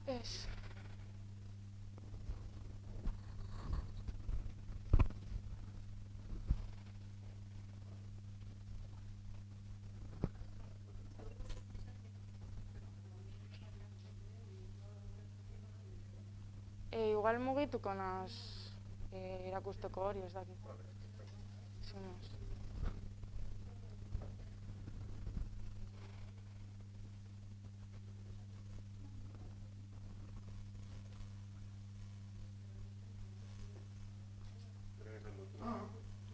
Ez. Igual mugituko naz erakusteko hori, ez dakit. Zimos.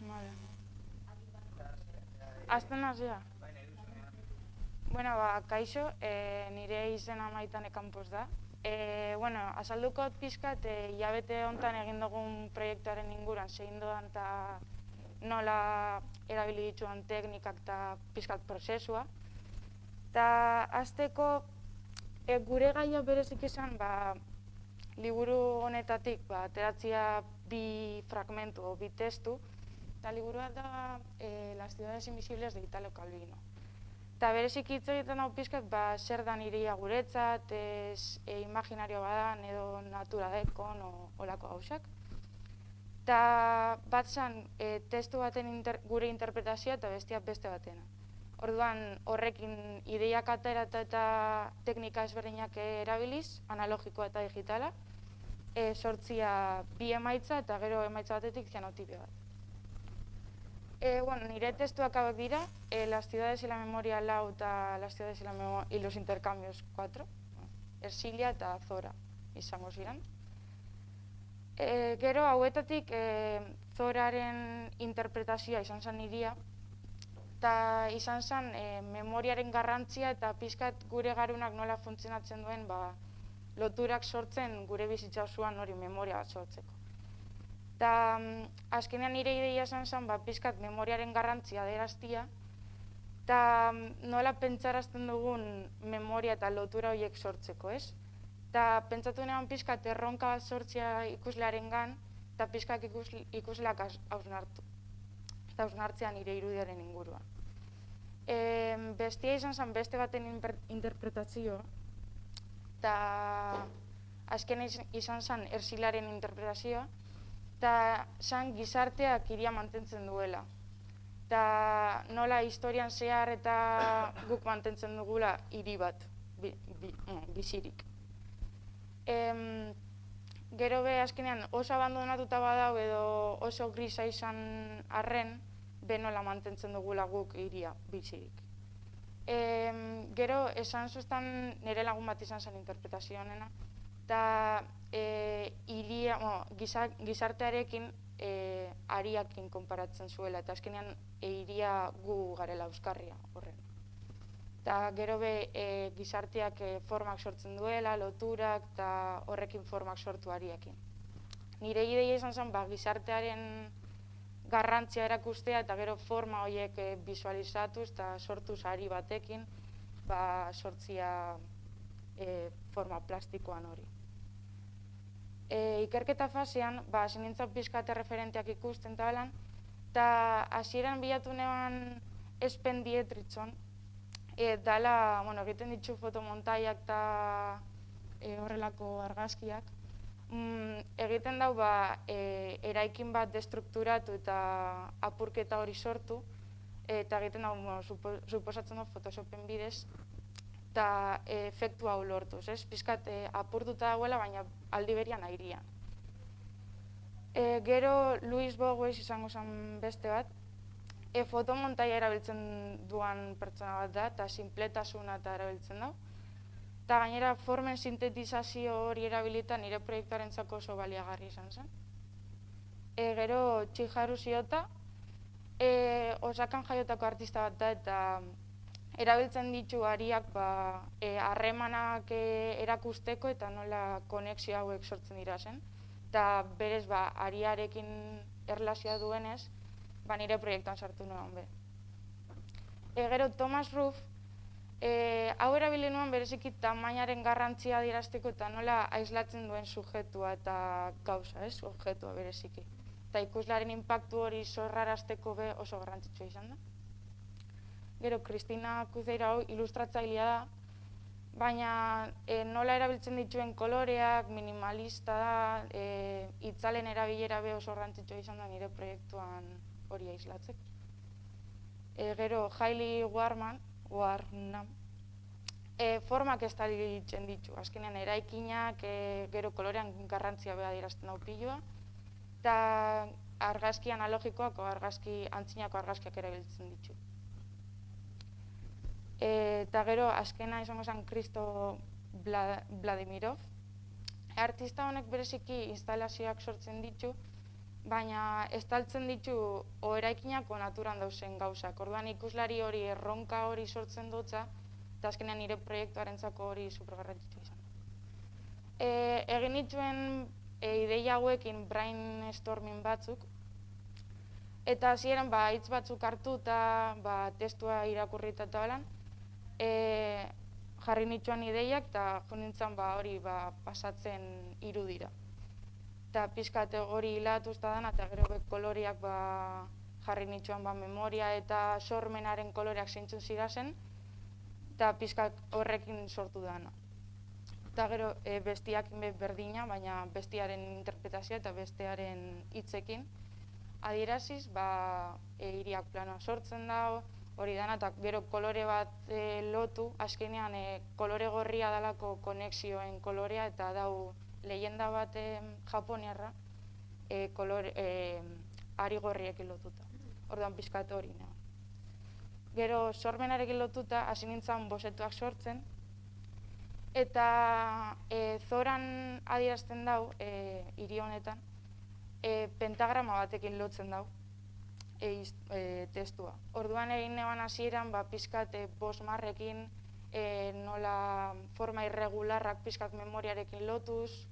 Vale. Azten naz, ja. Bueno, kaixo, nire izena Maitane Campos da. Azalduko pixkat, hilabete honetan egin dugun proiektuaren inguruan zein doan eta nola erabili dituan teknikak eta pixkat prozesua. Eta azteko, gure gaia berezik izan, liburu honetatik ateratzea bi fragmentu o bi testu, eta liburua da Las ciudades invisibles de Italo Calvino. Eta berezik hitz egiten dago pixkat, zer da nirea guretzat, imaginario badan edo natura dekon olako gauzak. Eta bat zen testu baten gure interpretazioa eta bestia beste batena. Orduan horrekin ideiak aterata eta teknika ezberdinak erabiliz, analogikoa eta digitala, sortzia bi emaitza eta gero emaitza batetik zianotipia bat. Nire testuak hauek dira, Las ciudades y la memoria lau eta Las ciudades y los intercambios 4, Ersilia eta Zora izango ziren. Gero hauetatik Zoraren interpretazioa izan zen nirea, eta izan zen memoriaren garrantzia eta pixkat gure garunak nola funtzionatzen duen loturak sortzen gure bizitza osoan hori memoria bat sortzeko. Eta azkenean nire ideia izan zen pixkat memoriaren garrantzia adieraztea eta nola pentsarazten dugun memoria eta lotura horiek sortzeko, ez? Eta pentsatu nean pixkat erronka bat sortzea ikuslearengan eta pixkat ikusleak hausnartu. Eta hausnartzea nire irudiaren inguruan. Bestia izan zen beste baten interpretazioa eta azkenean izan zen Ersilaren interpretazioa eta zen gizarteak hiria mantentzen duela. Eta nola historian zehar eta guk mantentzen dugula hiri bat, bizirik. Gero azkenean oso abandonatuta badau edo oso grisa izan arren, nola mantentzen dugula guk hiria bizirik. Gero esan zuztan nire lagun bat izan zen interpretazio honena, eta gizartearekin ariakin konparatzen zuela, eta azkenean hiria gu garela euskarria horren. Eta gero gizarteak formak sortzen duela, loturak, eta horrekin formak sortu ariekin. Nire ideia izan zen gizartearen garrantzia erakustea eta gero forma horiek bisualizatuz eta sortuz ari batekin sortzia forma plastikoan hori. Ikerketa fasean, hasi nintzen pixkat referenteak ikusten eta hasieran bilatu neban Espen Dietrichson, dala, egiten ditu fotomontaiak eta horrelako argazkiak, egiten dau eraikin bat destrukturatu eta apurketa hori sortu, eta egiten dau, suposatzen du Photoshopen bidez, eta efektu hau lortuz, pixkat apurtuta dagoela, baina aldi berian airian. Gero Luis Bogues izango zen beste bat, fotomontaia erabiltzen duan pertsona bat da, eta sinpletasuna eta erabiltzen da. Eta gainera formen sintetizazio hori erabilita nire proiektuarentzako oso baliagarri izan zen. Gero Chiharu Shiota, Osakan jaiotako artista bat da, eta erabiltzen ditu ariak harremanak erakusteko eta nola konexio hauek sortzen dira zen. Eta berez ariarekin erlazioa duenez, nire proiektuan sartu nuen be. Gero Thomas Ruff, hau erabili nuen bereziki tamainaren garrantzia adierazteko eta nola aislatzen duen sujetua eta gauza, objektua bereziki. Eta ikuslearen inpaktu hori zorrarazteko be oso garrantzitsua izan da. Gero Cristina Kuzeira hau ilustratzailea da, baina nola erabiltzen dituen koloreak, minimalista da, itzalen erabilera be oso garrantzitsua izan da nire proiektuan hori islatzeko. Gero, Hailey Warnham, formak estalitzen ditu. Azkenean, eraikinak gero kolorean garrantzia beha dirazten dau pilua, eta argazki analogikoak o antzinako argazkiak erabiltzen ditu. Eta gero, azkena izango zen Kristo Vladimirov. Artista honek bereziki instalazioak sortzen ditu, baina estaltzen ditu o eraikinak o naturan dauzen gauzak. Orduan ikuslari hori erronka hori sortzen dutza, eta azkenean nire proiektuarentzako hori supergarrantzitsua izan. Egin nituen ideia hauekin brainstorming batzuk, eta hasieran hitz batzuk hartu eta testua irakurrita eta holan, jarri nituen ideiak eta jo nintzen hori pasatzen irudira. Eta pixkat hori hilatuz eta dana, eta gero koloriak jarri nituen memoria eta sormenaren koloreak zeintzun zirazen, eta pixkat horrekin sortu dana. Eta gero bestiak berdina, baina bestiaren interpretazioa eta bestiaren hitzekin adieraziz, hiriak planoa sortzen dago, hori dana, eta gero kolore bat lotu, azkenean kolore gorria dalako konexioen kolorea, eta dau leyenda bat japoniarra ari gorriekin lotuta. Orduan pixkat hori. Gero sormenarekin lotuta, hasi nintzen bozetuak sortzen, eta zoran adierazten dau, hiri honetan, pentagrama batekin lotzen dau testua. Orduan egin neban hasieran pixkat bosmarrekin, nola forma irregularrak pixkat memoriarekin lotuz,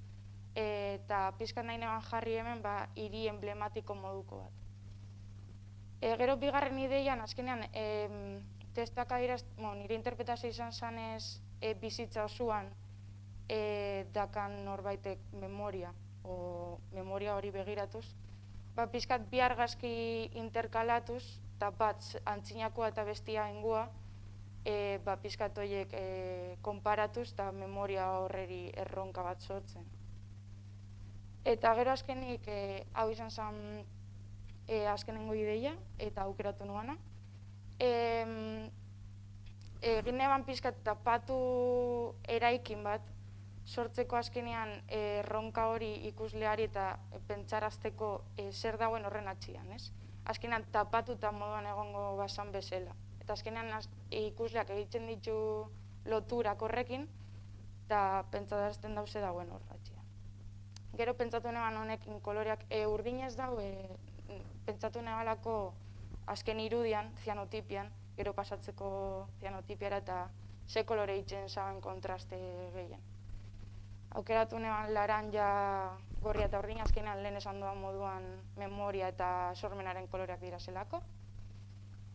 eta pixkat nahi neban jarri hemen hiri emblematiko moduko bat. Gero bigarren ideian, azkenean, testuak nire interpretazio izan zanez bizitza osoan dakan norbaitek memoria, o memoria hori begiratuz, pixkat bi argazki interkalatuz, eta bat antzinakoa eta bestia ingua, pixkat horiek konparatuz eta memoria horreri erronka bat sortzen. Eta gero azkenik, hau izan zen azkenengo ideia, eta aukeratu nuana. Egin neban pixkat tapatu eraikin bat, sortzeko azkenean erronka hori ikusleari eta pentsarazteko zer dagoen horren atxian, ez? Azkenean tapatu eta moduan egongo basan bezala. Eta azkenean ikusleak egiten ditu loturak horrekin, eta pentsarazten dauze dagoen hor atxian. Gero pentsatu neban honekin koloreak urdinez dau, pentsatu nebalako azken irudian, zianotipian, gero pasatzeko zianotipiara eta ze kolore itzen zaben kontraste gehien. Aukeratu neban laranja, gorria eta urdina, azkenean lehen esan duan moduan memoria eta sormenaren koloreak dira zelako.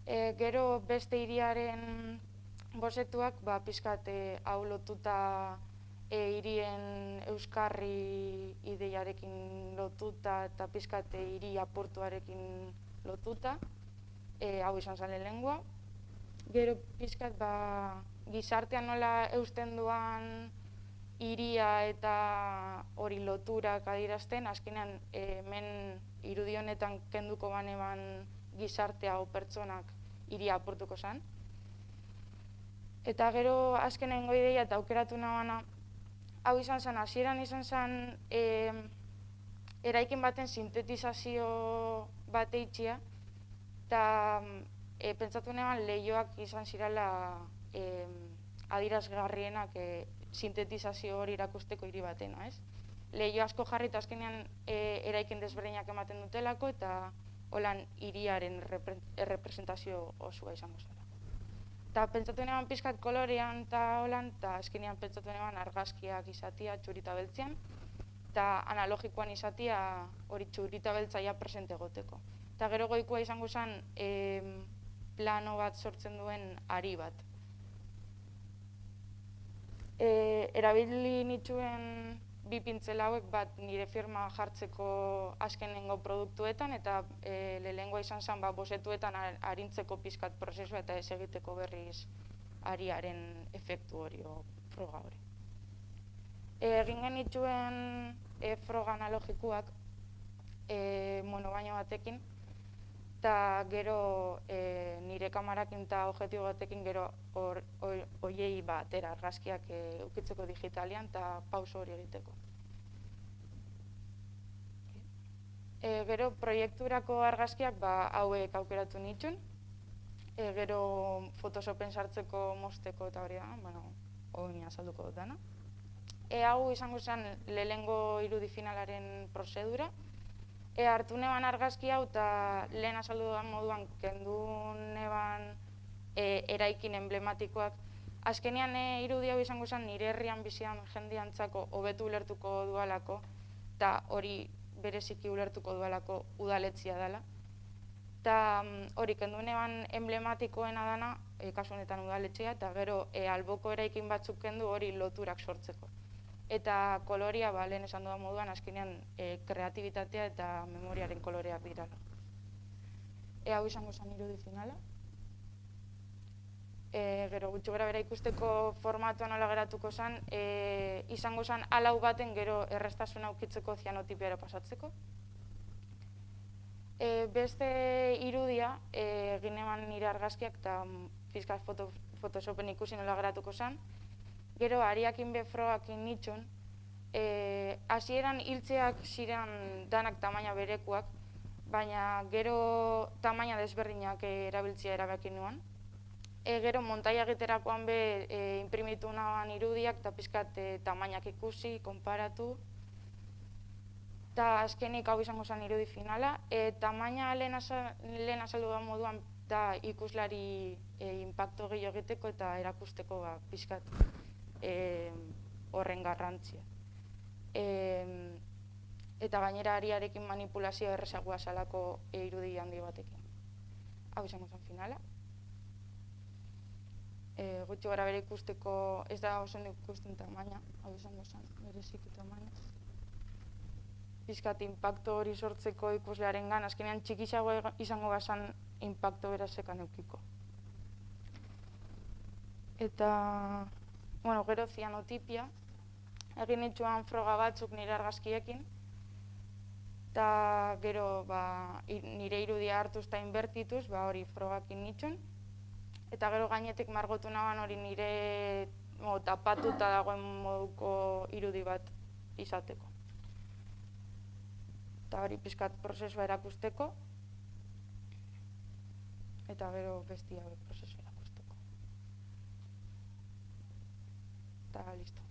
Gero beste hiriaren bozetuak, pixkat hau lotuta hirien euskarri ideiarekin lotuta eta pixkat hiri apurtuarekin lotuta, hau izan zalen lengua. Gero pixkat gizartean nola eusten duan hiria eta hori loturak adierazten, azkenean hemen irudi honetan kenduko baneban gizartea o pertsonak hiria apurtuko zen. Eta gero azkenengo ideia eta aukeratu nabana, hau izan zen, hasieran izan zen eraikin baten sintetizazio bat eitxia, eta pentsatu neban lehioak izan zirala adierazgarrienak sintetizazio hori irakusteko hiri batena, ez? Lehio asko jarri eta azkenean eraikin desberdinak ematen dutelako eta holan hiriaren errepresentazio osua izango zela. Eta pentsatu neban pixkat kolorean eta holan, eta azkenean pentsatu neban argazkiak izatia txurita beltzean, eta analogikoan izatia hori txurita beltzaia presente goteko. Eta gero goikoa izango zen plano bat sortzen duen ari bat. Erabili nituen bi pintzel hauek bat nire firma jartzeko azkenengo produktuetan, eta lehenengoa izan zen bozetuetan arintzeko pixkat prozesua eta ez egiteko berriz ariaren efektu hori, froga hori. Egin genituen froga analogikoak monobaino batekin, eta gero nire kamarakin eta objektibo batekin gero horiei batera argazkiak ukitzeko digitalian eta pauso hori egiteko. Gero proiekturako argazkiak hauek aukeratu nituen, gero Photoshopen sartzeko mozteko eta hori da, hori azalduko dut dana. Hau izango zen lehenengo irudi finalaren prozedura. Hartu neban argazki hau eta lehen azaldu dudan moduan kendu neban eraikin emblematikoak. Azkenean irudi hau izango zen nire herrian bizian jendiantzako hobetu ulertuko dualako eta hori bereziki ulertuko dualako udaletzia dela. Eta hori kendu neban emblematikoena dana, kasu honetan udaletxea, eta gero alboko eraikin batzuk kendu hori loturak sortzeko. Eta koloria, lehen esan dudan moduan, azkenean kreatibitatea eta memoriaren koloreak dirala. Hau izango zen irudi finala. Gero gutxi gara bera ikusteko formatua nola geratuko zen, izango zen alau baten gero errestasuna ukitzeko zianotipiara pasatzeko. Beste irudia, egin eman nire argazkiak eta pizka Photoshopen ikusi nola geratuko zen. Gero, ariakin frogakin nitxun, hasieran hiltzeak ziren danak tamaina berekuak, baina gero tamaina desberdinak erabiltzea erabakin nuen. Gero, montaia egiterakoan imprimitu nahan irudiak eta pizkat tamainak ikusi, konparatu. Eta azkenik hau izango zen irudi finala. Tamaina lehen azaldu da moduan eta ikuslari inpakto gehiago egiteko eta erakusteko pizkat horren garrantzia. Eta gainera ariarekin manipulazio errezagoa salako irudi handi batekin. Hau izango zen finala. Gutxi gara bere ikusteko, ez da oso ikusten tamaina, hau izango zen bereziki tamaina. Pizkat inpakto hori sortzeko ikuslearen gan, azkenean txikisago izango bazan inpakto berazekan eukiko. Eta gero zianotipia, egin nituen froga batzuk nire argazkiekin, eta gero nire irudia hartuz eta inbertituz, hori frogakin nituen, eta gero gainetik margotu naban hori nire tapatuta dagoen moduko irudi bat izateko. Eta hori pizkat prozesua erakusteko, eta gero bestia prozesua erakusteko. Eta listo.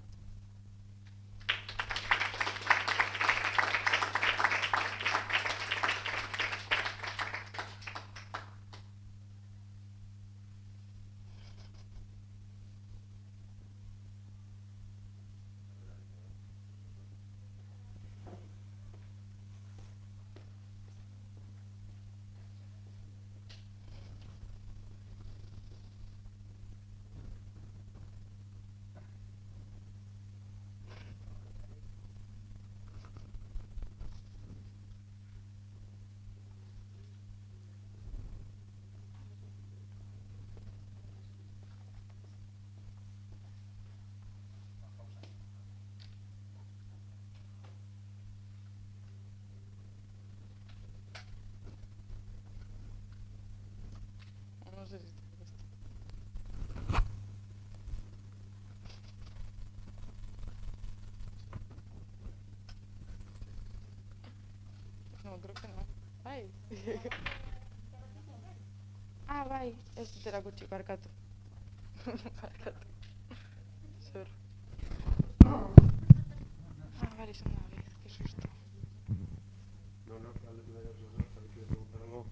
No sé si está esto. No, creo que no. Bai. Bai, ez dut erakutsi, barkatu. Barkatu. Zer. Bale, izan da, que susto. No, galdetu da jarri zuen, eta beti preguntarango.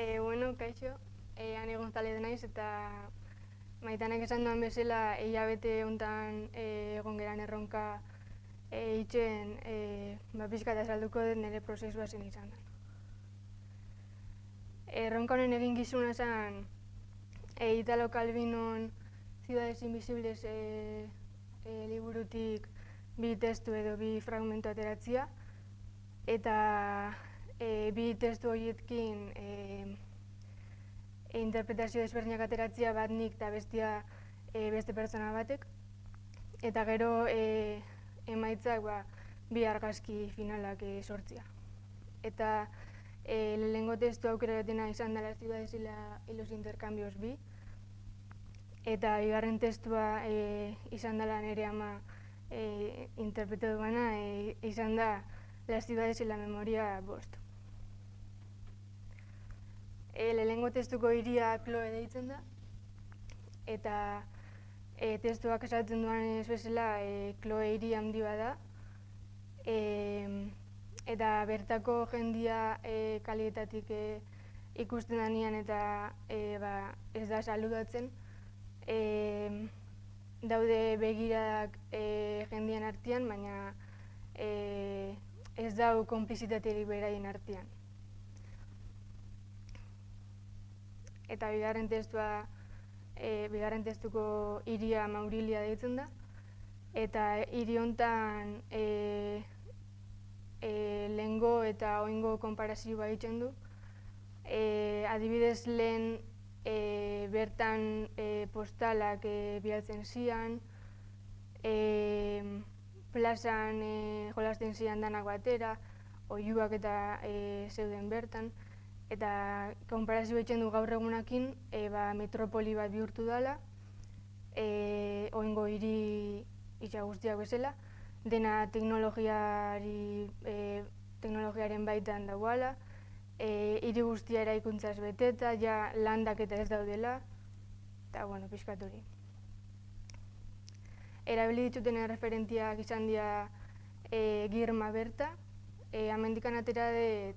Bueno, kaixo, Ane González naiz eta Maitanek esan duan bezala hilabete hontan egon geran erronka itxen pixka eta salduko dut nire prozesua zen izan da. Erronka honen egin gizuna zen Italo Calvinon Ciudades Invisibles liburutik bi testu edo bi fragmentu ateratzia eta bi testu horietkin interpretazio desberdinak ateratzia bat nik eta bestia beste pertsona batek. Eta gero emaitzak bi argazki finalak sortzia. Eta lehenengo testu aukera batena izan da Las ciudades y los intercambios bi. Eta bigarren testua izan dela nire ama interpretatu bana izan da Las ciudades y la memoria bost. Lehenengo testuko hiria Chloe deitzen da, eta testuak esaten duan ez bezala Chloe hiri handi bat da, eta bertako jendia kalietatik ikusten danean eta ez da saludatzen, daude begiradak jendian artean, baina ez dau konplizitaterik beraien artean. Eta bigarren testuko hiria Maurilia deitzen da, eta hiri hontan lehengo eta oraingo konparazioa egiten du. Adibidez lehen bertan postalak bidaltzen zian, plazan jolasten zian danak batera, oihuak eta zeuden bertan. Eta konparazio egiten du gaur egunakin metropoli bat bihurtu dela, oraingo hiri itxa guztiak bezala, dena teknologiaren baitan dagoela, hiri guztia eraikuntzaz beteta, ja landak eta ez daudela, eta pixkat hori. Erabili dituten referentiak izan dira Girma berta, hemendikan atera dut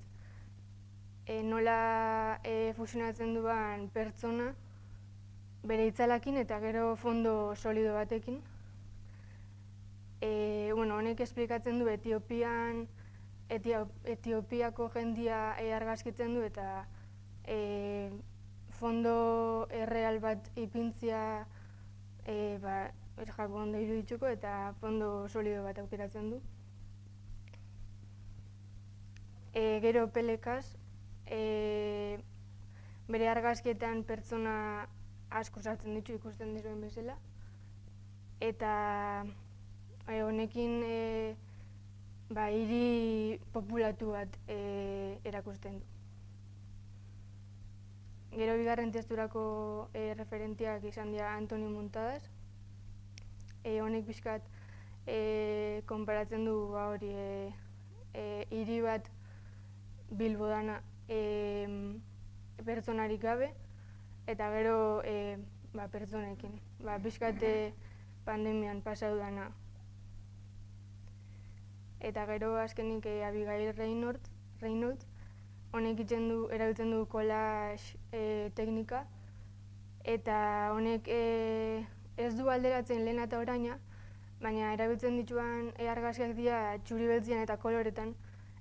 nola fusionatzen duan pertsona bere itzalakin eta gero fondo solido batekin. Honek esplikatzen du Etiopiako jendia argazkitzen du eta fondo erreal bat ipintzia jako ondo irudituko eta fondo solido bat aukeratzen du. Gero Pelekaz, bere argazkietan pertsona asko sartzen ditu ikusten dizuen bezala, eta honekin hiri populatu bat erakusten du. Gero bigarren testurako referentiak izan dira Antoni Muntadas. Honek pixkat konparatzen du hiri bat Bilbo dana pertsonarik gabe, eta gero pertsonekin, pixkat pandemian pasatu dana. Eta gero azkenik Abigail Reynolds, honek erabiltzen du collage teknika, eta honek ez du alderatzen lehena eta oraina, baina erabiltzen dituan argazkiak dira txuri beltzian eta koloretan,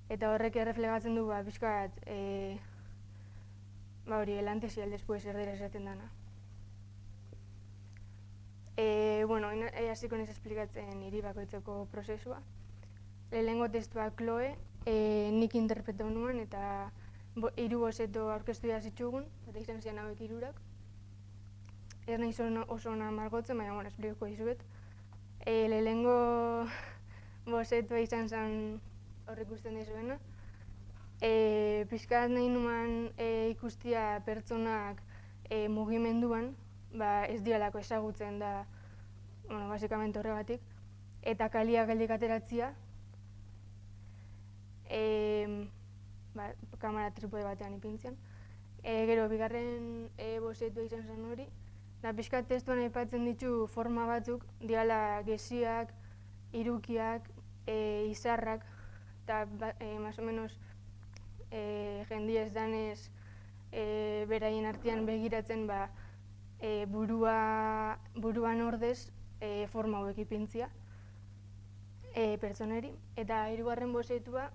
eta horrek erreflegatzen du pixkat el antes y el después erdera esaten dana. Hasiko naiz esplikatzen hiri bakoitzeko prozesua. Lehenengo testua Chloe, nik interpretatu nuen eta 3 bozeto aurkeztu zitzugun, eta izan ziren hauek 3. Ez nahiz oso ona margotzen, baina esplikatuko dizuet. Lehenengo bozetoa izan zen hor ikusten dizuena. Pixkat nahi nuen ikustia pertsonak mugimenduan, ez dialako ezagutzen da, basikamente horregatik, eta kaliak geldik ateratzia, kamera tripode batean ipintzian. Gero, bigarren bozetua izan zen hori, da pixkat testuan aipatzen ditu forma batzuk, diala geziak, irukiak, izarrak, eta más o menos jendia ez danez beraien artean begiratzen buruan ordez forma hauek ipintzia pertsoneri. Eta hirugarren bozetua,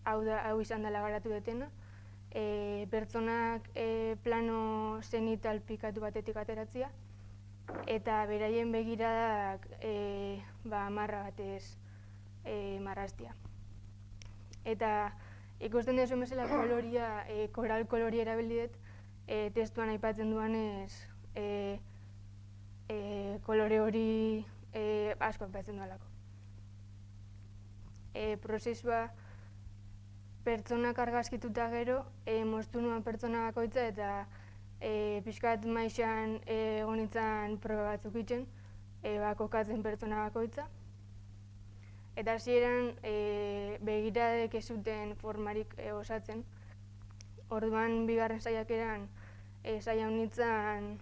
hau izan dela garatu dutena, pertsonak plano zenital pikatu batetik ateratzia, eta beraien begiradak marra batez marraztia. Eta ikusten duzuen bezala koloria, koral koloria erabili dut, testuan aipatzen duanez kolore hori asko aipatzen duelako. Prozesua pertsonak argazkituta gero, moztu nuen pertsona bakoitza eta pixkat maixan egon nintzen proba batzuk itzen, kokatzen pertsona bakoitza. Eta hasieran begiradek ez zuten formarik osatzen. Orduan bigarren saiakeran saia nintzen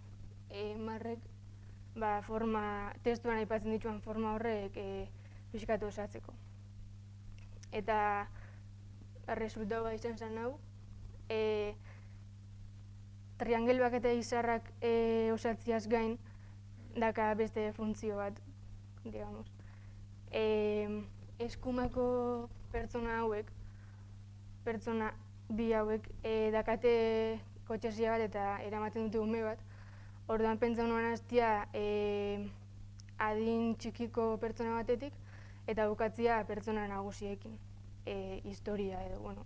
marrek testuan aipatzen dituan forma horrek pixkat osatzeko. Eta resultatua izan zen hau, triangeluak eta izarrak osatziaz gain, daka beste funtzio bat, digamos. Eskumako pertsona hauek, pertsona bi hauek, dakate kotxesia bat eta eramaten dute ume bat. Orduan pentsa nuen hastia adin txikiko pertsona batetik eta bukatzia pertsona nagusiekin, historia edo, bueno.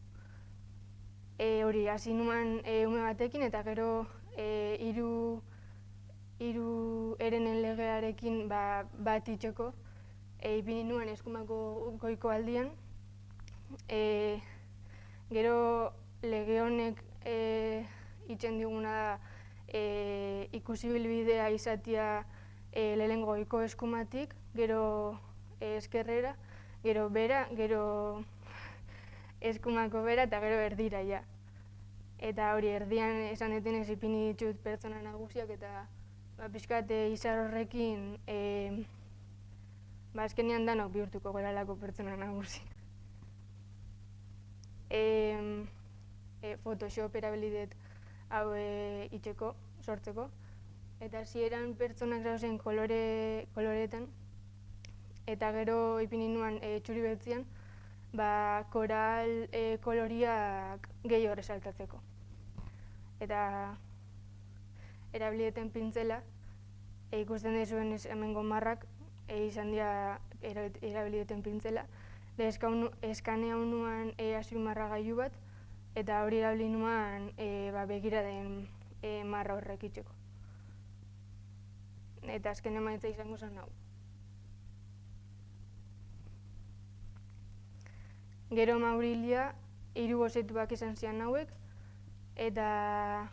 Hori, hasi nuen ume batekin eta gero hiru erenen legearekin bat itxeko, ipini nuen eskumako goiko aldian. Gero lege honek itzen diguna da ikusibilbidea izatea lehenengo goiko eskumatik, gero eskerrera, gero bera, gero eskumako bera eta gero erdira ja. Eta hori erdian esan detenez ipini ditut pertsona nagusiak eta pixkat izar horrekin azkenean danok bihurtuko garelako pertsona nagusi. Photoshop erabili dut hau itxeko, sortzeko. Eta hasieran pertsonak zauzen koloreetan. Eta gero ipini nuen txuri beltzian, koral koloriak gehiago resaltatzeko. Eta erabili duten pintzela, ikusten duzuen hemengo marrak, izan dira erabili duten pintzela. Eskanea nuen azpimarragailu bat, eta hori erabili nuen begira den marra horrek itxeko. Eta azken emaitza izango zen hau. Gero Maurilia, 3 bozetuak izan zian hauek, eta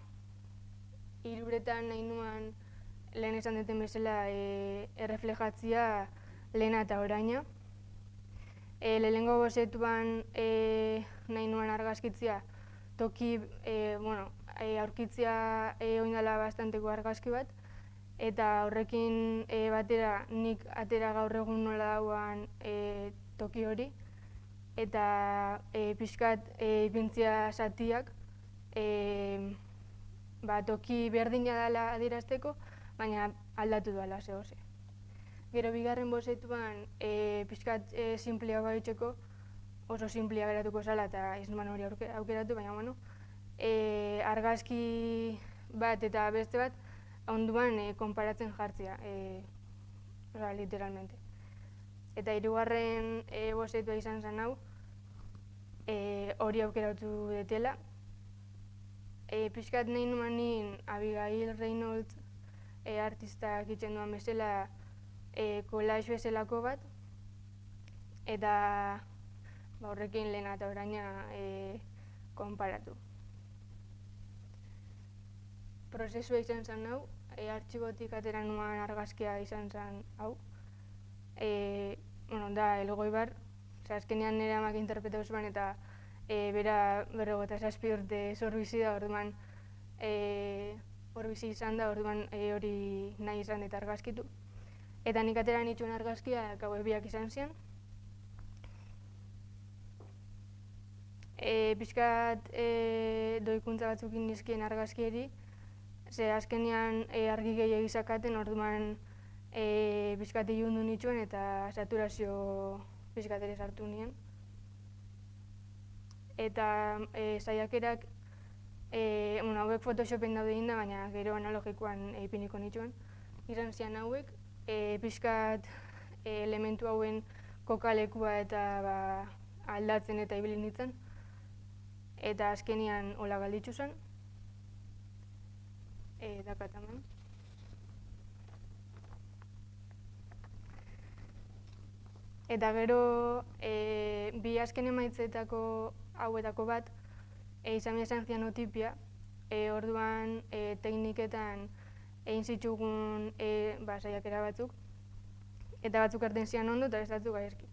3 nahi nuen lehen esan duten bezala erreflejatzia lehena eta oraina. Lehenengo bozetuan nahi nuen argazkitzia toki, aurkitzia oindala bastanteko argazki bat, eta horrekin batera nik atera gaur egun nola dauan toki hori, eta pixkat ipintzia zatiak toki berdina dela adierazteko, baina aldatu dela zehose. Gero bigarren bozetuan pixkat simplea baitzeko, oso simplea geratuko zala eta ez nuen hori aukeratu, baina argazki bat eta beste bat onduan konparatzen jartzea, literalmente. Eta 3. bozetua izan zen hau, hori aukeratu detela. Pixkat nahi nuen Abigail Reynolds artistak itzen duan bezala collage bezalako bat, eta horrekin lehena eta oraina konparatu. Prozesua izan zen hau, artxibotik atera nuen argazkia izan zen hau. Da Elgoibar, azkenean nire amak interpretatu zuen eta bera 57 urte zor bizi da, orduan hor bizi izan da, orduan hori nahi izan eta argazkitu. Eta nik atera nituen argazkiak hauek biak izan zian. pixkat doikuntza batzuk indizkien argazkieri, ze azkenean argi gehiago izakaten, orduan pixkat ilundu nituen eta saturazio pixkat ere sartu nien. Eta saiakerak, hauek Photoshopen daude inda, baina gero analogikoan ipiniko nituen. Izan zian hauek, pixkat elementu hauen kokalekua eta aldatzen eta ibili nintzen. Eta azkenean hola galditzu zen. Dakat hemen. Eta gero, bi azken emaitzetako hauetako bat, izan zianotipia, orduan tekniketan egin zitzugun saiakera batzuk, eta batzuk erten zian ondo eta beste batzuk gaizki.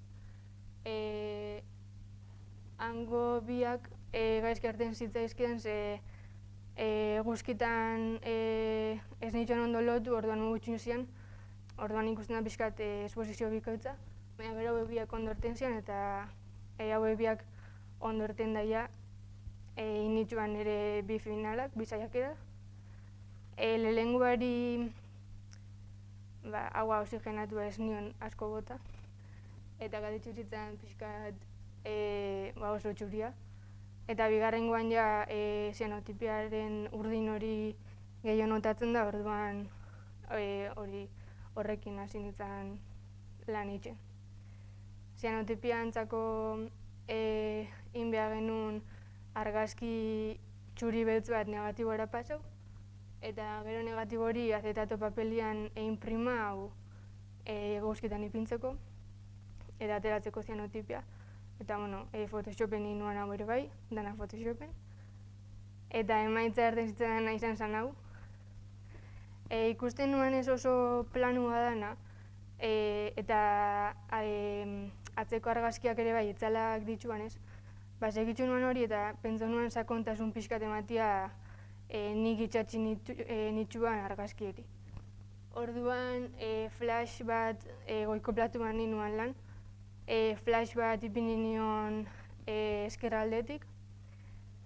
Hango biak gaizki erten zitzaizkien, ze guzkitan ez nituen ondo lotu, orduan mugutxun zian, orduan ikusten da pixkat esposizio bikoitza. Baina gero hauek biak ondo erten zian eta hauek biak ondo erten daia initzuan ere bi finalak, bi saiakera. Lehenengoari haua oxigenatu ez nion asko bota, eta galditzu zitzen pixkat oso txuria. Eta bigarrengoan ja zianotipiaren urdin hori gehiago notatzen da, orduan horrekin hasi nintzen lan itxen. Zianotipia antzako inbea genuen argazki txuri beltz bat negatibora pasau, eta gero negatibo hori azetato papelian inprima hau guzkitan ipintzeko, eta ateratzeko zianotipia. Eta, Photoshopen inuan hau ere bai, dana Photoshopen. Eta emaitza erten zitzen izan zen hau. Ikusten nuen ez oso planua dana, eta atzeko argazkiak ere bai itzalak dituan ez. Segitzu nuen hori eta pentsa nuen sakontasun pixkat ematia nik itxatzi nitsuan argazkieri. Orduan flash bat goiko platu bat nuen lan. Flash bat ipini nion eskerraldetik,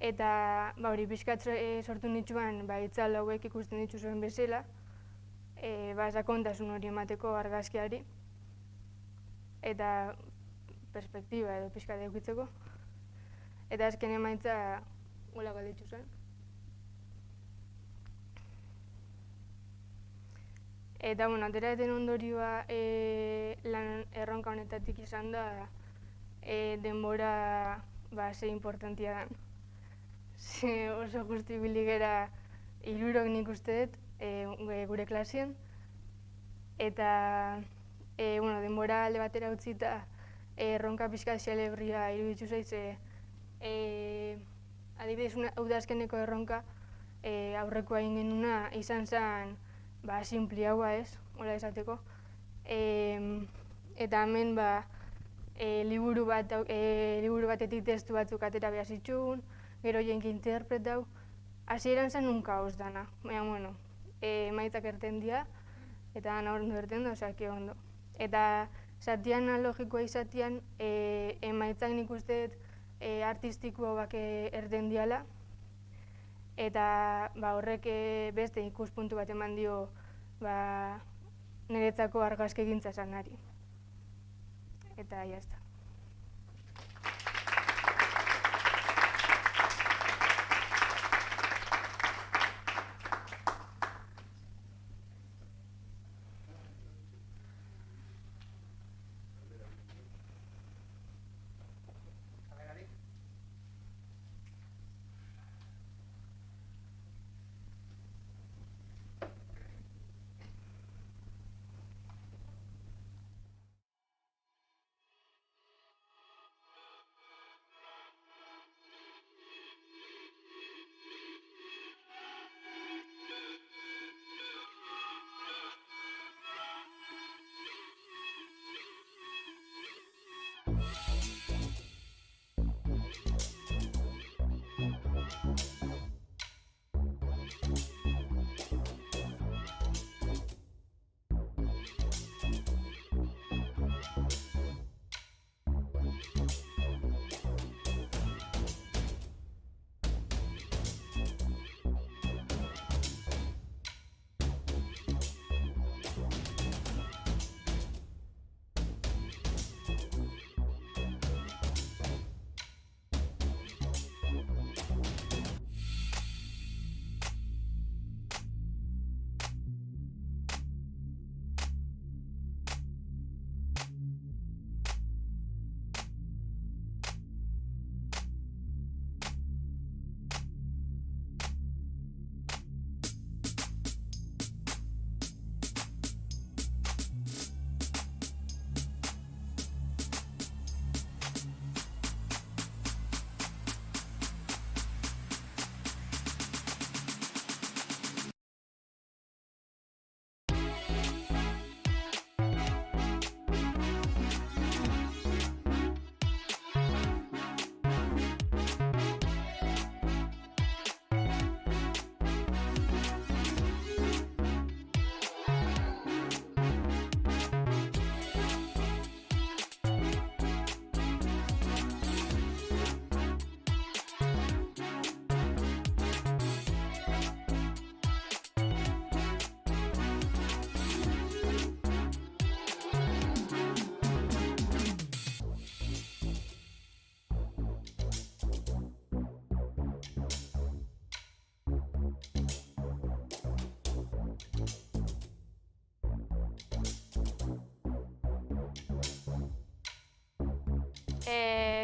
eta hori pixkat sortu nituen itzal hauek ikusten dituzuen bezala, sakontasun hori emateko argazkiari, eta perspektiba edo pixkat edukitzeko. Eta azken emaitza hola galditzu zen. Eta, atera eten ondorioa lan erronka honetatik izan da denbora ze importantia dan. Oso justu ibili gera 3 nik uste dut gure klasien. Eta denbora alde batera utzita erronka pixka xelebria iruditzu zaiz. Adibidez, udazkeneko erronka aurrekoa egin genuna izan zen simpli haua ez, hola esateko. Eta hemen liburu batetik testu batzuk atera behar zitsugun, gero jenk interpretau. Hasieran zen un kaos dana, baina, emaitzak erten dira, eta dana ondo erten da, osea, ondo. Eta zatian analogikoa izatean, emaitzak nik uste dut artistiko erten diala, eta horrek beste ikuspuntu bat eman dio niretzako argazki egintza zanari. Eta jazta.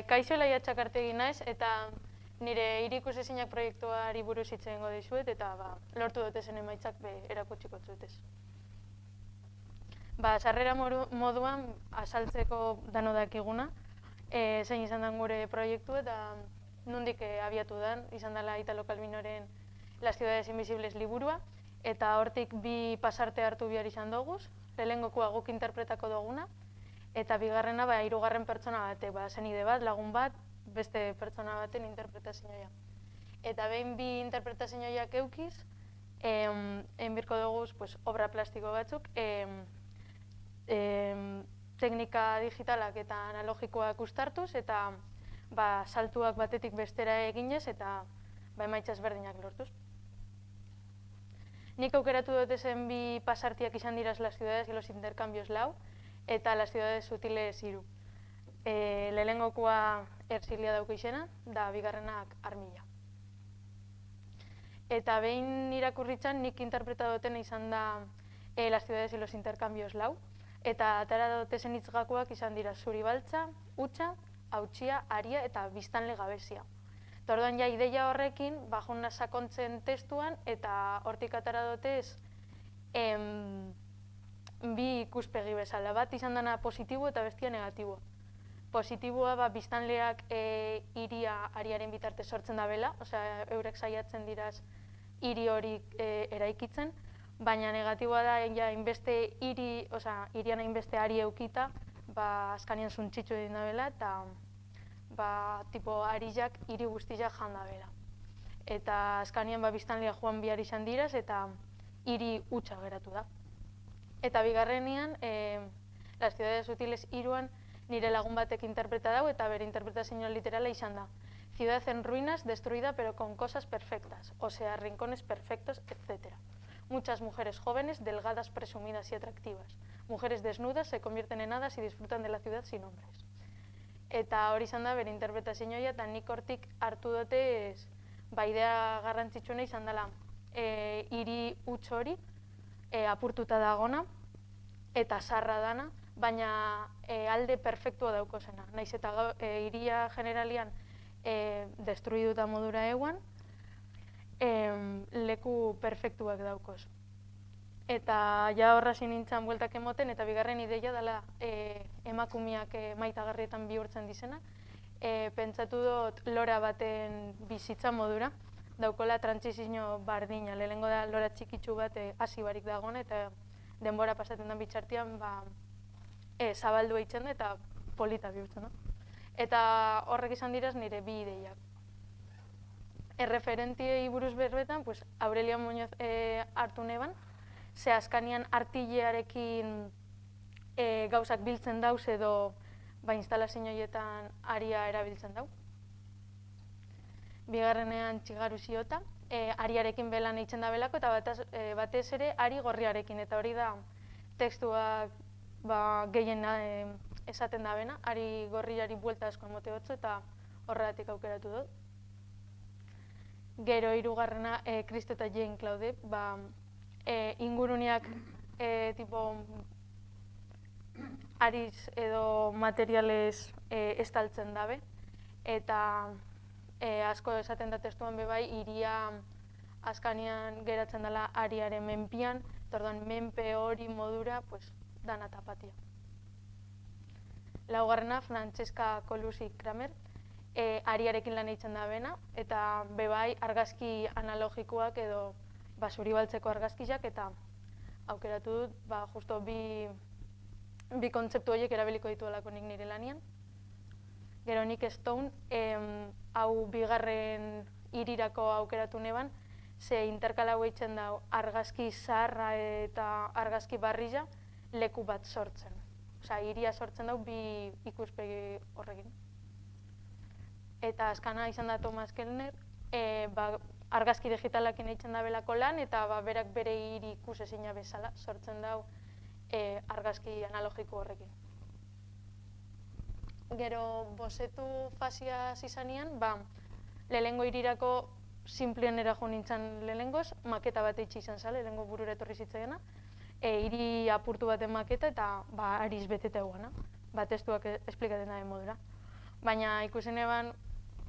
Kaixo Laia Txakartegi naiz eta nire hiri ikusezinak proiektuari buruz hitz egingo dizuet eta lortu dutezen emaitzak erakutsiko zutez. Sarrera moduan azaltzeko dano dakiguna, zein izan den gure proiektu eta nondik abiatu den, izan dela Italo Calvinoren Las ciudades invisibles liburua, eta hortik bi pasarte hartu behar izan doguz, lehenengokoa guk interpretako duguna, eta bigarrena hirugarren pertsona batek, senide bat, lagun bat, beste pertsona baten interpretazioa. Eta behin bi interpretazioak eukiz, enbirko dugu obra plastiko batzuk, teknika digitalak eta analogikoak uztartuz, eta saltuak batetik bestera eginez, eta emaitza ezberdinak lortuz. Nik aukeratu dutezen bi pasartiak izan diraz Las ciudades y los intercambios lau, eta Las ciudades sutiles 3. Lehenengokoa Ersilia dauko izena, da bigarrenak Armilla. Eta behin irakurritzan nik interpretadotena izan da Las ciudades y los intercambios lau, eta atara dutezen hitzgakoak izan dira Zuribaltza, Utsa, Hautsia, Aria eta Biztanle gabezia. Orduan ja ideia horrekin, bajuna sakontzen testuan, eta hortik atara dutez bi ikuspegi bezala. Bat izan dena positibo eta bestia negatibo. Positiboa biztanleak hiria Ariaren bitartez sortzen da bela, osea, eurek saiatzen diraz hiri hori eraikitzen, baina negatiboa da hainbeste hiri, osea, hirian hainbeste ari eukita, azkanean suntsitsu egin da bela, eta tipo ariak hiri guztiak jan da bela. Eta azkanean biztanlea joan bihar izan diraz, eta hiri hutsa geratu da. Eta bigarrenean, Las ciudades sutiles 3 nire lagun batek interpreta dau, eta bere interpretazio literala izan da. Ciudad en ruinas, destruida pero con cosas perfectas, o sea, rincones perfectos, etc. Muchas mujeres jóvenes, delgadas, presumidas y atractivas. Mujeres desnudas se convierten en hadas y disfrutan de la ciudad sin hombres. Eta hori izan da bere interpretazioa, eta nik hortik hartu dute idea garrantzitsuena izan dela hiri huts hori apurtuta dagona eta sarra dana, baina alde perfektua dauko zena. Naiz eta hiria generalian destruiduta modura eguan, leku perfektuak daukoz. Eta ja horrazi nintzen bueltak emoten, eta bigarren ideia dela emakumeak maitagarrietan bihurtzen dizena. Pentsatu dut lora baten bizitza modura, daukola trantsizio bardina. Lehenengo da lora txikitsu bat hasi barik dagoen, eta denbora pasatzen den bitxartian zabaldu eitzen da eta polita bihurtzen. Eta horrek izan diraz nire bi ideiak. Erreferentiei buruz berbetan, Aurelian Muñoz hartu neban, ze azkanian artillearekin gauzak biltzen dauz edo instalazioetan aria erabiltzen dau. Bigarrenean Txigaru Ziota, ariarekin belan eitzen da belako, eta batez ere ari gorriarekin, eta hori da testuak gehien esaten da bena, ari gorriari buelta asko emote hotzu, eta horregatik aukeratu dut. Gero hirugarrena Kristo eta Jean Claude, inguruneak tipo ariz edo materialez estaltzen dabe, eta asko esaten da testuan bebai, hiria azkanean geratzen dela ariaren menpian, eta orduan menpe hori modura dana tapatia. Laugarrena Francesca Colusi Kramer, ariarekin lan eitzen da bena, eta bebai argazki analogikoak edo Zuribaltzeko argazkiak, eta aukeratu dut, justo bi kontzeptu horiek erabiliko dituelako nik nire lanian. Gero Nick Stone, hau bigarren hirirako aukeratu neban, ze interkala eitzen da argazki zaharra eta argazki barrila leku bat sortzen. Osea, hiria sortzen dau bi ikuspegi horrekin. Eta azkana izan da Thomas Kellner, argazki digitalakin eitzen da belako lan, eta berak bere hiri ikusezina bezala sortzen dau argazki analogiko horrekin. Gero bozetu fasia izanean, lehenengo hirirako simpleenera jo nintzen lehenengoz, maketa bat eitsi izan zala, lehenengo burura etorri zitzaiena, hiri apurtu baten maketa eta ariz beteta eguana, testuak esplikaten da modura. baina ikusen eban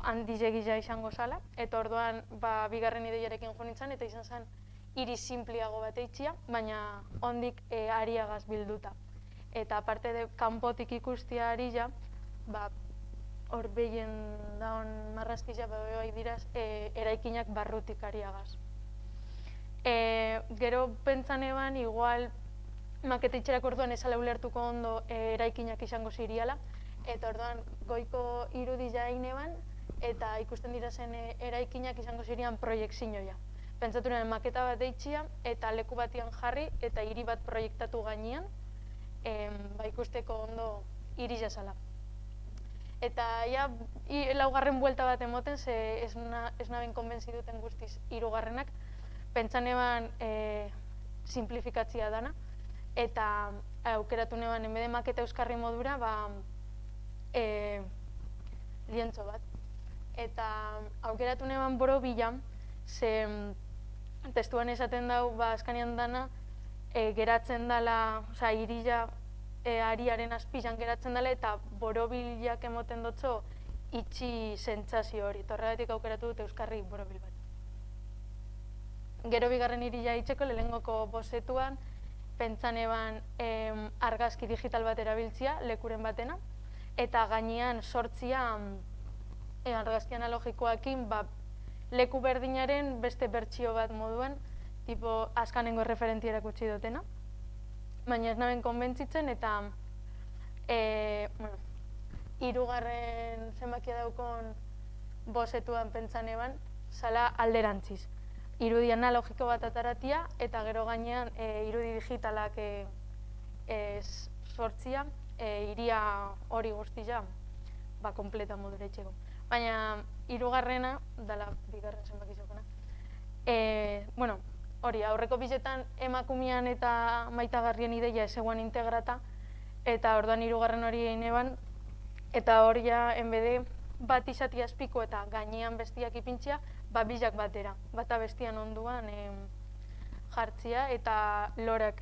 handizegila izango zala, eta orduan bigarren ideiarekin jo nintzen, eta izan zen hiri simpliago bat eitxia, baina ondik ariagaz bilduta. Eta aparte de kanpotik ikustia arila, hor behien daun marrazkizia, bai diraz, eraikinak barrutik ariagaz. Gero pentsan eban, igual maketa itxerak orduan ezala ulertuko ondo eraikinak izango ziriala, eta orduan goiko irudi jain eban, eta ikusten dira zen eraikinak izango zirian proiektzinoia. Pentsatu nuen maketa bat eitxia, eta leku batian jarri, eta hiri bat proiektatu gainean, ikusteko ondo hiri jazala. Eta laugarren buelta bat emoten, ze ez naben konbentziduten guztiz hirugarrenak, pentsan eban simplifikatzia dana, eta aukeratu neban, enbede maketa euskarri modura, lientzo bat. Eta aukeratu neban borobila, ze testuan esaten dau, azkanian dana, geratzen dala, irila ariaren azpizan geratzen dala, eta borobilak emoten dutzo itxi sentsazio hori. Horregatik aukeratu dut euskarri borobil bat. Gero bigarren irila itxeko, lehengoko bozetuan, pentsan eban argazki digital bat erabiltzia, lekuren batena, eta gainean sortzia argazki analogikoakin leku berdinaren beste bertsio bat moduen, tipo azkanengo referentia erakutsi dutena. Baina ez naben konbentzitzen, eta hirugarren zenbakia daukon bozetuan pentsan eban, zala alderantziz. Irudi analogiko bat ataratia, eta gero gainean irudi digitalak sortzia, iria hori guztia, kompleta modura itxeko. Baina hirugarrena, dala bigarren zenbakizokona, hori, aurreko bizetan emakumean eta maitagarrien ideia ezeguan integrata, eta orduan hirugarren hori egin eban, eta hori ja, enbede bat izati azpiko eta gainean bestiak ipintzia, bilak batera, bata bestian onduan jartzia eta lorak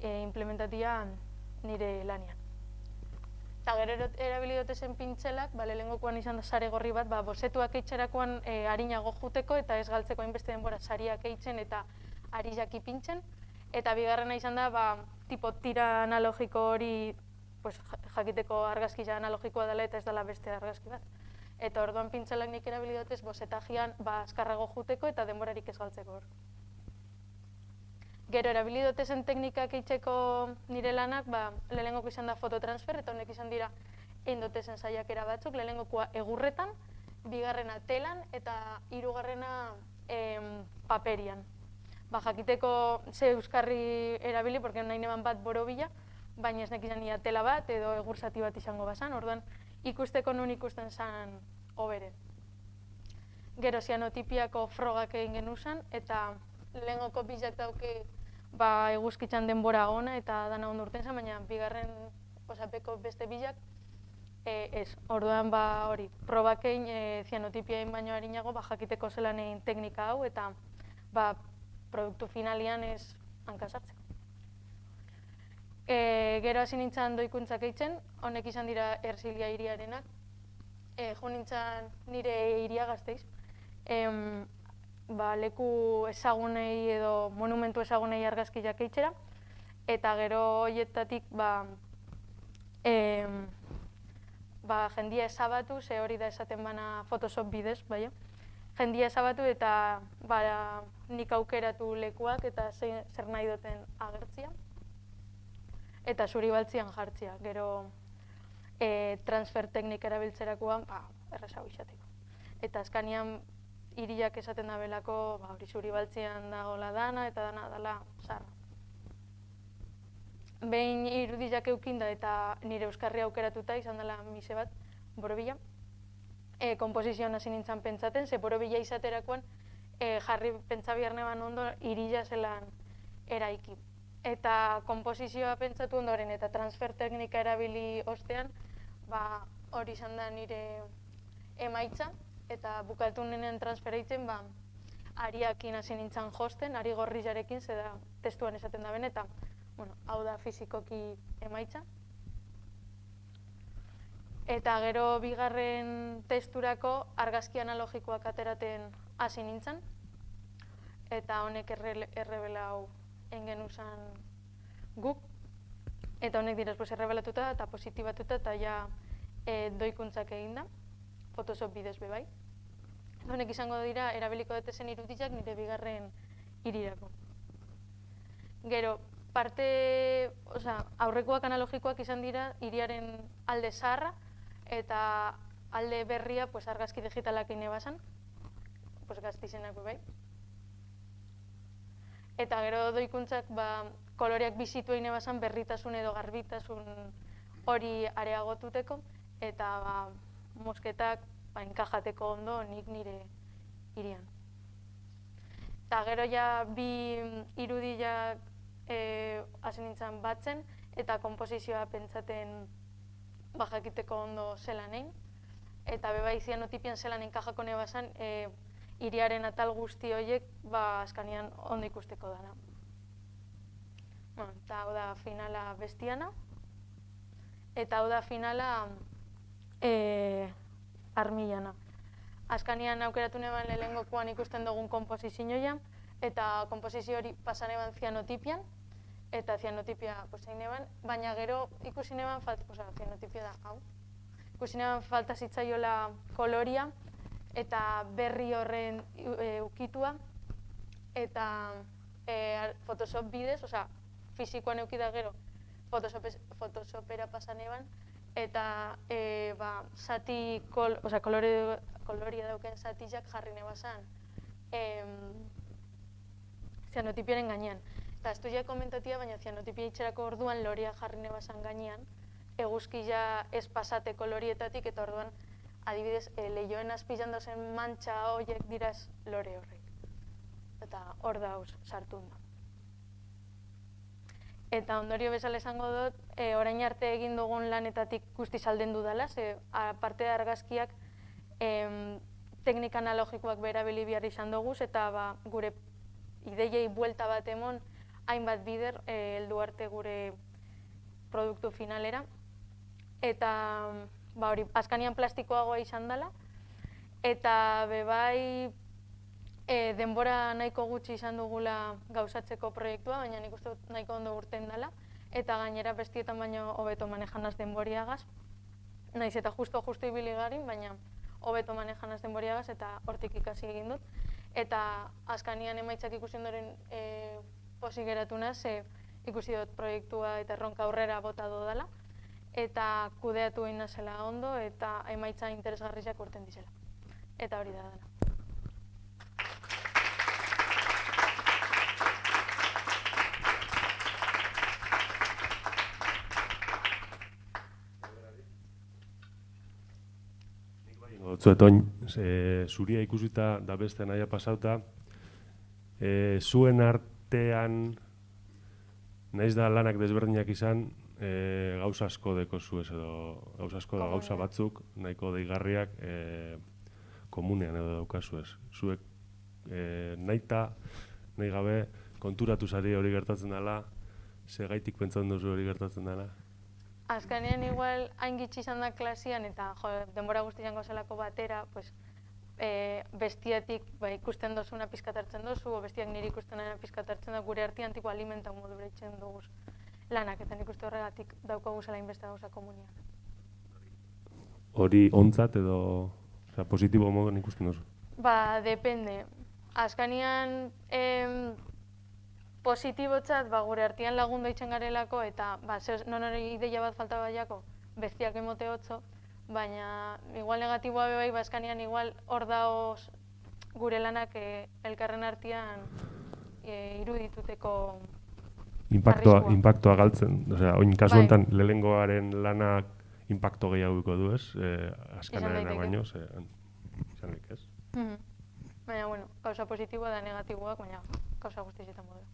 implementatia nire lanian. Eta gero erabili dotezen pintzelak, lehengokoan izan da sare gorri bat, bozetuak eitxerakoan harinago juteko eta ez galtzeko hainbeste denbora sariak eitzen eta arizak ipintzen. Eta bigarrena izan da, tipo tira analogiko hori jakiteko argazkia analogikoa dela eta ez dela beste argazki bat. Eta orduan pintzelak nik erabili dotez bozetajian azkarrago juteko eta denborarik ez galtzeko hor. Gero erabili dotezen teknikak eitzeko nire lanak, lehengoko izan da fototransfer, eta honek izan dira egin dotezen saiakera batzuk, lehengokoa egurretan, bigarrena telan eta hirugarrena paperian. Jakiteko ze euskarri erabili, porque nahi neban bat borobila, baina ez nek izan dira tela bat edo egur zati bat izango bazan, orduan ikusteko nun ikusten zan hoberen. Gero zianotipiako frogak egin genuzan, eta lehengoko bizak dauke eguzkitzan denbora ona eta dana ondo urten zen, baina bigarren osapeko beste bizak ez. Orduan hori, probak egin zianotipia egin baino harinago jakiteko zelan egin teknika hau eta produktu finalian ez hankasartzeko. Gero hasi nintzen doikuntzak eitzen, honek izan dira Ersilia hiriarenak. Jo nintzen nire hiria Gasteiz. Leku ezagunei edo monumentu ezagunei argazkiak eitzera, eta gero horietatik jendia ezabatu, ze hori da esaten bana Photoshop bidez, jendia ezabatu eta nik aukeratu lekuak eta zer nahi duten agertzia, eta zuri baltzian jartzia, gero transfer teknika erabiltzerakoan errezago izateko. Eta azkanian hiriak esaten da belako hori zuri baltzian dagoela dana eta dana dela zarra. Behin irudiak eukinda eta nire euskarri aukeratuta izan dela mise bat, borobila. Komposizioan hasi nintzen pentsaten, ze borobila izaterakoan jarri pentsabiar neban ondo hiria zelan eraiki. Eta komposizioa pentsatu ondoren eta transfer teknika erabili ostean, hori izan da nire emaitza, eta bukatu nenen transfereitzen, ariakin hasi nintzen josten, ari gorrizarekin, zeda testuan esaten da ben, eta hau da fizikoki emaitza. Eta gero bigarren testurako argazki analogikoak ateraten hasi nintzen. Eta honek errebelau engen usan guk. Eta honek direz errebelatuta eta positibatuta eta ja doikuntzak eginda. Photoshop bidez bebai. Honek izango dira erabiliko detezen irudiak nire bigarren irirako. Gero, aurrekoak analogikoak izan dira hiriaren alde zaharra eta alde berria argazki digitalak egin ebasan, gaztizenak bai. Eta gero doikuntzak koloreak bizitu egin ebasan berritasun edo garbitasun hori areagotuteko eta mosketak enkajateko ondo nik nire hirian. Eta gero ja bi irudiak hasi nintzen batzen eta konposizioa pentsaten jakiteko ondo zelan egin. Eta bebai zianotipian zelan enkajako nebasan hiriaren atal guzti horiek azkanian ondo ikusteko dana. Eta hau da finala bestiana. Eta hau da finala armillana. Azkanian aukeratu neban lehengokoan ikusten dugun konposizioa eta konposizio hori pasan eban zianotipian eta zianotipia egin eban, baina gero ikusi neban zianotipia da hau. Ikusi neban falta zitzaiola koloria eta berri horren ukitua eta Photoshop bidez, fizikoan eukida gero Photoshopera pasan eban eta zati koloria dauken zatizak jarri nebazan zianotipiaren gainean. Eta ez duia komentatia, baina zianotipia itxerako orduan loria jarri nebazan gainean, eguzkia ez pasate kolorietatik eta orduan adibidez lehioen azpizan dozen mantxa horiek diraz lore horrek. Eta hor dauz sartu da. Eta ondorio bezala esango dut, orain arte egin dugun lanetatik guztiz aldendu dela, aparte argazkiak teknika analogikoak berabili behar izan dugu, eta gure ideiei buelta bat emon, hainbat bider heldu arte gure produktu finalera. Eta hori, azkanian plastikoagoa izan dela, eta bebai denbora nahiko gutxi izan dugula gauzatzeko proiektua, baina nik uste dut nahiko ondo urten dela, eta gainera bestietan baino hobeto manejanaz denboriagaz. Naiz eta justo ibili garin, baina hobeto manejanaz denboriagaz eta hortik ikasi egin dut. Eta azkanian emaitzak ikusi ondoren pozik geratu naz, ikusi dut proiektua eta erronka aurrera bota dodala, eta kudeatu egin nazela ondo eta emaitza interesgarriak urten dizela. Eta hori da dela. Otzuetoin, zuria ikusita da beste naia pasauta, zuen artean, nahiz da lanak desberdinak izan, gauza asko deko zuez edo gauza asko da gauza batzuk, nahiko deigarriak komunean edo daukazuez. Zuek nahi gabe konturatu zari hori gertatzen dela, ze gaitik pentsatzen duzu hori gertatzen dela? Azkanean igual hain gitxi izan da klasian eta denbora guzti izango zelako batera, bestiatik ikusten dozuna pizkat hartzen dozu, o bestiak niri ikusten dena pizkat hartzen da, gure artean alimenta modu bereitzen dugu lanak, eta nik uste horregatik daukagu zela inbeste gauza komunian. Hori ontzat edo positibo moduen ikusten duzu? Depende. Azkanean positibotzat gure artean lagundu eitzen garelako eta non hori ideia bat falta baiako bestiak emote hotzo, baina igual negatiboa bebai azkanean igual hor daoz gure lanak elkarren artean irudituteko arriskua. Impactoa galtzen, oin kasu honetan lehengoaren lanak impacto gehiaguko du ez, azkanaren baino, izanik ez? Baina, gauza positiboa da negatiboak, baina gauza guztietan modera.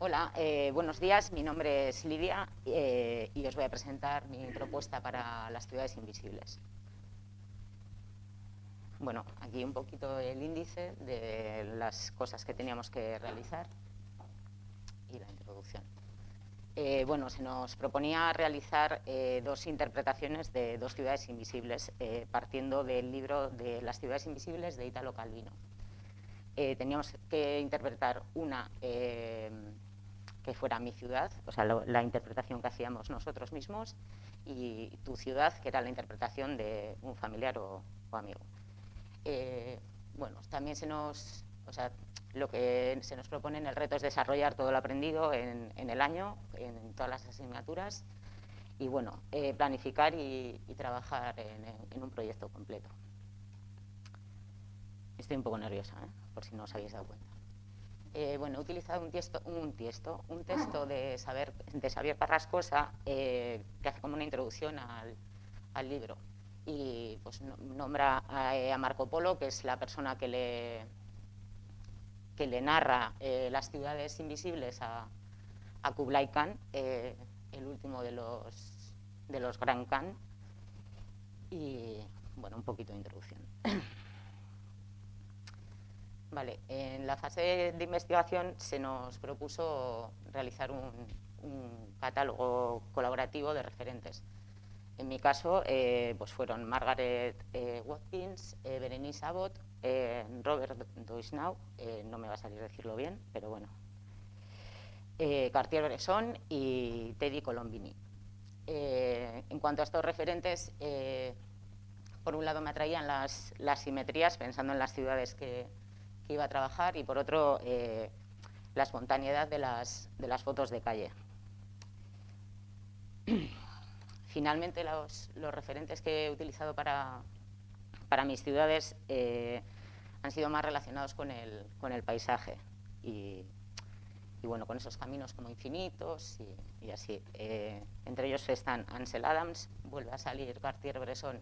Hola, buenos días. Mi nombre es Lidia y os voy a presentar mi propuesta para las ciudades invisibles. Bueno, aquí un poquito el índice de las cosas que teníamos que realizar y la introducción. Bueno, se nos proponía realizar dos interpretaciones de dos ciudades invisibles, partiendo del libro de Las ciudades invisibles de Italo Calvino. Teníamos que interpretar una que fuera mi ciudad, o sea, la interpretación que hacíamos nosotros mismos, y tu ciudad, que era la interpretación de un familiar o amigo. Bueno, también lo que se nos propone en el reto es desarrollar todo lo aprendido en el año, en todas las asignaturas, y bueno, planificar y trabajar en un proyecto completo. Estoy un poco nerviosa, por si no os habéis dado cuenta. Bueno, he utilizado un texto de Xavier Carrascosa, que hace como una introducción al libro. Y pues nombra a Marco Polo, que es la persona que le narra las ciudades invisibles a Kublai Khan, el último de los Gran Khan. Y bueno, un poquito de introducción. Vale, en la fase de investigación se nos propuso realizar un catálogo colaborativo de referentes. En mi caso, pues fueron Margaret Watkins, Berenice Abbott, Robert Doisneau, no me va a salir decirlo bien, pero bueno, Cartier-Bresson y Teddy Colombini. En cuanto a estos referentes, por un lado me atraían las simetrías, pensando en las ciudades que iba a trabajar, y por otro, la espontaneidad de las fotos de calle. Finalmente, los referentes que he utilizado para mis ciudades han sido más relacionados con el paisaje y bueno, con esos caminos como infinitos y así. Entre ellos están Ansel Adams, vuelve a salir Cartier-Bresson,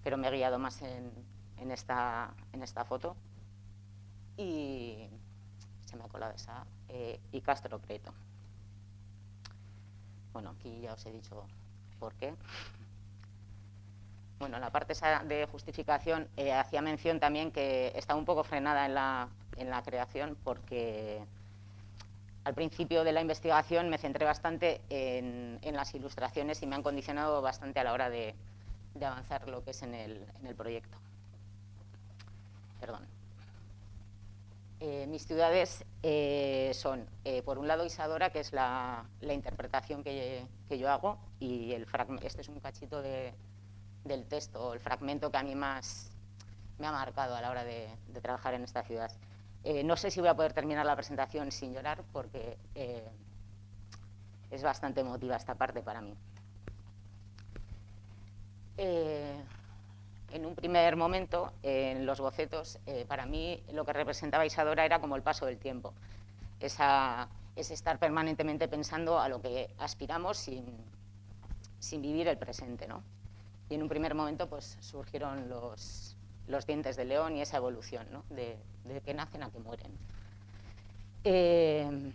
pero me he guiado más en esta foto, y se me ha colado esa, y Castro Prieto. Bueno, aquí ya os he dicho por qué. Bueno, en la parte de justificación hacía mención también que estaba un poco frenada en la creación, porque al principio de la investigación me centré bastante en las ilustraciones y me han condicionado bastante a la hora de avanzar lo que es en el proyecto. Perdón. Mis ciudades son, por un lado, Isadora, que es la interpretación que yo hago, y este es un cachito del texto, el fragmento que a mí más me ha marcado a la hora de trabajar en esta ciudad. No sé si voy a poder terminar la presentación sin llorar, porque es bastante emotiva esta parte para mí. En un primer momento, en los bocetos, para mí lo que representaba Isadora era como el paso del tiempo. Es estar permanentemente pensando a lo que aspiramos sin vivir el presente, ¿no? Y en un primer momento pues surgieron los dientes de león y esa evolución, ¿no? de que nacen a que mueren. En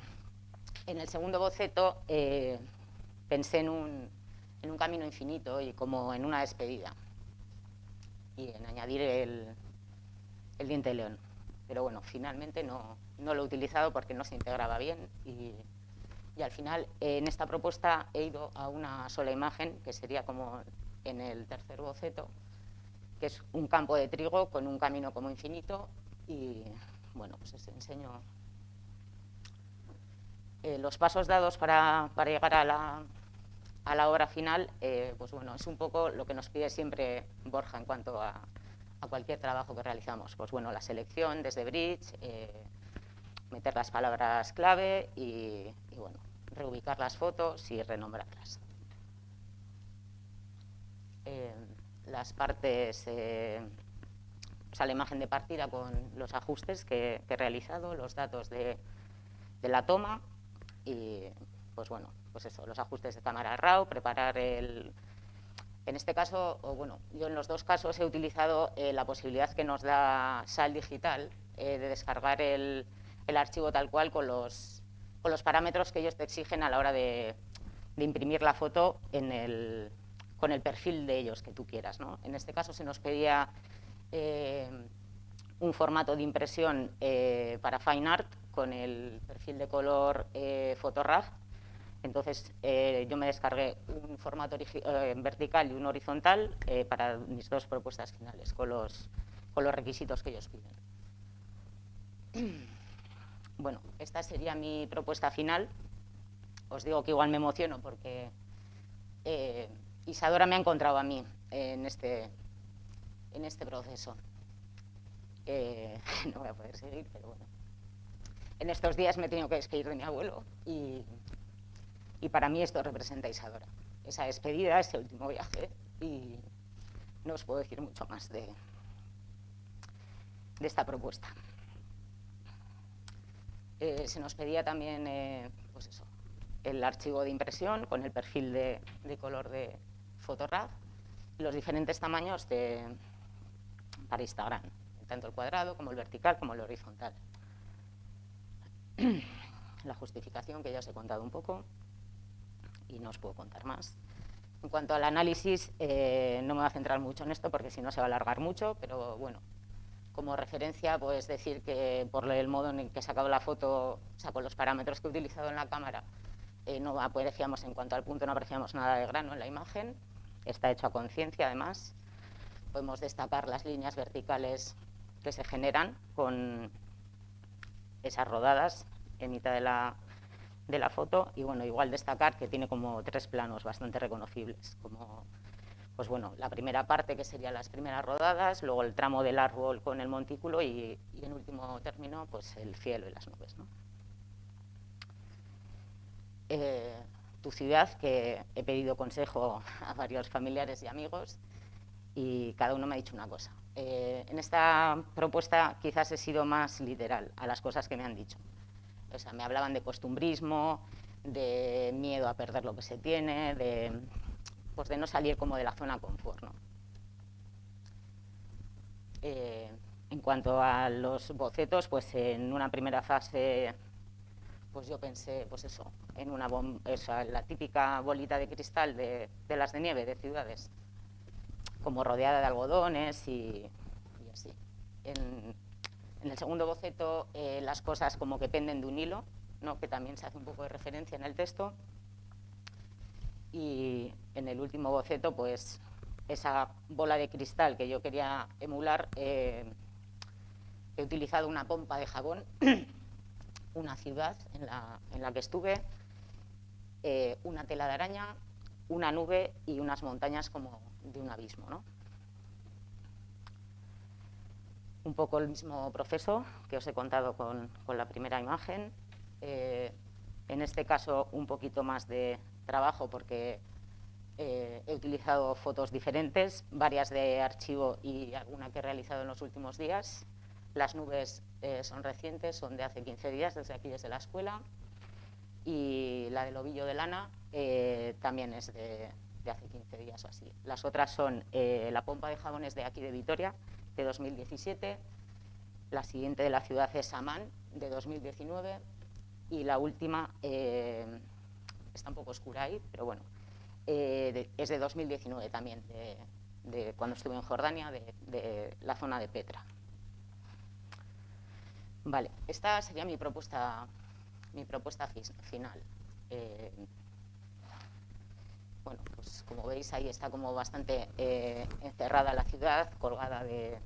el segundo boceto pensé en un camino infinito y como en una despedida, y en añadir el diente de león. Pero bueno, finalmente no lo he utilizado porque no se integraba bien, y al final en esta propuesta he ido a una sola imagen, que sería como en el tercer boceto, que es un campo de trigo con un camino como infinito, y bueno, pues os enseño los pasos dados para llegar a la obra final. Pues bueno, es un poco lo que nos pide siempre Borja en cuanto a cualquier trabajo que realizamos. Pues bueno, la selección desde Bridge, meter las palabras clave y bueno, reubicar las fotos y renombrarlas. Las partes, o sea, la imagen de partida con los ajustes que he realizado, los datos de la toma y pues bueno, pues eso, los ajustes de cámara RAW, preparar en este caso, o bueno, yo en los dos casos he utilizado la posibilidad que nos da SAL Digital de descargar el archivo tal cual con los con los parámetros que ellos te exigen a la hora de imprimir la foto con el perfil de ellos que tú quieras, ¿no? En este caso se nos pedía un formato de impresión para Fine Art con el perfil de color PhotoRAW. Entonces yo me descargué un formato vertical y un horizontal para mis dos propuestas finales, con los requisitos que ellos piden. Bueno, esta sería mi propuesta final. Os digo que igual me emociono porque Isadora me ha encontrado a mí en este proceso. No voy a poder seguir, pero bueno. En estos días me he tenido que despedir de mi abuelo y para mí esto representa a Isadora. Esa despedida, ese último viaje, y no os puedo decir mucho más de esta propuesta. Se nos pedía también, pues eso, el archivo de impresión con el perfil de color de PhotoRAW, los diferentes tamaños para Instagram, tanto el cuadrado como el vertical como el horizontal. La justificación, que ya os he contado un poco y no os puedo contar más. En cuanto al análisis, no me voy a centrar mucho en esto porque si no se va a alargar mucho, pero bueno, como referencia, pues decir que por el modo en el que he sacado la foto, o sea, con los parámetros que he utilizado en la cámara, no apreciamos, en cuanto al punto, no apreciamos nada de grano en la imagen. Está hecho a conciencia, además. Podemos destacar las líneas verticales que se generan con esas rodadas en mitad de la foto. Y bueno, igual destacar que tiene como 3 planos bastante reconocibles, como pues bueno, la primera parte, que serían las primeras rodadas, luego el tramo del árbol con el montículo y en último término, pues el cielo y las nubes, ¿no? Tu ciudad, que he pedido consejo a varios familiares y amigos y cada uno me ha dicho una cosa. En esta propuesta quizás he sido más literal a las cosas que me han dicho. O sea, me hablaban de costumbrismo, de miedo a perder lo que se tiene, pues de no salir como de la zona confort, ¿no? En cuanto a los bocetos, pues en una primera fase, pues yo pensé, pues eso, en la típica bolita de cristal de las de nieve de ciudades, como rodeada de algodones y así. En el segundo boceto, las cosas como que penden de un hilo, ¿no? Que también se hace un poco de referencia en el texto. Y en el último boceto, pues esa bola de cristal que yo quería emular, he utilizado una pompa de jabón, una ciudad en la que estuve, una tela de araña, una nube y unas montañas como de un abismo, ¿no? Un poco el mismo proceso que os he contado con la primera imagen. En este caso, un poquito más de trabajo porque he utilizado fotos diferentes, varias de archivo y alguna que he realizado en los últimos días. Las nubes son recientes, son de hace 15 días, desde aquí, desde la escuela. Y la del ovillo de lana también es de hace 15 días o así. Las otras son la pompa de jabones de aquí de Vitoria, de 2017. La siguiente de la ciudad es Amán, de 2019. Y la última, está un poco oscura ahí, pero bueno, es de 2019 también, de cuando estuve en Jordania, de la zona de Petra. Vale, esta sería mi propuesta final. Bueno, pues como veis, ahí está como bastante encerrada la ciudad, colgada de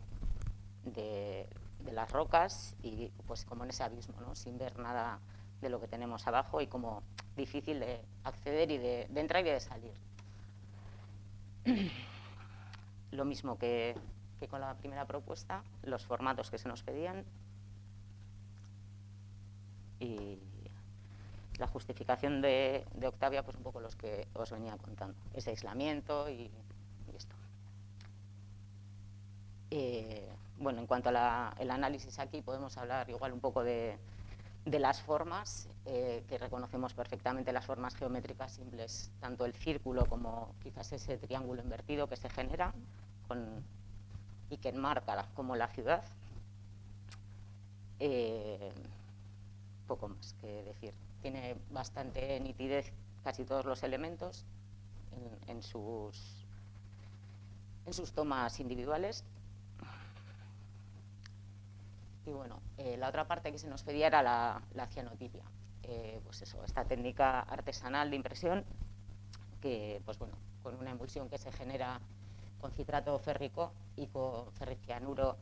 las rocas y pues como en ese abismo, ¿no? Sin ver nada de lo que tenemos abajo y como difícil de acceder y de entrar y de salir. Lo mismo que con la primera propuesta, los formatos que se nos pedían y la justificación de Octavia, pues un poco los que os venía contando, ese aislamiento y esto. Bueno, en cuanto al análisis aquí, podemos hablar igual un poco de las formas, que reconocemos perfectamente las formas geométricas simples, tanto el círculo como quizás ese triángulo invertido que se genera y que enmarca como la ciudad. Poco más que decir. tiene bastante nitidez casi todos los elementos en sus tomas individuales. Y bueno, la otra parte que se nos pedía era la cianotipia. Pues eso, esta técnica artesanal de impresión que, pues bueno, con una emulsión que se genera con citrato férrico y con ferricianuro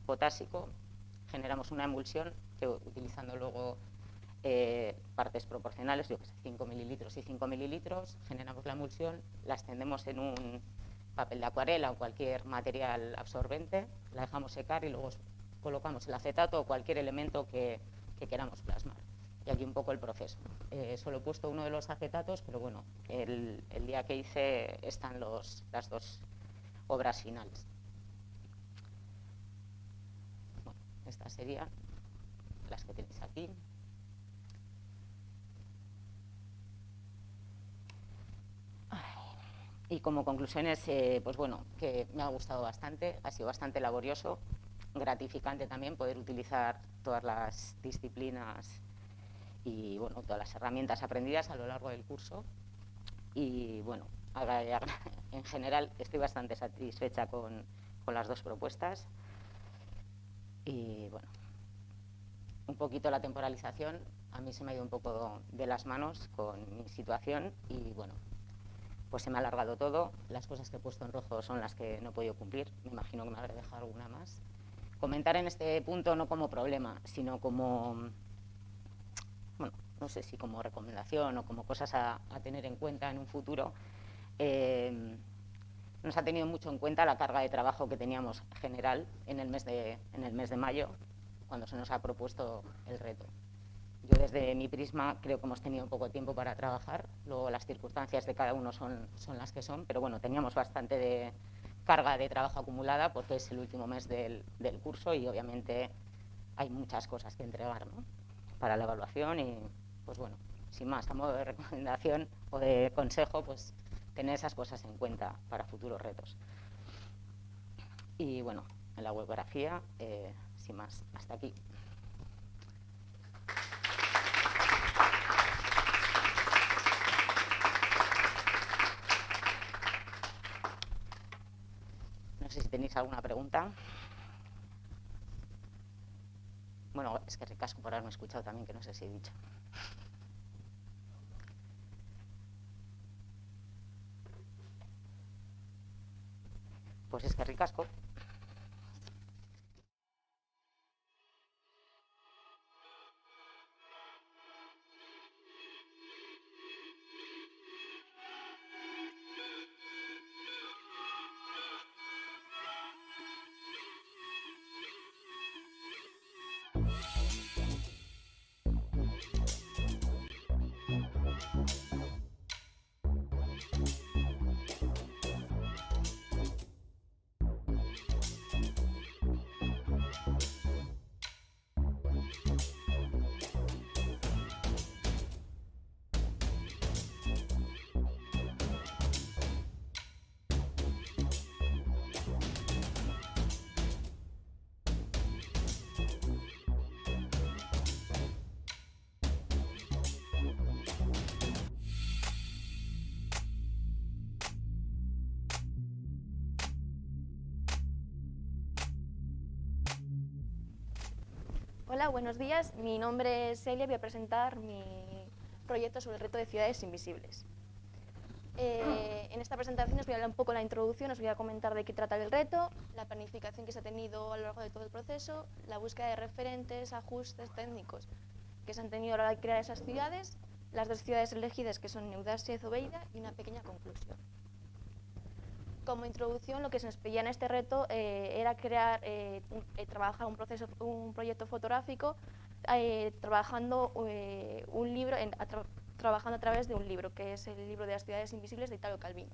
potásico, generamos una emulsión que, utilizando luego partes proporcionales, yo que sé, 5 mililitros y 5 mililitros, generamos la emulsión, la extendemos en un papel de acuarela o cualquier material absorbente, la dejamos secar y luego colocamos el acetato o cualquier elemento que queramos plasmar. Y aquí un poco el proceso. Solo he puesto uno de los acetatos, pero bueno, el día que hice están las dos obras finales. Bueno, estas serían las que tenéis aquí. Y como conclusiones, pues bueno, que me ha gustado bastante, ha sido bastante laborioso, gratificante también poder utilizar todas las disciplinas y bueno, todas las herramientas aprendidas a lo largo del curso. Y bueno, en general estoy bastante satisfecha con las dos propuestas. Y bueno, un poquito la temporalización a mí se me ha ido un poco de las manos con mi situación y bueno, pues se me ha alargado todo. Las cosas que he puesto en rojo son las que no he podido cumplir, me imagino que me habré dejado alguna más. Comentar en este punto no como problema, sino como, bueno, no sé si como recomendación o como cosas a tener en cuenta en un futuro. Nos ha tenido mucho en cuenta la carga de trabajo que teníamos general en el mes de mayo, cuando se nos ha propuesto el reto. Yo desde mi prisma creo que hemos tenido poco tiempo para trabajar, luego las circunstancias de cada uno son las que son, pero bueno, teníamos bastante de carga de trabajo acumulada porque es el último mes del curso y obviamente hay muchas cosas que entregar, ¿no?, para la evaluación y pues bueno, sin más, a modo de recomendación o de consejo, pues tener esas cosas en cuenta para futuros retos. Y bueno, en la webografía, sin más, hasta aquí. No sé si tenéis alguna pregunta. Bueno, es que ricasco por haberme escuchado también, que no sé si he dicho. Pues es que ricasco. Hola, buenos días. Mi nombre es Celia y voy a presentar mi proyecto sobre el reto de ciudades invisibles. En esta presentación os voy a hablar un poco de la introducción, os voy a comentar de qué trata el reto, la planificación que se ha tenido a lo largo de todo el proceso, la búsqueda de referentes, ajustes técnicos que se han tenido a la hora de crear esas ciudades, las dos ciudades elegidas que son Neudasia y Zobeida y una pequeña conclusión. Como introducción, lo que se nos pedía en este reto era trabajar un proyecto fotográfico trabajando trabajando a través de un libro, que es el libro de las ciudades invisibles de Italo Calvino.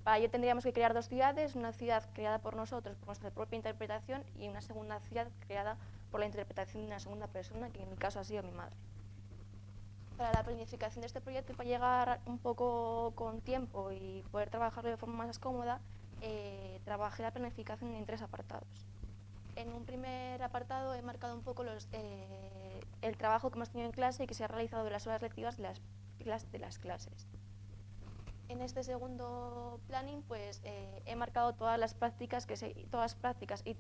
Para ello tendríamos que crear dos ciudades, una ciudad creada por nosotros, por nuestra propia interpretación, y una segunda ciudad creada por la interpretación de una segunda persona, que en mi caso ha sido mi madre. Para la planificación de este proyecto y para llegar un poco con tiempo y poder trabajarlo de forma más cómoda, trabajé la planificación en 3 apartados. En un primer apartado he marcado un poco el trabajo que hemos tenido en clase y que se ha realizado en las horas lectivas de las clases. En este segundo planning, pues he marcado todas las prácticas y todos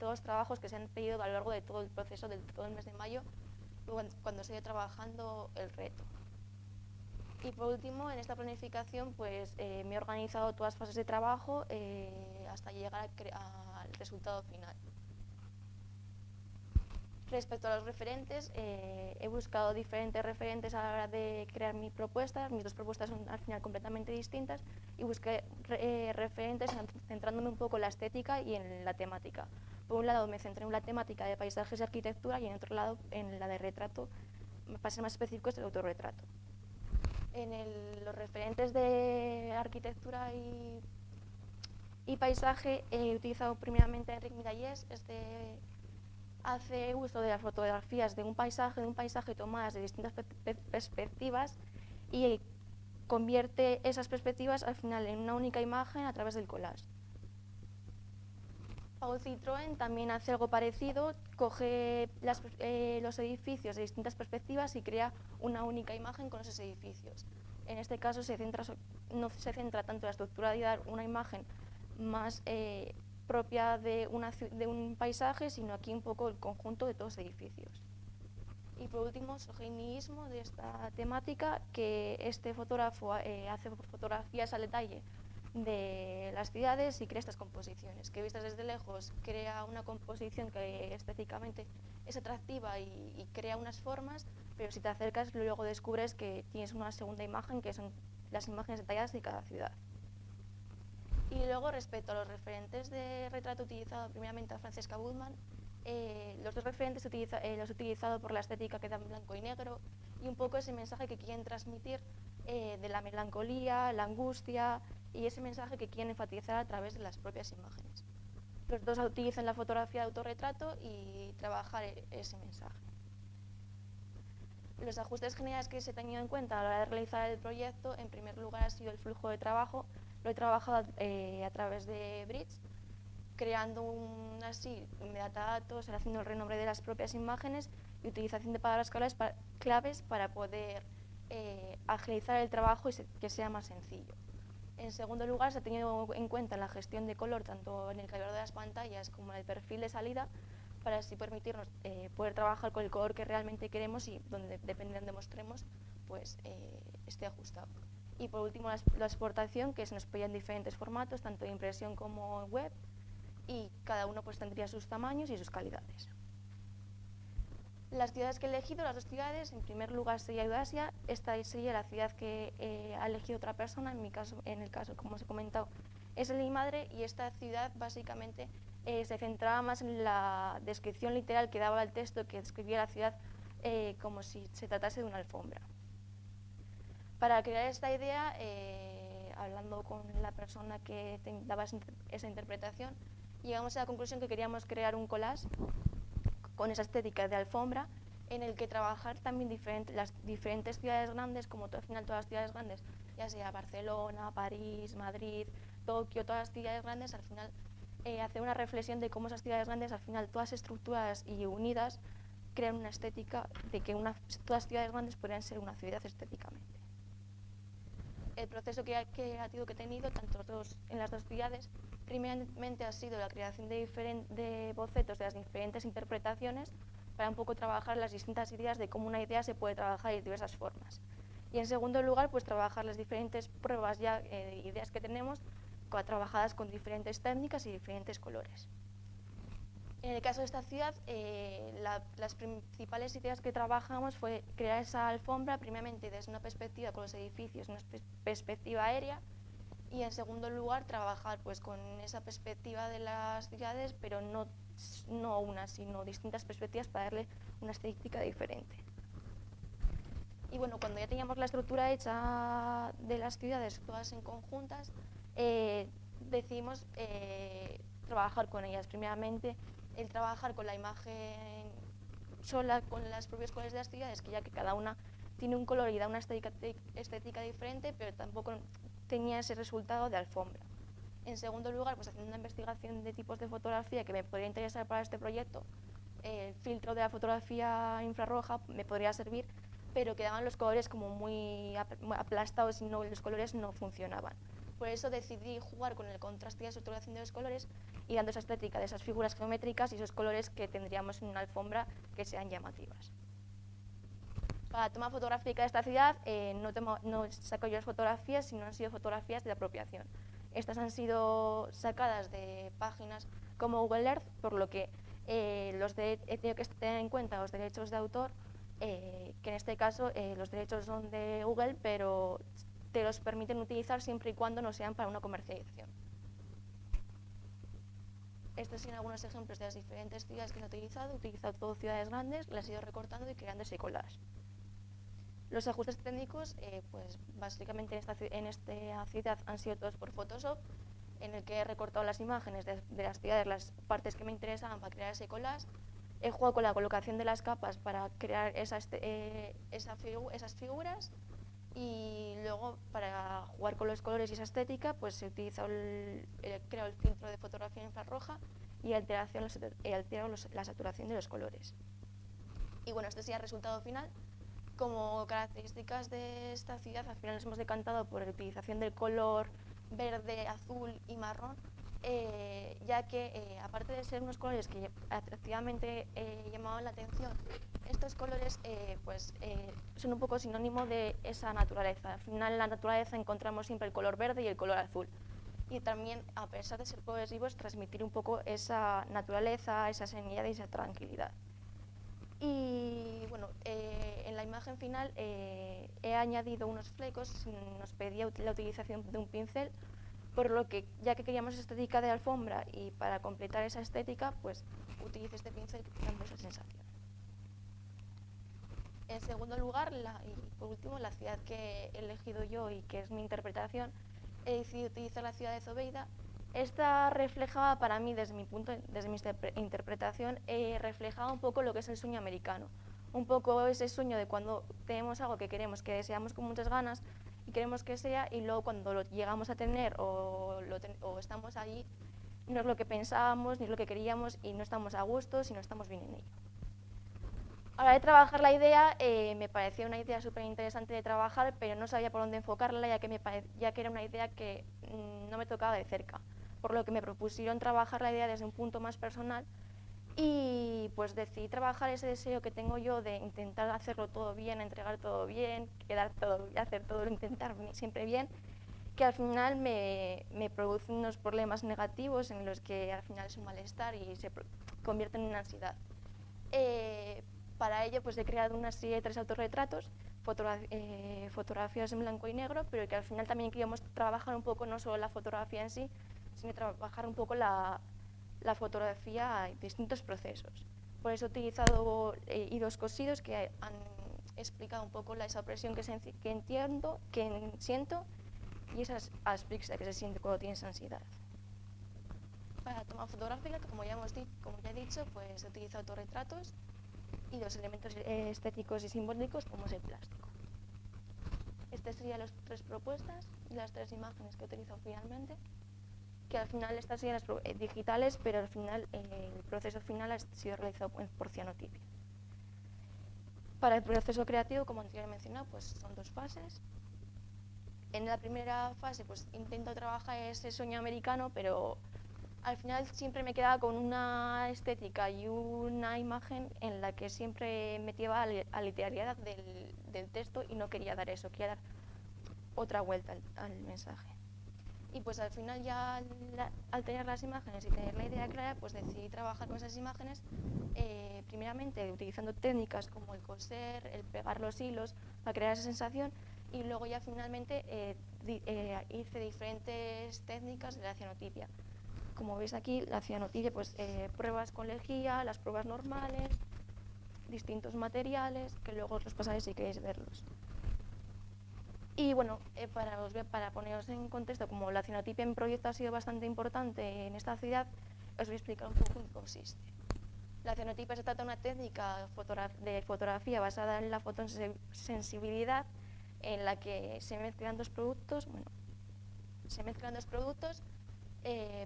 los trabajos que se han pedido a lo largo de todo el proceso, de todo el mes de mayo, cuando se ha ido trabajando el reto. Y por último, en esta planificación, pues me he organizado todas las fases de trabajo hasta llegar al resultado final. Respecto a los referentes, he buscado diferentes referentes a la hora de crear mi propuesta. Mis dos propuestas son al final completamente distintas y busqué referentes centrándome un poco en la estética y en la temática. Por un lado me centré en la temática de paisajes y arquitectura y en otro lado en la de retrato, para ser más específicos, el autorretrato. En los referentes de arquitectura y paisaje he utilizado primeramente a Enric Mirallés. Hace uso de las fotografías de un paisaje tomadas de distintas perspectivas y convierte esas perspectivas al final en una única imagen a través del collage. Paul Citroën también hace algo parecido, coge los edificios de distintas perspectivas y crea una única imagen con esos edificios. En este caso no se centra tanto en la estructura de dar una imagen más propia de un paisaje, sino aquí un poco el conjunto de todos los edificios. Y por último, Sergei Niismo, de esta temática, que este fotógrafo hace fotografías al detalle de las ciudades y crea estas composiciones, que vistas desde lejos crea una composición que estéticamente es atractiva y crea unas formas, pero si te acercas luego descubres que tienes una segunda imagen, que son las imágenes detalladas de cada ciudad. Y luego, respecto a los referentes de retrato utilizado primeramente a Francesca Budman, los dos referentes los he utilizado por la estética que da en blanco y negro y un poco ese mensaje que quieren transmitir de la melancolía, la angustia y ese mensaje que quieren enfatizar a través de las propias imágenes. Los dos utilizan la fotografía de autorretrato y trabajar ese mensaje. Los ajustes generales que se han tenido en cuenta a la hora de realizar el proyecto, en primer lugar ha sido el flujo de trabajo. Lo he trabajado a través de Bridge, creando así metadatos, haciendo el renombre de las propias imágenes y utilización de palabras claves para poder agilizar el trabajo y que sea más sencillo. En segundo lugar, se ha tenido en cuenta la gestión de color tanto en el calibrador de las pantallas como en el perfil de salida, para así permitirnos poder trabajar con el color que realmente queremos y donde, depende de donde mostremos, pues esté ajustado. Y por último, la exportación, que se nos pedía en diferentes formatos, tanto de impresión como en web, y cada uno pues tendría sus tamaños y sus calidades. Las ciudades que he elegido, las dos ciudades, en primer lugar sería Eurasia. Esta sería la ciudad que ha elegido otra persona, en el caso, como os he comentado, es el de mi madre, y esta ciudad básicamente se centraba más en la descripción literal que daba el texto, que describía la ciudad como si se tratase de una alfombra. Para crear esta idea, hablando con la persona que daba esa interpretación, llegamos a la conclusión que queríamos crear un collage con esa estética de alfombra, en el que trabajar también las diferentes ciudades grandes, como al final todas las ciudades grandes, ya sea Barcelona, París, Madrid, Tokio, todas las ciudades grandes, al final hacer una reflexión de cómo esas ciudades grandes, al final todas estructuradas y unidas, crean una estética de que todas las ciudades grandes podrían ser una ciudad estéticamente. El proceso creativo que he tenido, en las dos ciudades, primeramente ha sido la creación de bocetos de las diferentes interpretaciones, para un poco trabajar las distintas ideas de cómo una idea se puede trabajar de diversas formas. Y en segundo lugar, pues trabajar las diferentes pruebas ya de ideas que tenemos, trabajadas con diferentes técnicas y diferentes colores. En el caso de esta ciudad, las principales ideas que trabajamos fue crear esa alfombra, primeramente desde una perspectiva con los edificios, una perspectiva aérea, y en segundo lugar trabajar pues con esa perspectiva de las ciudades, pero no una, sino distintas perspectivas para darle una estética diferente. Y bueno, cuando ya teníamos la estructura hecha de las ciudades todas en conjuntas, decidimos trabajar con ellas. Primeramente, el trabajar con la imagen sola, con los propios colores de las ciudades, que ya que cada una tiene un color y da una estética diferente, pero tampoco tenía ese resultado de alfombra. En segundo lugar, pues haciendo una investigación de tipos de fotografía que me podría interesar para este proyecto, el filtro de la fotografía infrarroja me podría servir, pero quedaban los colores como muy aplastados y los colores no funcionaban. Por eso decidí jugar con el contraste y la saturación de los colores y dando esa estética de esas figuras geométricas y esos colores que tendríamos en una alfombra que sean llamativas. Para la toma fotográfica de esta ciudad no saco yo las fotografías, sino han sido fotografías de apropiación. Estas han sido sacadas de páginas como Google Earth, por lo que he tenido que tener en cuenta los derechos de autor, que en este caso los derechos son de Google, pero te los permiten utilizar siempre y cuando no sean para una comercialización. Estos son algunos ejemplos de las diferentes ciudades que he utilizado. He utilizado todo ciudades grandes, las he ido recortando y creando ese collage. Los ajustes técnicos, pues básicamente en esta ciudad han sido todos por Photoshop, en el que he recortado las imágenes de las ciudades, las partes que me interesaban para crear ese collage. He jugado con la colocación de las capas para crear esas figuras, y luego para jugar con los colores y esa estética pues he creado el filtro de fotografía infrarroja y he alterado la saturación de los colores. Y bueno, este sería el resultado final. Como características de esta ciudad, al final nos hemos decantado por la utilización del color verde, azul y marrón, ya que aparte de ser unos colores que atractivamente llamaban la atención, estos colores son un poco sinónimo de esa naturaleza. Al final en la naturaleza encontramos siempre el color verde y el color azul. Y también, a pesar de ser colores vivos, transmitir un poco esa naturaleza, esa serenidad y esa tranquilidad. Y bueno, en la imagen final he añadido unos flecos, nos pedía la utilización de un pincel, por lo que ya que queríamos estética de alfombra y para completar esa estética, pues utilicé este pincel dando esa sensación. En segundo lugar, y por último, la ciudad que he elegido yo y que es mi interpretación, he decidido utilizar la ciudad de Zobeida. Esta reflejaba para mí, desde mi interpretación, reflejaba un poco lo que es el sueño americano. Un poco ese sueño de cuando tenemos algo que queremos, que deseamos con muchas ganas y queremos que sea, y luego cuando lo llegamos a tener o estamos allí, no es lo que pensábamos ni es lo que queríamos y no estamos a gusto si no estamos bien en ello. A la hora de trabajar la idea, me parecía una idea súper interesante de trabajar, pero no sabía por dónde enfocarla, ya que era una idea que no me tocaba de cerca. Por lo que me propusieron trabajar la idea desde un punto más personal y pues decidí trabajar ese deseo que tengo yo de intentar hacerlo todo bien, entregar todo bien, hacer todo, intentar siempre bien, que al final me produce unos problemas negativos en los que al final es un malestar y se convierte en una ansiedad. Para ello pues he creado una serie de 3 autorretratos, fotografías en blanco y negro, pero que al final también queríamos trabajar un poco no solo la fotografía en sí, sino trabajar un poco la fotografía en distintos procesos. Por eso he utilizado hilos cosidos que han explicado un poco esa opresión que siento y esa asfixia que se siente cuando tienes ansiedad. Para la toma fotográfica, como ya he dicho, pues he utilizado autorretratos y los elementos estéticos y simbólicos como es el plástico. Estas serían las 3 propuestas y las 3 imágenes que he utilizado finalmente, que al final estas serían las digitales, pero al final el proceso final ha sido realizado por cianotipia. Para el proceso creativo, como anteriormente mencionado, pues son 2 fases. En la primera fase pues intento trabajar ese sueño americano, pero al final siempre me quedaba con una estética y una imagen en la que siempre me llevaba a la literalidad del texto y no quería dar eso, quería dar otra vuelta al mensaje. Y pues al final ya al tener las imágenes y tener la idea clara, pues decidí trabajar con esas imágenes, primeramente utilizando técnicas como el coser, el pegar los hilos para crear esa sensación, y luego ya finalmente hice diferentes técnicas de la cianotipia. Como veis aquí, la cianotipia, pues pruebas con lejía, las pruebas normales, distintos materiales, que luego os los pasaré si queréis verlos. Y bueno, para poneros en contexto, como la cianotipia en proyecto ha sido bastante importante en esta ciudad, os voy a explicar un poco en qué consiste. La cianotipia se trata de una técnica de fotografía basada en la fotosensibilidad, en la que se mezclan dos productos,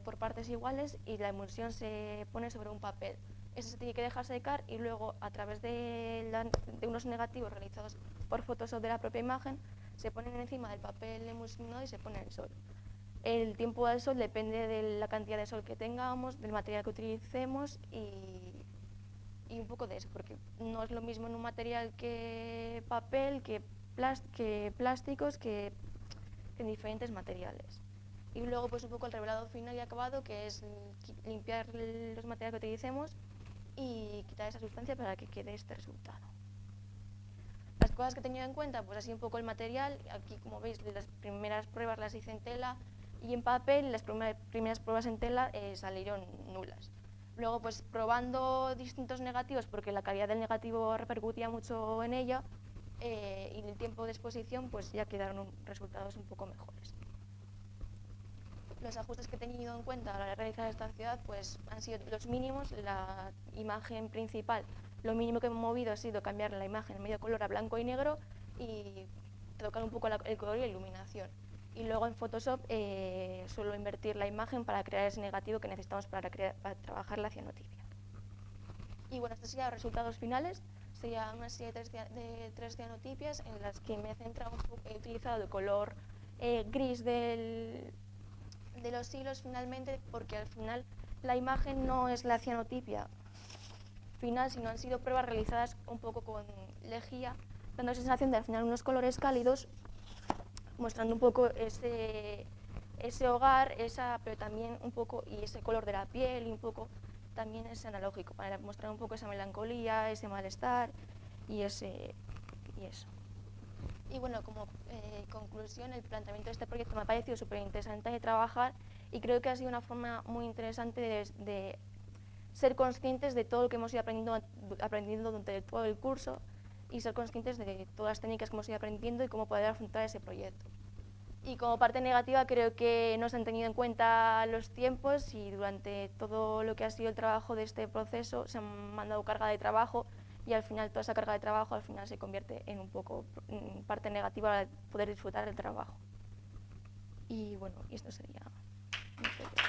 por partes iguales y la emulsión se pone sobre un papel. ese se tiene que dejar secar y luego a través de unos negativos realizados por Photoshop de la propia imagen se ponen encima del papel emulsionado y se pone el sol. El tiempo del sol depende de la cantidad de sol que tengamos, del material que utilicemos y un poco de eso, porque no es lo mismo en un material que papel, que plásticos, que en diferentes materiales. Y luego pues un poco el revelado final y acabado, que es limpiar los materiales que utilicemos y quitar esa sustancia para que quede este resultado. Las cosas que he tenido en cuenta, pues así un poco el material. Aquí, como veis, las primeras pruebas las hice en tela y en papel, y las primeras pruebas en tela salieron nulas. Luego, pues probando distintos negativos, porque la calidad del negativo repercutía mucho en ella, y el tiempo de exposición, pues ya quedaron resultados un poco mejores. Los ajustes que he tenido en cuenta a la hora de realizar esta ciudad pues, han sido los mínimos. La imagen principal, lo mínimo que he movido ha sido cambiar la imagen en medio color a blanco y negro y tocar un poco el color y la iluminación. Y luego en Photoshop suelo invertir la imagen para crear ese negativo que necesitamos para trabajar la cianotipia. Y bueno, estos serían los resultados finales. Sería una serie de tres cianotipias en las que me he centrado un poco, he utilizado el color gris de los hilos finalmente, porque al final la imagen no es la cianotipia final, sino han sido pruebas realizadas un poco con lejía, dando sensación de al final unos colores cálidos, mostrando un poco ese hogar, pero también un poco, y ese color de la piel, y un poco también es analógico, para mostrar un poco esa melancolía, ese malestar y eso. Y bueno, como conclusión, el planteamiento de este proyecto me ha parecido súper interesante de trabajar y creo que ha sido una forma muy interesante de ser conscientes de todo lo que hemos ido aprendiendo durante todo el curso y ser conscientes de todas las técnicas que hemos ido aprendiendo y cómo poder afrontar ese proyecto. Y como parte negativa creo que no se han tenido en cuenta los tiempos y durante todo lo que ha sido el trabajo de este proceso se han mandado carga de trabajo y al final toda esa carga de trabajo al final se convierte en un poco parte negativa para poder disfrutar del trabajo. Y bueno, y esto sería mi proyecto.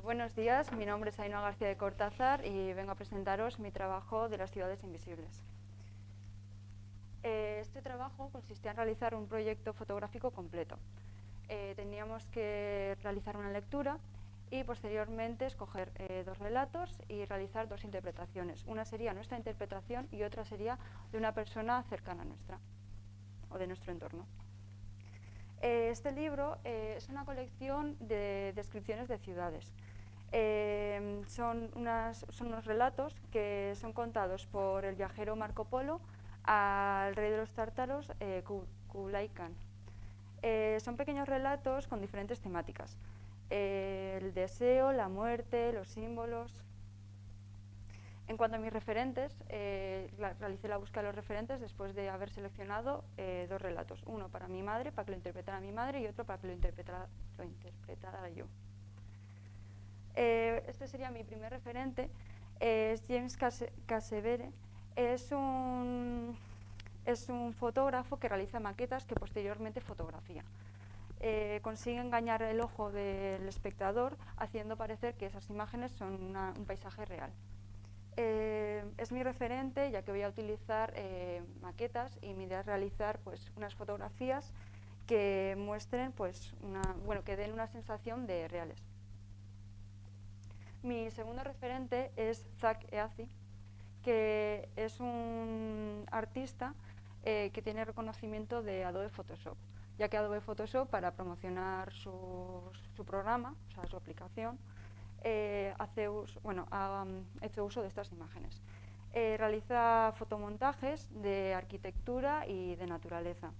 Buenos días, mi nombre es Ainhoa García de Cortázar y vengo a presentaros mi trabajo de las ciudades invisibles. Este trabajo consistía en realizar un proyecto fotográfico completo. Teníamos que realizar una lectura y posteriormente escoger dos relatos y realizar dos interpretaciones. Una sería nuestra interpretación y otra sería de una persona cercana a nuestra o de nuestro entorno. Este libro es una colección de descripciones de ciudades. Son unos relatos que son contados por el viajero Marco Polo al rey de los tártaros Kublai Khan. Son pequeños relatos con diferentes temáticas. El deseo, la muerte, los símbolos. En cuanto a mis referentes, realicé la búsqueda de los referentes después de haber seleccionado 2 relatos. Uno para mi madre, para que lo interpretara mi madre, y otro para que lo interpretara yo. Este sería mi primer referente. Es James Casevere. Es un fotógrafo que realiza maquetas que posteriormente fotografía. Consigue engañar el ojo del espectador haciendo parecer que esas imágenes son un paisaje real. Es mi referente, ya que voy a utilizar maquetas, y mi idea es realizar pues, unas fotografías que muestren, pues, que den una sensación de reales. Mi segundo referente es Zach Eazi, que es un artista que tiene reconocimiento de Adobe Photoshop, ya que Adobe Photoshop, para promocionar su programa, o sea, su aplicación, ha hecho uso de estas imágenes. Realiza fotomontajes de arquitectura y de naturaleza.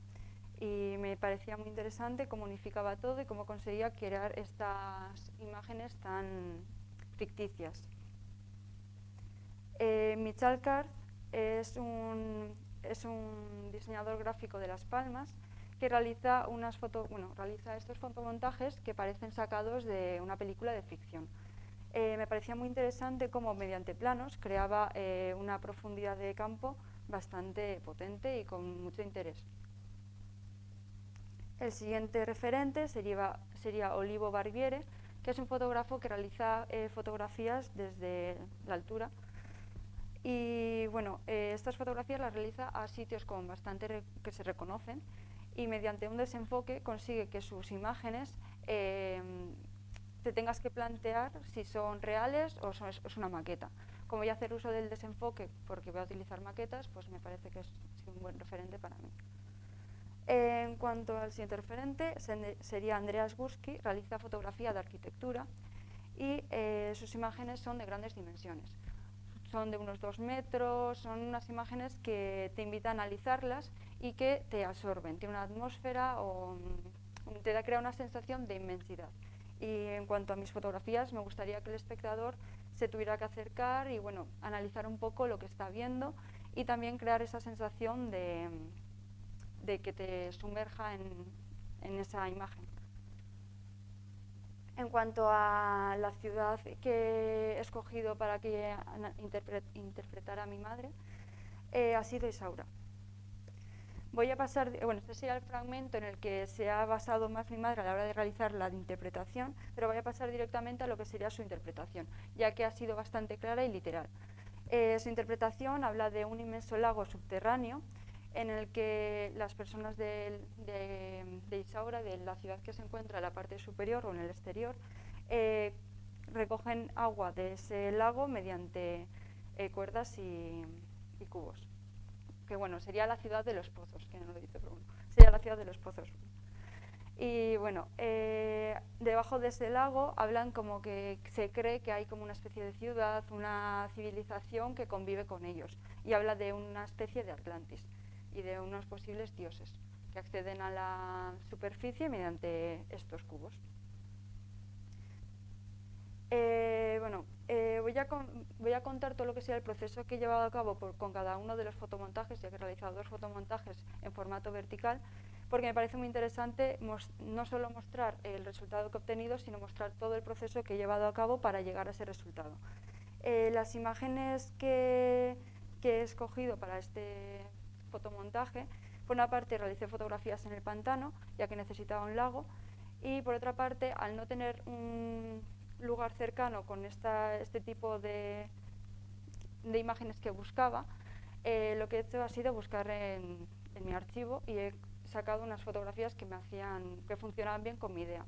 Y me parecía muy interesante cómo unificaba todo y cómo conseguía crear estas imágenes tan ficticias. Michal Karth es un diseñador gráfico de Las Palmas que realiza estos fotomontajes que parecen sacados de una película de ficción. Me parecía muy interesante cómo mediante planos creaba una profundidad de campo bastante potente y con mucho interés. El siguiente referente sería Olivo Barbiere, que es un fotógrafo que realiza fotografías desde la altura. Y bueno, estas fotografías las realiza a sitios con bastante que se reconocen, y mediante un desenfoque consigue que sus imágenes te tengas que plantear si son reales o es una maqueta. Como voy a hacer uso del desenfoque porque voy a utilizar maquetas, pues me parece que es un buen referente para mí. En cuanto al siguiente referente, sería Andreas Gursky, realiza fotografía de arquitectura, y sus imágenes son de grandes dimensiones. Son de unos 2 metros, son unas imágenes que te invitan a analizarlas y que te absorben. Tiene una atmósfera o te crea una sensación de inmensidad. Y en cuanto a mis fotografías, me gustaría que el espectador se tuviera que acercar y bueno, analizar un poco lo que está viendo, y también crear esa sensación de que te sumerja en esa imagen. En cuanto a la ciudad que he escogido para que interpretara a mi madre, ha sido Isaura. Voy a pasar, este sería el fragmento en el que se ha basado más mi madre a la hora de realizar la interpretación, pero voy a pasar directamente a lo que sería su interpretación, ya que ha sido bastante clara y literal. Su interpretación habla de un inmenso lago subterráneo en el que las personas de Isaura, de la ciudad que se encuentra en la parte superior o en el exterior, recogen agua de ese lago mediante cuerdas y cubos. Que bueno, sería la ciudad de los pozos, que no lo he dicho, pero bueno, sería la ciudad de los pozos. Y bueno, debajo de ese lago hablan como que se cree que hay como una especie de ciudad, una civilización que convive con ellos, y habla de una especie de Atlantis y de unos posibles dioses que acceden a la superficie mediante estos cubos. Voy a contar todo lo que sea el proceso que he llevado a cabo con cada uno de los fotomontajes, ya que he realizado 2 fotomontajes en formato vertical, porque me parece muy interesante no solo mostrar el resultado que he obtenido, sino mostrar todo el proceso que he llevado a cabo para llegar a ese resultado. Las imágenes que he escogido para este fotomontaje, por una parte realicé fotografías en el pantano, ya que necesitaba un lago, y por otra parte, al no tener un lugar cercano con este tipo de imágenes que buscaba, lo que he hecho ha sido buscar en mi archivo, y he sacado unas fotografías que funcionaban bien con mi idea.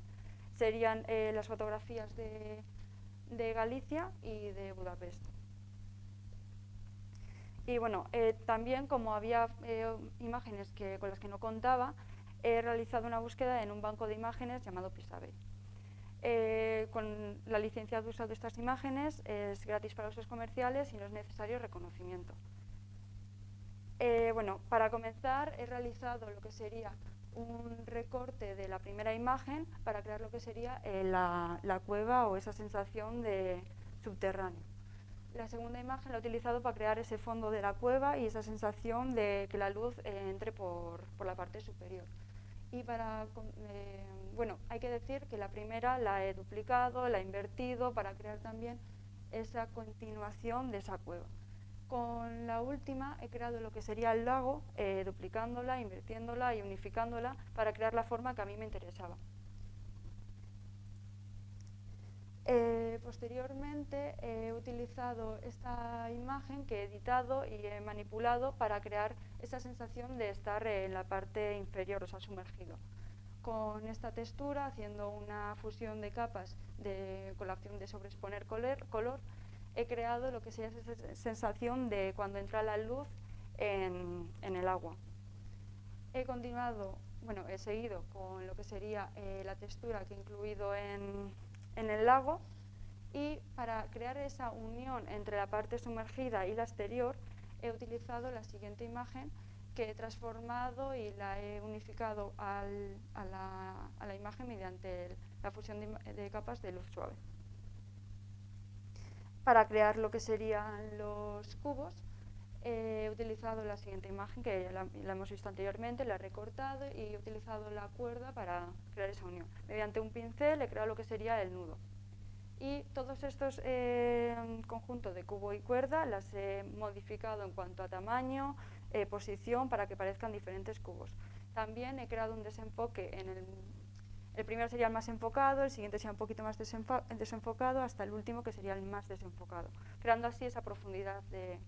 Serían las fotografías de Galicia y de Budapest. Y bueno, también como había imágenes con las que no contaba, he realizado una búsqueda en un banco de imágenes llamado Pixabay. Con la licencia de uso de estas imágenes, es gratis para usos comerciales y no es necesario reconocimiento. Y bueno, también como había imágenes con las que no contaba, he realizado una búsqueda en un banco de imágenes llamado Pixabay. Con la licencia de uso de estas imágenes, es gratis para usos comerciales y no es necesario reconocimiento. Bueno, para comenzar he realizado lo que sería un recorte de la primera imagen para crear lo que sería la cueva o esa sensación de subterráneo. La segunda imagen la he utilizado para crear ese fondo de la cueva y esa sensación de que la luz entre por la parte superior. Y bueno, hay que decir que la primera la he duplicado, la he invertido para crear también esa continuación de esa cueva. Con la última he creado lo que sería el lago, duplicándola, invirtiéndola y unificándola para crear la forma que a mí me interesaba. Posteriormente he utilizado esta imagen que he editado y he manipulado para crear esa sensación de estar en la parte inferior, o sea, sumergido. Con esta textura, haciendo una fusión de capas con la acción de sobreexponer color, he creado lo que sería esa sensación de cuando entra la luz en el agua. He seguido con lo que sería la textura que he incluido en el lago, y para crear esa unión entre la parte sumergida y la exterior he utilizado la siguiente imagen que he transformado y la he unificado a la imagen mediante la fusión de capas de luz suave. Para crear lo que serían los cubos he utilizado la siguiente imagen que ya la hemos visto anteriormente, la he recortado y he utilizado la cuerda para crear esa unión. Mediante un pincel he creado lo que sería el nudo. Y todos estos conjuntos de cubo y cuerda las he modificado en cuanto a tamaño, posición, para que parezcan diferentes cubos. También he creado un desenfoque el primero sería el más enfocado, el siguiente sería un poquito más desenfocado, hasta el último que sería el más desenfocado, creando así esa profundidad de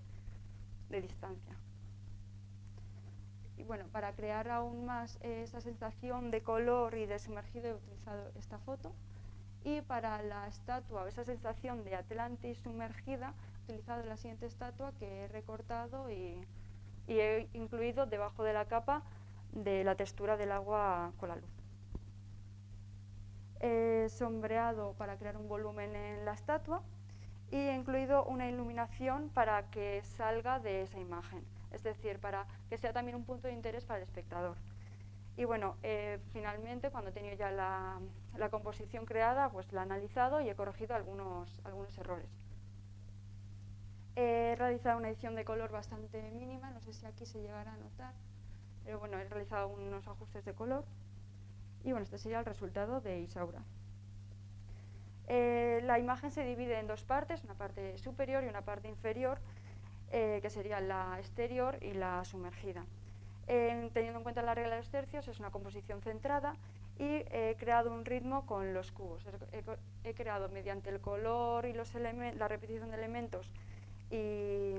distancia. Y bueno, para crear aún más esa sensación de color y de sumergido he utilizado esta foto. Y para la estatua, esa sensación de Atlantis sumergida, he utilizado la siguiente estatua que he recortado y he incluido debajo de la capa de la textura del agua con la luz. He sombreado para crear un volumen en la estatua y he incluido una iluminación para que salga de esa imagen, es decir, para que sea también un punto de interés para el espectador. Y bueno, finalmente, cuando he tenido ya la composición creada, pues la he analizado y he corregido algunos errores. He realizado una edición de color bastante mínima, no sé si aquí se llegará a notar, pero bueno, he realizado unos ajustes de color. Y bueno, este sería el resultado de Isaura. La imagen se divide en dos partes, una parte superior y una parte inferior, que sería la exterior y la sumergida. Teniendo en cuenta la regla de los tercios, es una composición centrada y he creado un ritmo con los cubos. He creado mediante el color y la repetición de elementos y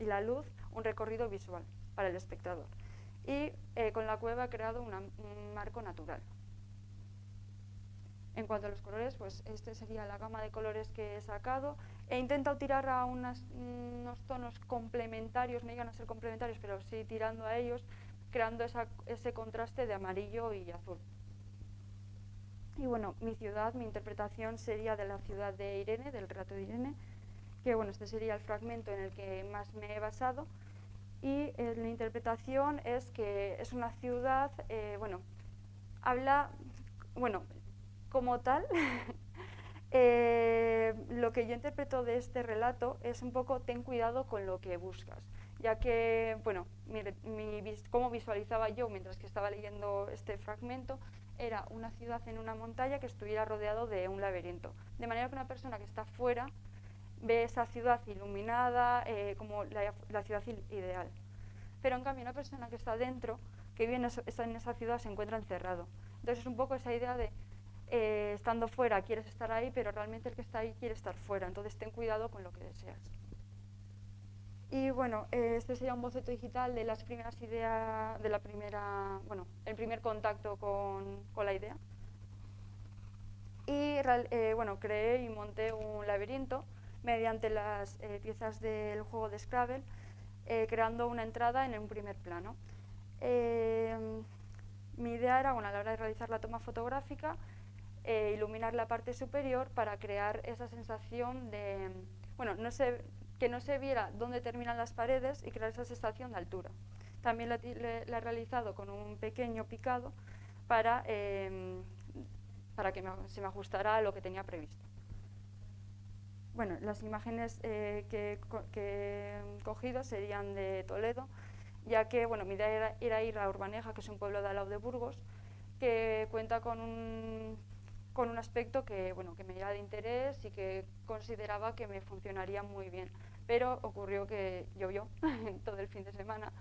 la luz un recorrido visual para el espectador. Y con la cueva he creado un marco natural. En cuanto a los colores, pues este sería la gama de colores que he sacado. He intentado tirar a unos tonos complementarios, no llegan a ser complementarios, pero sí tirando a ellos, creando ese contraste de amarillo y azul. Y bueno, mi interpretación sería de la ciudad de Irene, del relato de Irene, que bueno, este sería el fragmento en el que más me he basado. Y la interpretación es que es una ciudad, como tal, lo que yo interpreto de este relato es un poco ten cuidado con lo que buscas, ya que, bueno, cómo visualizaba yo mientras que estaba leyendo este fragmento, era una ciudad en una montaña que estuviera rodeado de un laberinto, de manera que una persona que está fuera ve esa ciudad iluminada como la ciudad ideal. Pero en cambio una persona que está dentro, que vive en esa ciudad, se encuentra encerrado. Entonces es un poco esa idea de estando fuera quieres estar ahí, pero realmente el que está ahí quiere estar fuera. Entonces ten cuidado con lo que deseas. Y bueno, este sería un boceto digital de las primeras ideas, el primer contacto con la idea. Y creé y monté un laberinto mediante las piezas del juego de Scrabble, creando una entrada en un primer plano. Mi idea era, a la hora de realizar la toma fotográfica, iluminar la parte superior para crear esa sensación de, no sé que no se viera dónde terminan las paredes y crear esa sensación de altura. También la he realizado con un pequeño picado para que se me ajustara a lo que tenía previsto. Bueno, las imágenes que he cogido serían de Toledo, ya que bueno, mi idea era ir a Urbaneja, que es un pueblo de al lado de Burgos, que cuenta con un aspecto que, bueno, que me era de interés y que consideraba que me funcionaría muy bien. Pero ocurrió que llovió todo el fin de semana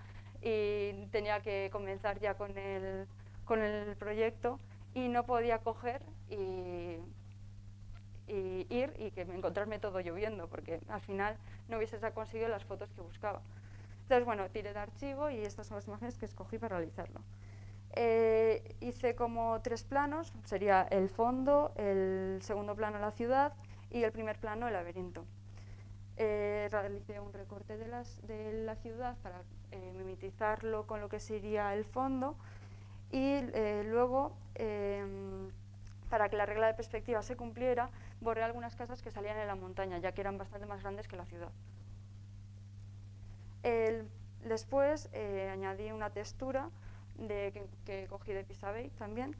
y tenía que comenzar ya con el proyecto y no podía coger y ir y que encontrarme todo lloviendo, porque al final no hubiese conseguido las fotos que buscaba. Entonces, bueno, tiré de archivo y estas son las imágenes que escogí para realizarlo. Hice como 3 planos, sería el fondo, el segundo plano la ciudad y el primer plano el laberinto. Realicé un recorte de la ciudad para mimetizarlo con lo que sería el fondo y luego, para que la regla de perspectiva se cumpliera, borré algunas casas que salían en la montaña, ya que eran bastante más grandes que la ciudad. Después añadí una textura que cogí de Pixabay también,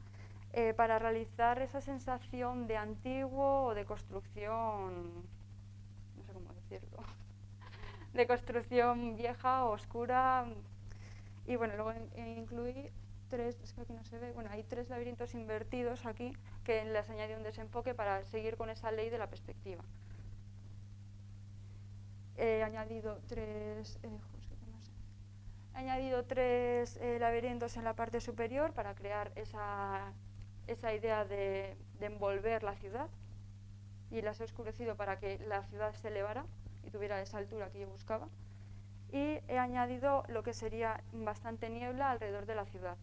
para realizar esa sensación de antiguo o de construcción, no sé cómo decirlo, de construcción vieja, oscura. Y bueno, luego incluí 3, es que aquí no se ve, bueno, hay 3 laberintos invertidos aquí que les añadí un desenfoque para seguir con esa ley de la perspectiva. He añadido 3 laberintos en la parte superior para crear esa idea de envolver la ciudad, y las he oscurecido para que la ciudad se elevara y tuviera esa altura que yo buscaba. Y he añadido lo que sería bastante niebla alrededor de la ciudad,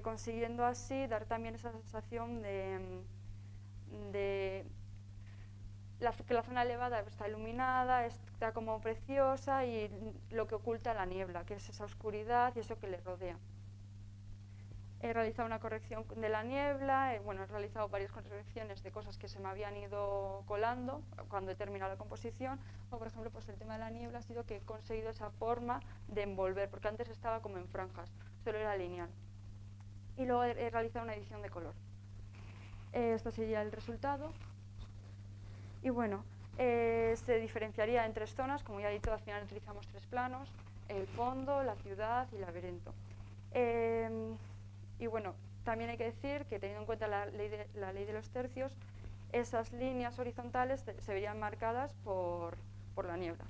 consiguiendo así dar también esa sensación de que la zona elevada está iluminada, está como preciosa, y lo que oculta la niebla, que es esa oscuridad y eso que le rodea. He realizado una corrección de la niebla, bueno, he realizado varias correcciones de cosas que se me habían ido colando cuando he terminado la composición, o por ejemplo, pues el tema de la niebla ha sido que he conseguido esa forma de envolver, porque antes estaba como en franjas, solo era lineal. Y luego he realizado una edición de color. Esto sería el resultado. Y bueno, se diferenciaría en 3 zonas, como ya he dicho, al final utilizamos 3 planos: el fondo, la ciudad y el laberinto. Y bueno, también hay que decir que, teniendo en cuenta la ley de los tercios, esas líneas horizontales se verían marcadas por la niebla.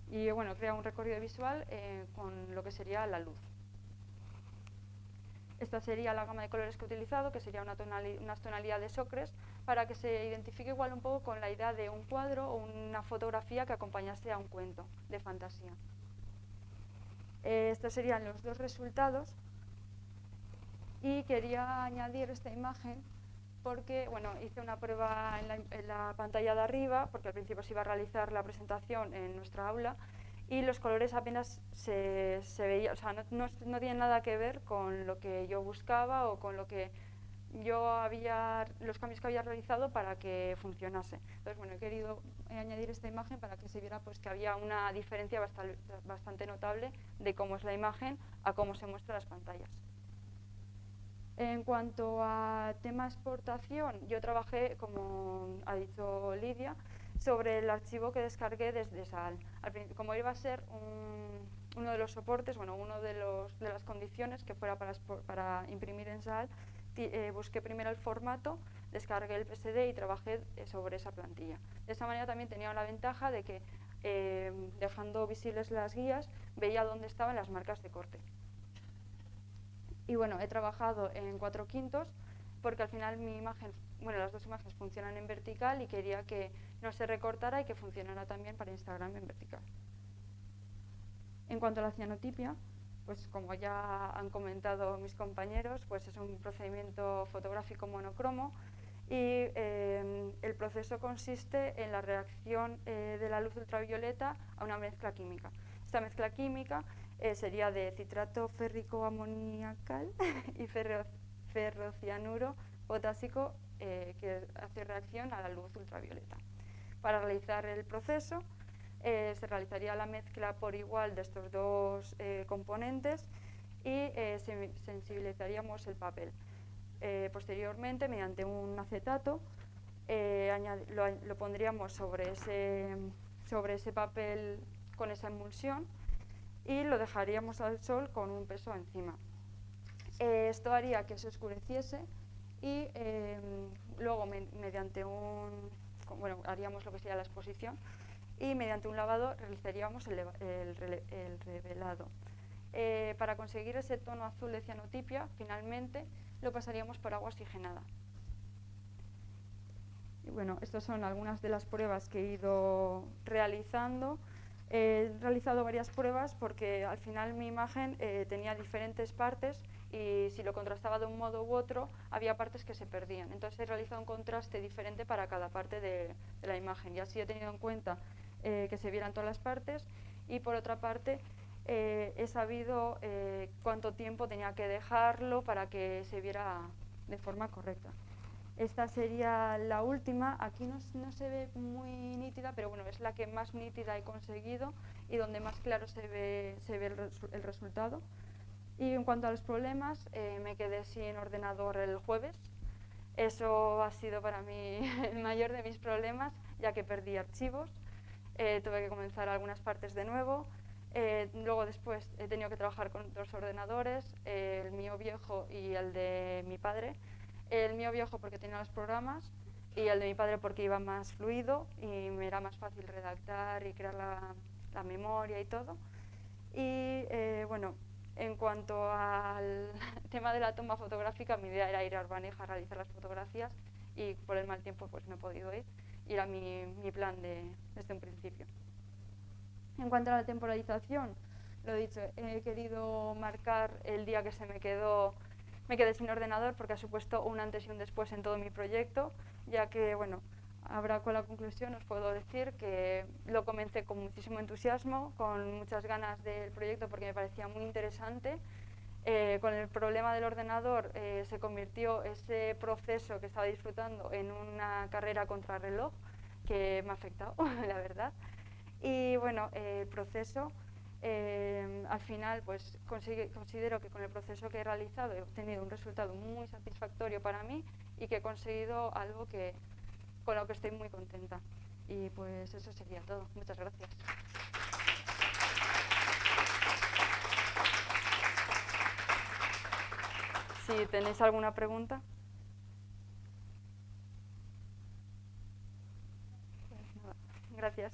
Y bueno, crea un recorrido visual con lo que sería la luz. Esta sería la gama de colores que he utilizado, que sería unas tonalidades ocres, para que se identifique igual un poco con la idea de un cuadro o una fotografía que acompañase a un cuento de fantasía. Estos serían los 2 resultados, y quería añadir esta imagen porque, bueno, hice una prueba en la pantalla de arriba, porque al principio se iba a realizar la presentación en nuestra aula, y los colores apenas se veían, o sea, no tienen nada que ver con lo que yo buscaba o con lo que los cambios que había realizado para que funcionase. Entonces, bueno, he querido añadir esta imagen para que se viera pues que había una diferencia bastante notable de cómo es la imagen a cómo se muestra en las pantallas. En cuanto a tema exportación, yo trabajé, como ha dicho Lidia, sobre el archivo que descargué desde SAAL. Como iba a ser uno de los soportes, bueno, una de las condiciones que fuera para imprimir en SAAL, busqué primero el formato, descargué el PSD y trabajé sobre esa plantilla. De esa manera también tenía la ventaja de que, dejando visibles las guías, veía dónde estaban las marcas de corte. Y bueno, he trabajado en 4/5 porque al final las 2 imágenes funcionan en vertical y quería que no se recortara y que funcionara también para Instagram en vertical. En cuanto a la cianotipia, pues como ya han comentado mis compañeros, pues es un procedimiento fotográfico monocromo, y el proceso consiste en la reacción de la luz ultravioleta a una mezcla química. Esta mezcla química sería de citrato férrico amoniacal y ferrocianuro potásico, que hace reacción a la luz ultravioleta. Para realizar el proceso se realizaría la mezcla por igual de estos dos componentes y sensibilizaríamos el papel. Posteriormente, mediante un acetato, lo pondríamos sobre ese papel con esa emulsión y lo dejaríamos al sol con un peso encima. Esto haría que se oscureciese y luego haríamos lo que sería la exposición y mediante un lavado realizaríamos el revelado. Para conseguir ese tono azul de cianotipia, finalmente lo pasaríamos por agua oxigenada. Y bueno, estas son algunas de las pruebas que he ido realizando. He realizado varias pruebas porque al final mi imagen tenía diferentes partes y si lo contrastaba de un modo u otro, había partes que se perdían. Entonces he realizado un contraste diferente para cada parte de la imagen y así he tenido en cuenta que se vieran todas las partes y por otra parte he sabido cuánto tiempo tenía que dejarlo para que se viera de forma correcta. Esta sería la última, aquí no se ve muy nítida, pero bueno, es la que más nítida he conseguido y donde más claro se ve el resultado. Y en cuanto a los problemas, me quedé sin ordenador el jueves. Eso ha sido para mí el mayor de mis problemas, ya que perdí archivos. Tuve que comenzar algunas partes de nuevo. Luego después he tenido que trabajar con dos ordenadores, el mío viejo y el de mi padre. El mío viejo porque tenía los programas y el de mi padre porque iba más fluido y me era más fácil redactar y crear la memoria y todo. Y bueno, en cuanto al tema de la toma fotográfica, mi idea era ir a Urbaneja a realizar las fotografías y por el mal tiempo pues no he podido ir y era mi plan desde un principio. En cuanto a la temporalización, lo dicho, he querido marcar el día que me quedé sin ordenador porque ha supuesto un antes y un después en todo mi proyecto, ya que, bueno, ahora con la conclusión os puedo decir que lo comencé con muchísimo entusiasmo, con muchas ganas del proyecto porque me parecía muy interesante. Con el problema del ordenador se convirtió ese proceso que estaba disfrutando en una carrera contrarreloj que me ha afectado, la verdad. Y bueno, el proceso, al final, pues considero que con el proceso que he realizado he obtenido un resultado muy satisfactorio para mí y que he conseguido algo con lo que estoy muy contenta. Y pues eso sería todo. Muchas gracias. Si tenéis alguna pregunta. Pues nada, gracias.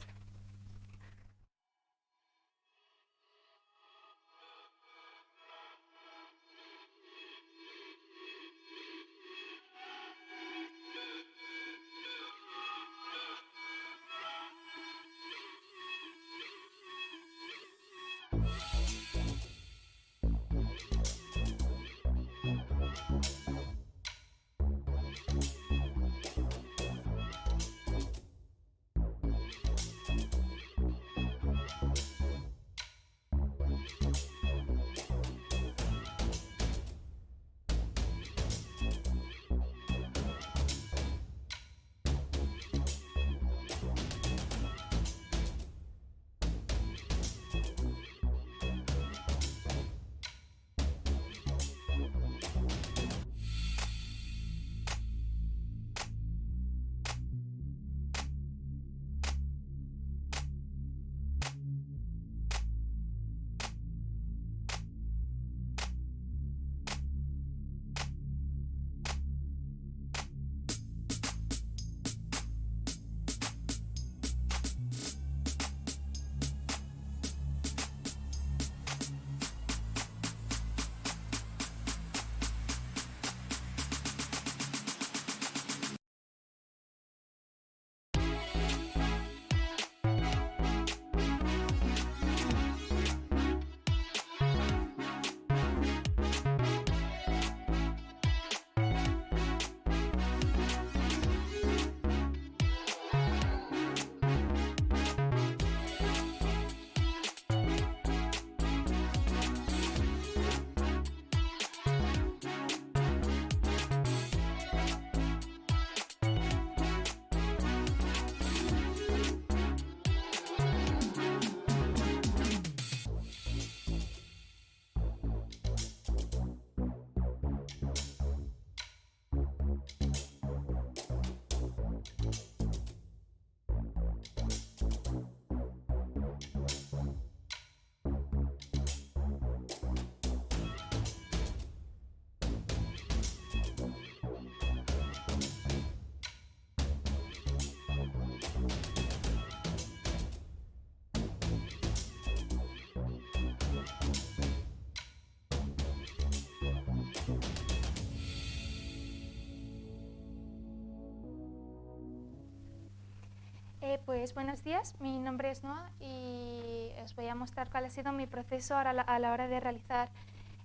Pues buenos días, mi nombre es Noa y os voy a mostrar cuál ha sido mi proceso a la hora de realizar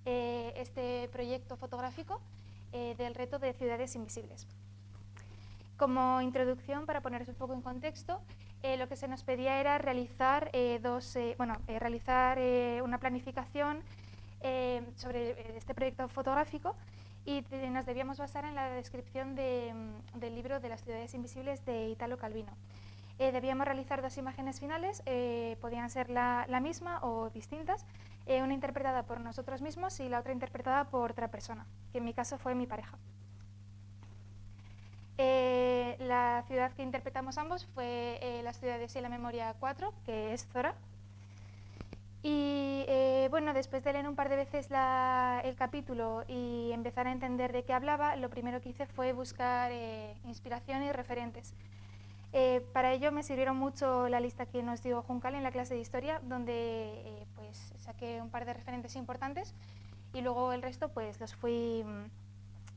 este proyecto fotográfico del reto de ciudades invisibles. Como introducción, para poneros un poco en contexto, lo que se nos pedía era realizar, una planificación sobre este proyecto fotográfico y nos debíamos basar en la descripción del libro de las ciudades invisibles de Italo Calvino. Debíamos realizar 2 imágenes finales, podían ser la misma o distintas, una interpretada por nosotros mismos y la otra interpretada por otra persona, que en mi caso fue mi pareja. La ciudad que interpretamos ambos fue las ciudades y la memoria 4, que es Zora. Y bueno, después de leer un par de veces el capítulo y empezar a entender de qué hablaba, lo primero que hice fue buscar inspiración y referentes. Para ello me sirvieron mucho la lista que nos dio Juncal en la clase de historia, donde pues saqué un par de referentes importantes y luego el resto pues los fui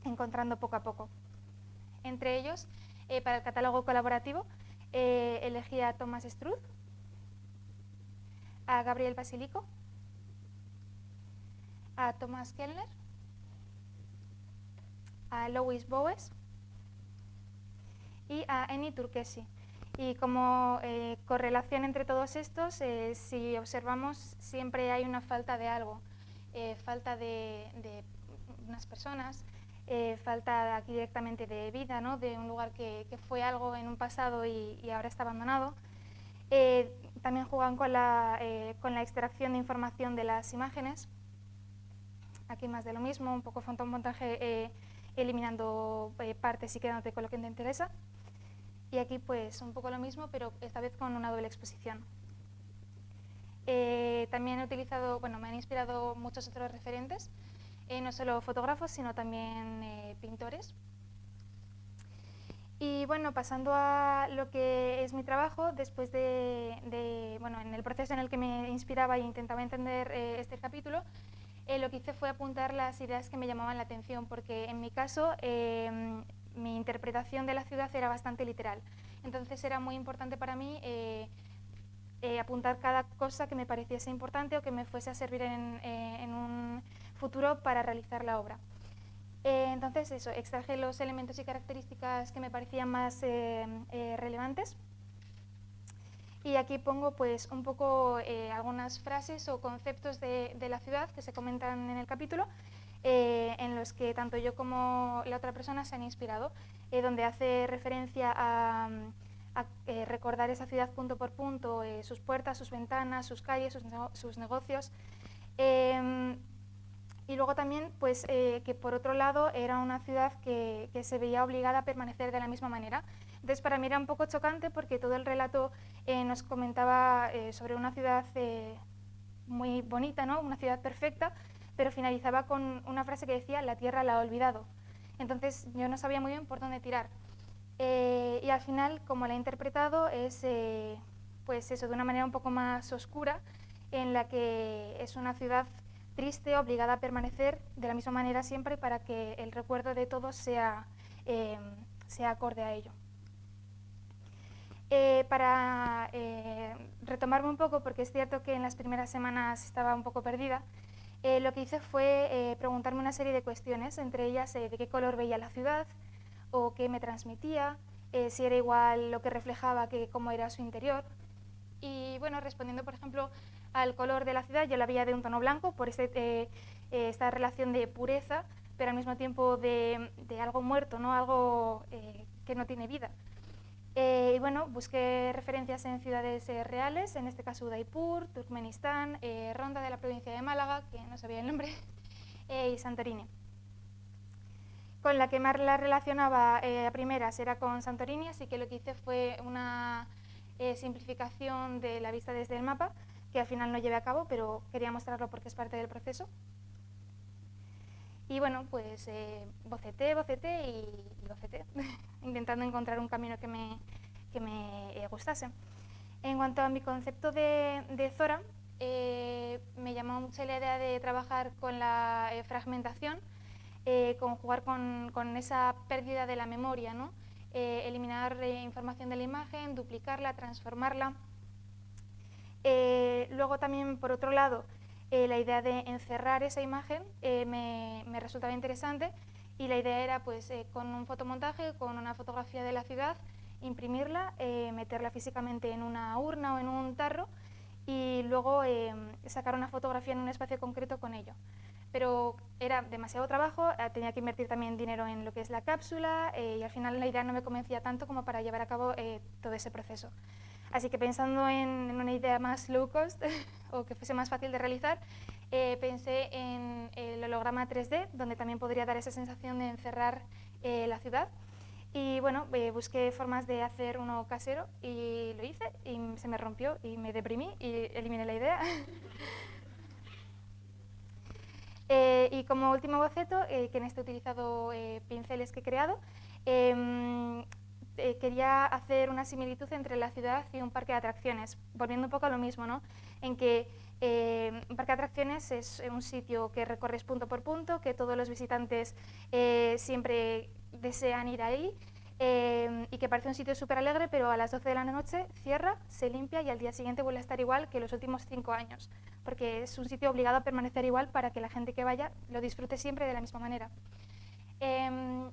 encontrando poco a poco. Entre ellos, para el catálogo colaborativo, elegí a Thomas Struth, a Gabriel Basilico, a Thomas Kellner, a Louis Bowes y a Eni Turkesi. Y como correlación entre todos estos, si observamos, siempre hay una falta de algo, falta de unas personas, falta aquí directamente de vida, ¿no? De un lugar que fue algo en un pasado y ahora está abandonado. También juegan con la extracción de información de las imágenes. Aquí más de lo mismo, un poco fotomontaje eliminando partes y quedándote con lo que te interesa. Y aquí pues un poco lo mismo, pero esta vez con una doble exposición. También he utilizado, me han inspirado muchos otros referentes, no solo fotógrafos, sino también pintores. Y bueno, pasando a lo que es mi trabajo, después en el proceso en el que me inspiraba e intentaba entender este capítulo, lo que hice fue apuntar las ideas que me llamaban la atención, porque en mi caso mi interpretación de la ciudad era bastante literal. Entonces era muy importante para mí apuntar cada cosa que me pareciese importante o que me fuese a servir en un futuro para realizar la obra. Entonces eso, extraje los elementos y características que me parecían más relevantes y aquí pongo pues un poco algunas frases o conceptos de la ciudad que se comentan en el capítulo en los que tanto yo como la otra persona se han inspirado, donde hace referencia a recordar esa ciudad punto por punto, sus puertas, sus ventanas, sus calles, sus negocios. Y luego también pues, que por otro lado era una ciudad que se veía obligada a permanecer de la misma manera. Entonces para mí era un poco chocante porque todo el relato nos comentaba sobre una ciudad muy bonita, ¿no? Una ciudad perfecta, pero finalizaba con una frase que decía «la tierra la ha olvidado». Entonces yo no sabía muy bien por dónde tirar. Y al final, como la he interpretado, es pues eso, de una manera un poco más oscura, en la que es una ciudad triste, obligada a permanecer de la misma manera siempre para que el recuerdo de todos sea acorde a ello. Para retomarme un poco, porque es cierto que en las primeras semanas estaba un poco perdida, lo que hice fue preguntarme una serie de cuestiones, entre ellas de qué color veía la ciudad o qué me transmitía, si era igual lo que reflejaba que cómo era su interior. Y bueno, respondiendo por ejemplo al color de la ciudad, yo la veía de un tono blanco por esta relación de pureza, pero al mismo tiempo de algo muerto, ¿no? Algo que no tiene vida. Y bueno, busqué referencias en ciudades reales, en este caso Udaipur, Turkmenistán, Ronda de la provincia de Málaga, que no sabía el nombre, y Santorini. Con la que más la relacionaba a primeras era con Santorini, así que lo que hice fue una simplificación de la vista desde el mapa, que al final no llevé a cabo, pero quería mostrarlo porque es parte del proceso. Y bueno, pues boceté y boceté, intentando encontrar un camino que me gustase. En cuanto a mi concepto de Zora, me llamó mucho la idea de trabajar con la fragmentación, con jugar con esa pérdida de la memoria, ¿no? eliminar información de la imagen, duplicarla, transformarla. Luego también, por otro lado, la idea de encerrar esa imagen me resultaba interesante, y la idea era, pues, con un fotomontaje, con una fotografía de la ciudad, imprimirla, meterla físicamente en una urna o en un tarro, y luego sacar una fotografía en un espacio concreto con ello. Pero era demasiado trabajo, tenía que invertir también dinero en lo que es la cápsula, y al final la idea no me convencía tanto como para llevar a cabo todo ese proceso. Así que, pensando en una idea más low cost o que fuese más fácil de realizar, pensé en el holograma 3D, donde también podría dar esa sensación de encerrar la ciudad. Y bueno, busqué formas de hacer uno casero y lo hice, y se me rompió y me deprimí y eliminé la idea. Y como último boceto, que en este he utilizado pinceles que he creado, quería hacer una similitud entre la ciudad y un parque de atracciones, volviendo un poco a lo mismo, ¿no? En que un parque de atracciones es un sitio que recorres punto por punto, que todos los visitantes siempre desean ir ahí, y que parece un sitio súper alegre, pero a las 12 de la noche cierra, se limpia y al día siguiente vuelve a estar igual que los últimos 5 años, porque es un sitio obligado a permanecer igual para que la gente que vaya lo disfrute siempre de la misma manera.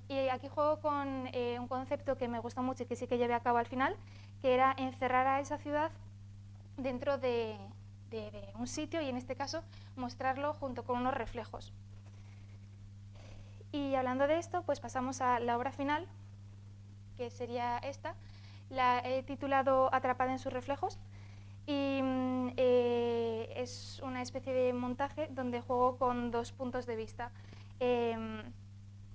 Y aquí juego con un concepto que me gustó mucho y que sí que llevé a cabo al final, que era encerrar a esa ciudad dentro de un sitio, y en este caso mostrarlo junto con unos reflejos. Y hablando de esto, pues pasamos a la obra final, que sería esta. La he titulado Atrapada en sus reflejos, y es una especie de montaje donde juego con dos puntos de vista.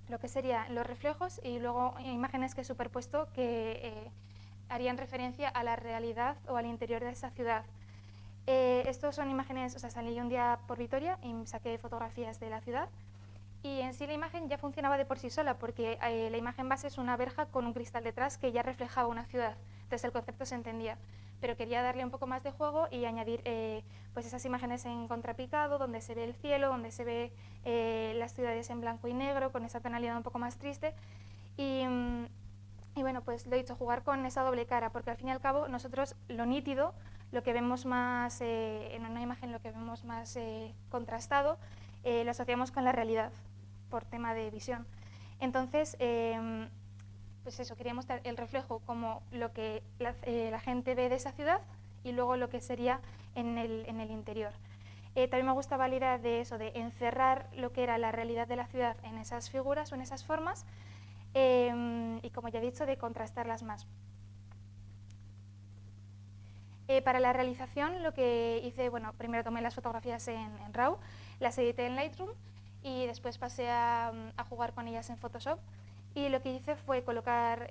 Lo que serían los reflejos y luego imágenes que he superpuesto que harían referencia a la realidad o al interior de esa ciudad. Estos son imágenes, o sea, salí un día por Vitoria y saqué fotografías de la ciudad, y en sí la imagen ya funcionaba de por sí sola, porque la imagen base es una verja con un cristal detrás que ya reflejaba una ciudad, entonces el concepto se entendía. Pero quería darle un poco más de juego y añadir pues esas imágenes en contrapicado, donde se ve el cielo, donde se ve las ciudades en blanco y negro, con esa tonalidad un poco más triste. Y bueno, pues lo he dicho, jugar con esa doble cara, porque al fin y al cabo nosotros lo nítido, lo que vemos más en una imagen, lo que vemos más contrastado, lo asociamos con la realidad, por tema de visión. Entonces, pues eso, quería mostrar el reflejo como lo que la gente ve de esa ciudad, y luego lo que sería en el interior. También me gustaba la idea de eso, de encerrar lo que era la realidad de la ciudad en esas figuras o en esas formas, y como ya he dicho, de contrastarlas más. Para la realización lo que hice, bueno, primero tomé las fotografías en RAW, las edité en Lightroom y después pasé a jugar con ellas en Photoshop, y lo que hice fue colocar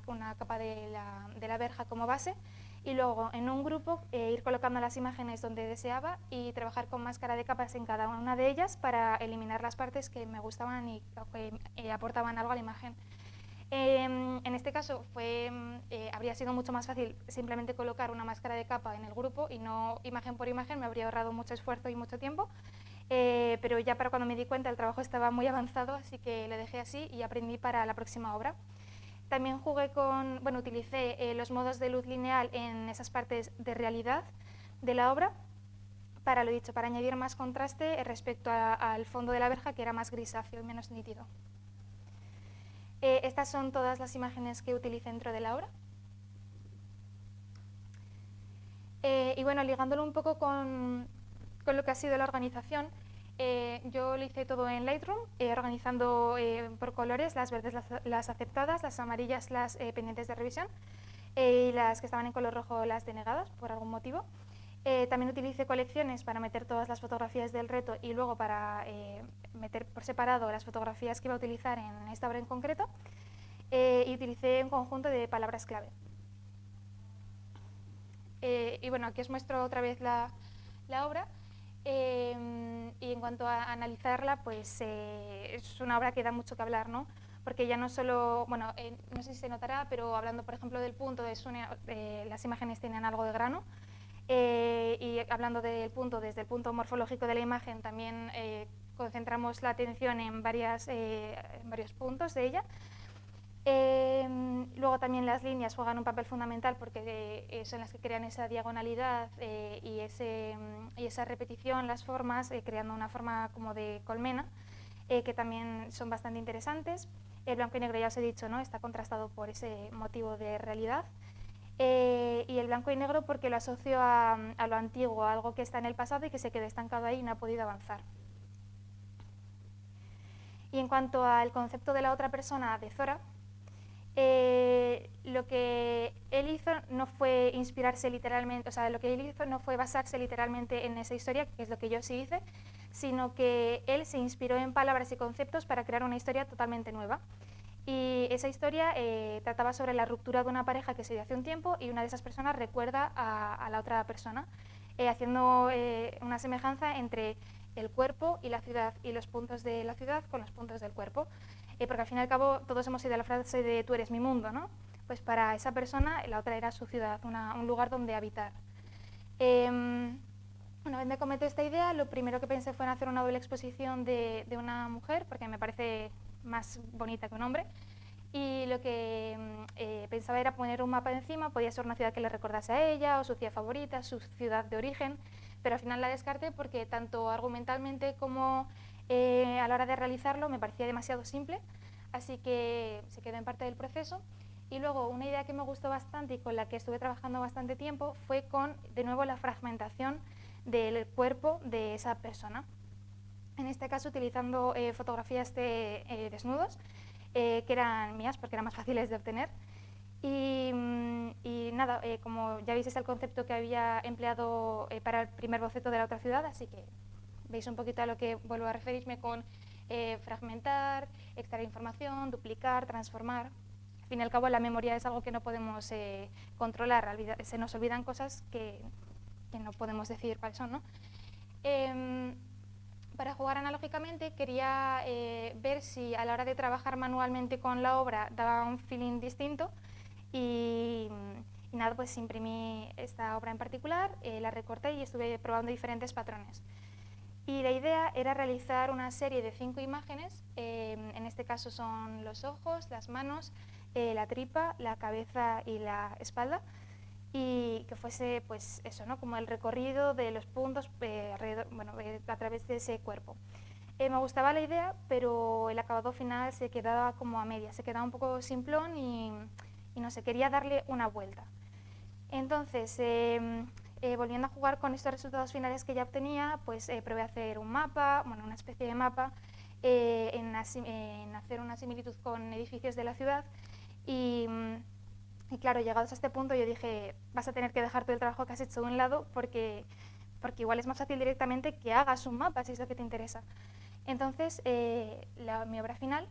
una capa de la verja como base, y luego en un grupo ir colocando las imágenes donde deseaba y trabajar con máscara de capas en cada una de ellas para eliminar las partes que me gustaban y que aportaban algo a la imagen. En este caso habría sido mucho más fácil simplemente colocar una máscara de capa en el grupo y no imagen por imagen, me habría ahorrado mucho esfuerzo y mucho tiempo, pero ya para cuando me di cuenta el trabajo estaba muy avanzado, así que lo dejé así y aprendí para la próxima obra. También utilicé los modos de luz lineal en esas partes de realidad de la obra, para lo dicho, para añadir más contraste respecto al fondo de la verja, que era más grisáceo y menos nítido. Estas son todas las imágenes que utilicé dentro de la obra. Y bueno, ligándolo un poco con lo que ha sido la organización, yo lo hice todo en Lightroom, organizando por colores, las verdes las aceptadas, las amarillas las pendientes de revisión, y las que estaban en color rojo las denegadas por algún motivo. También utilicé colecciones para meter todas las fotografías del reto y luego para meter por separado las fotografías que iba a utilizar en esta obra en concreto, y utilicé un conjunto de palabras clave. Y bueno, aquí os muestro otra vez la obra, y en cuanto a analizarla, pues es una obra que da mucho que hablar, ¿no? Porque ya no solo, bueno, no sé si se notará, pero hablando por ejemplo del punto, las imágenes tienen algo de grano, y hablando del punto, desde el punto morfológico de la imagen, también concentramos la atención en varios puntos de ella. Luego también las líneas juegan un papel fundamental porque son las que crean esa diagonalidad y esa repetición, las formas, creando una forma como de colmena, que también son bastante interesantes. El blanco y negro, ya os he dicho, ¿no? Está contrastado por ese motivo de realidad. Y el blanco y negro porque lo asocio a lo antiguo, a algo que está en el pasado y que se quedó estancado ahí y no ha podido avanzar. Y en cuanto al concepto de la otra persona, de Zora, lo que él hizo no fue inspirarse literalmente, o sea, lo que él hizo no fue basarse literalmente en esa historia, que es lo que yo sí hice, sino que él se inspiró en palabras y conceptos para crear una historia totalmente nueva. Y esa historia trataba sobre la ruptura de una pareja que se dio hace un tiempo y una de esas personas recuerda a la otra persona, haciendo una semejanza entre el cuerpo y la ciudad y los puntos de la ciudad con los puntos del cuerpo. Porque al fin y al cabo todos hemos oído la frase de tú eres mi mundo, ¿no? Pues para esa persona la otra era su ciudad, un lugar donde habitar. Una vez me comenté esta idea, lo primero que pensé fue en hacer una doble exposición de una mujer, porque me parece más bonita que un hombre, y lo que pensaba era poner un mapa encima, podía ser una ciudad que le recordase a ella, o su ciudad favorita, su ciudad de origen, pero al final la descarté porque tanto argumentalmente como a la hora de realizarlo me parecía demasiado simple, así que se quedó en parte del proceso. Y luego una idea que me gustó bastante y con la que estuve trabajando bastante tiempo fue con, de nuevo, la fragmentación del cuerpo de esa persona. En este caso utilizando fotografías de desnudos, que eran mías porque eran más fáciles de obtener. Y nada, como ya veis es el concepto que había empleado para el primer boceto de la otra ciudad, así que veis un poquito a lo que vuelvo a referirme con fragmentar, extraer información, duplicar, transformar. Al fin y al cabo la memoria es algo que no podemos controlar, se nos olvidan cosas que no podemos decir cuáles son, ¿no? Para jugar analógicamente quería ver si a la hora de trabajar manualmente con la obra daba un feeling distinto y nada, pues imprimí esta obra en particular, la recorté y estuve probando diferentes patrones. Y la idea era realizar una serie de 5 imágenes, en este caso son los ojos, las manos, la tripa, la cabeza y la espalda, y que fuese pues eso, ¿no? Como el recorrido de los puntos a través de ese cuerpo. Me gustaba la idea, pero el acabado final se quedaba como a media, se quedaba un poco simplón y no sé, quería darle una vuelta. Entonces, volviendo a jugar con estos resultados finales que ya obtenía, pues probé a hacer un mapa, bueno, una especie de mapa, en hacer una similitud con edificios de la ciudad y claro, llegados a este punto yo dije, vas a tener que dejar todo el trabajo que has hecho de un lado porque igual es más fácil directamente que hagas un mapa si es lo que te interesa. Entonces, mi obra final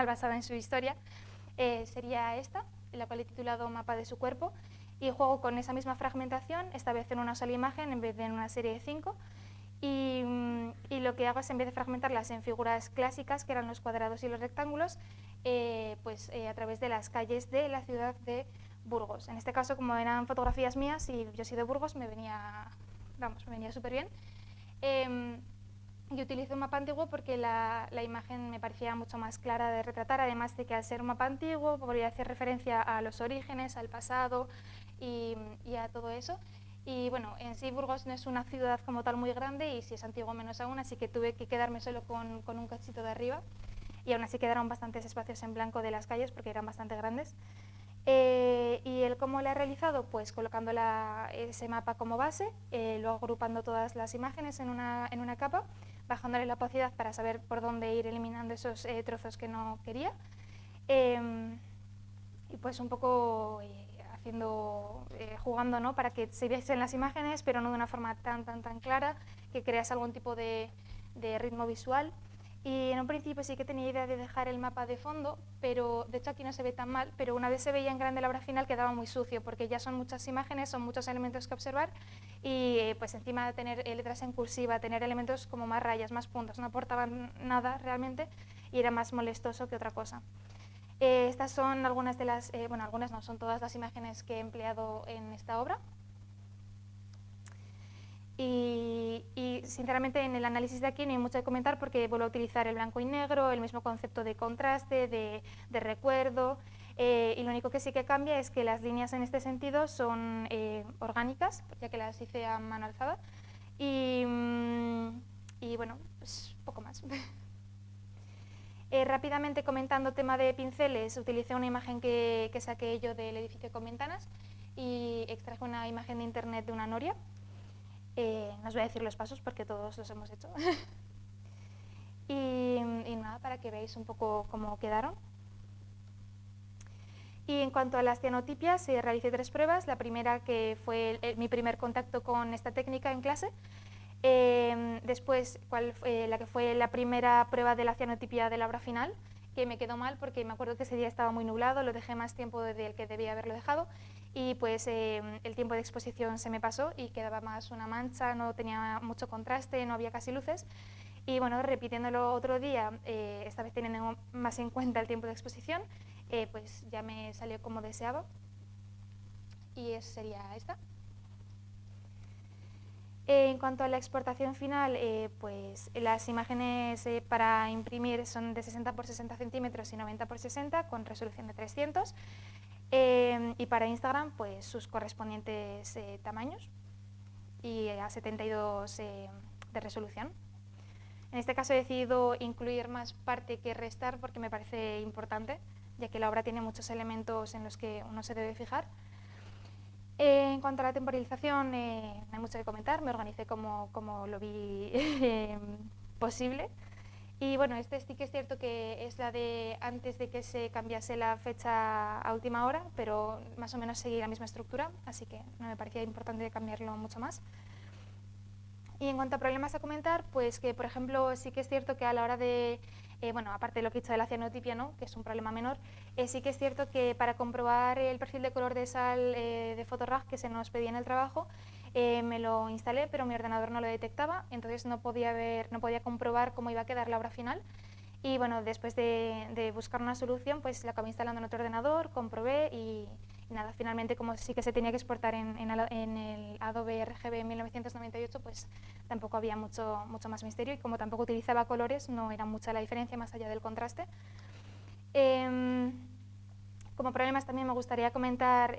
basada en su historia, sería esta, la cual he titulado Mapa de su cuerpo, y juego con esa misma fragmentación, esta vez en una sola imagen en vez de en una serie de 5, y lo que hago es, en vez de fragmentarlas en figuras clásicas, que eran los cuadrados y los rectángulos, a través de las calles de la ciudad de Burgos. En este caso, como eran fotografías mías y yo soy de Burgos, me venía súper bien. Yo utilizo un mapa antiguo porque la imagen me parecía mucho más clara de retratar, además de que al ser un mapa antiguo podría hacer referencia a los orígenes, al pasado y a todo eso. Y bueno, en sí Burgos no es una ciudad como tal muy grande y si es antiguo menos aún, así que tuve que quedarme solo con un cachito de arriba y aún así quedaron bastantes espacios en blanco de las calles porque eran bastante grandes. Y el cómo lo he realizado, pues colocando ese mapa como base, luego agrupando todas las imágenes en una capa, bajándole la opacidad para saber por dónde ir eliminando esos trozos que no quería, y pues un poco jugando, ¿no? Para que se viesen las imágenes, pero no de una forma tan clara, que creas algún tipo de ritmo visual. Y en un principio sí que tenía idea de dejar el mapa de fondo, pero de hecho aquí no se ve tan mal, pero una vez se veía en grande la obra final quedaba muy sucio, porque ya son muchas imágenes, son muchos elementos que observar, y pues encima de tener letras en cursiva, tener elementos como más rayas, más puntos, no aportaban nada realmente y era más molestoso que otra cosa. Estas son algunas de las, algunas no, son todas las imágenes que he empleado en esta obra. Y sinceramente en el análisis de aquí no hay mucho que comentar porque vuelvo a utilizar el blanco y negro, el mismo concepto de contraste, de recuerdo, y lo único que sí que cambia es que las líneas en este sentido son orgánicas, ya que las hice a mano alzada, y bueno, pues poco más. Rápidamente comentando tema de pinceles, utilicé una imagen que saqué yo del edificio con ventanas y extraje una imagen de internet de una noria. No os voy a decir los pasos porque todos los hemos hecho. y nada, para que veáis un poco cómo quedaron. Y en cuanto a las cianotipias, realicé 3 pruebas. La primera, que fue mi primer contacto con esta técnica en clase. Después, la que fue la primera prueba de la cianotipia de la obra final, que me quedó mal porque me acuerdo que ese día estaba muy nublado, lo dejé más tiempo del que debía haberlo dejado y pues el tiempo de exposición se me pasó y quedaba más una mancha, no tenía mucho contraste, no había casi luces. Y bueno, repitiéndolo otro día, esta vez teniendo más en cuenta el tiempo de exposición, pues ya me salió como deseaba y eso sería esta. En cuanto a la exportación final, pues las imágenes para imprimir son de 60 por 60 centímetros y 90 por 60 con resolución de 300 y para Instagram pues sus correspondientes tamaños y a 72 de resolución. En este caso he decidido incluir más parte que restar porque me parece importante, ya que la obra tiene muchos elementos en los que uno se debe fijar. En cuanto a la temporalización, no hay mucho que comentar, me organicé como lo vi posible. Y bueno, este sí que es cierto que es la de antes de que se cambiase la fecha a última hora, pero más o menos seguí la misma estructura, así que no me parecía importante cambiarlo mucho más. Y en cuanto a problemas a comentar, pues que por ejemplo sí que es cierto que a la hora de, bueno, aparte de lo que he dicho de la cianotipia, ¿no?, que es un problema menor, sí que es cierto que para comprobar el perfil de color de sal de Photorag que se nos pedía en el trabajo, me lo instalé, pero mi ordenador no lo detectaba, entonces no podía comprobar cómo iba a quedar la obra final. Y bueno, después de buscar una solución, pues la acabé instalando en otro ordenador, comprobé y nada, finalmente como sí que se tenía que exportar en el Adobe RGB 1998, pues tampoco había mucho más misterio y como tampoco utilizaba colores, no era mucha la diferencia más allá del contraste. Como problemas también me gustaría comentar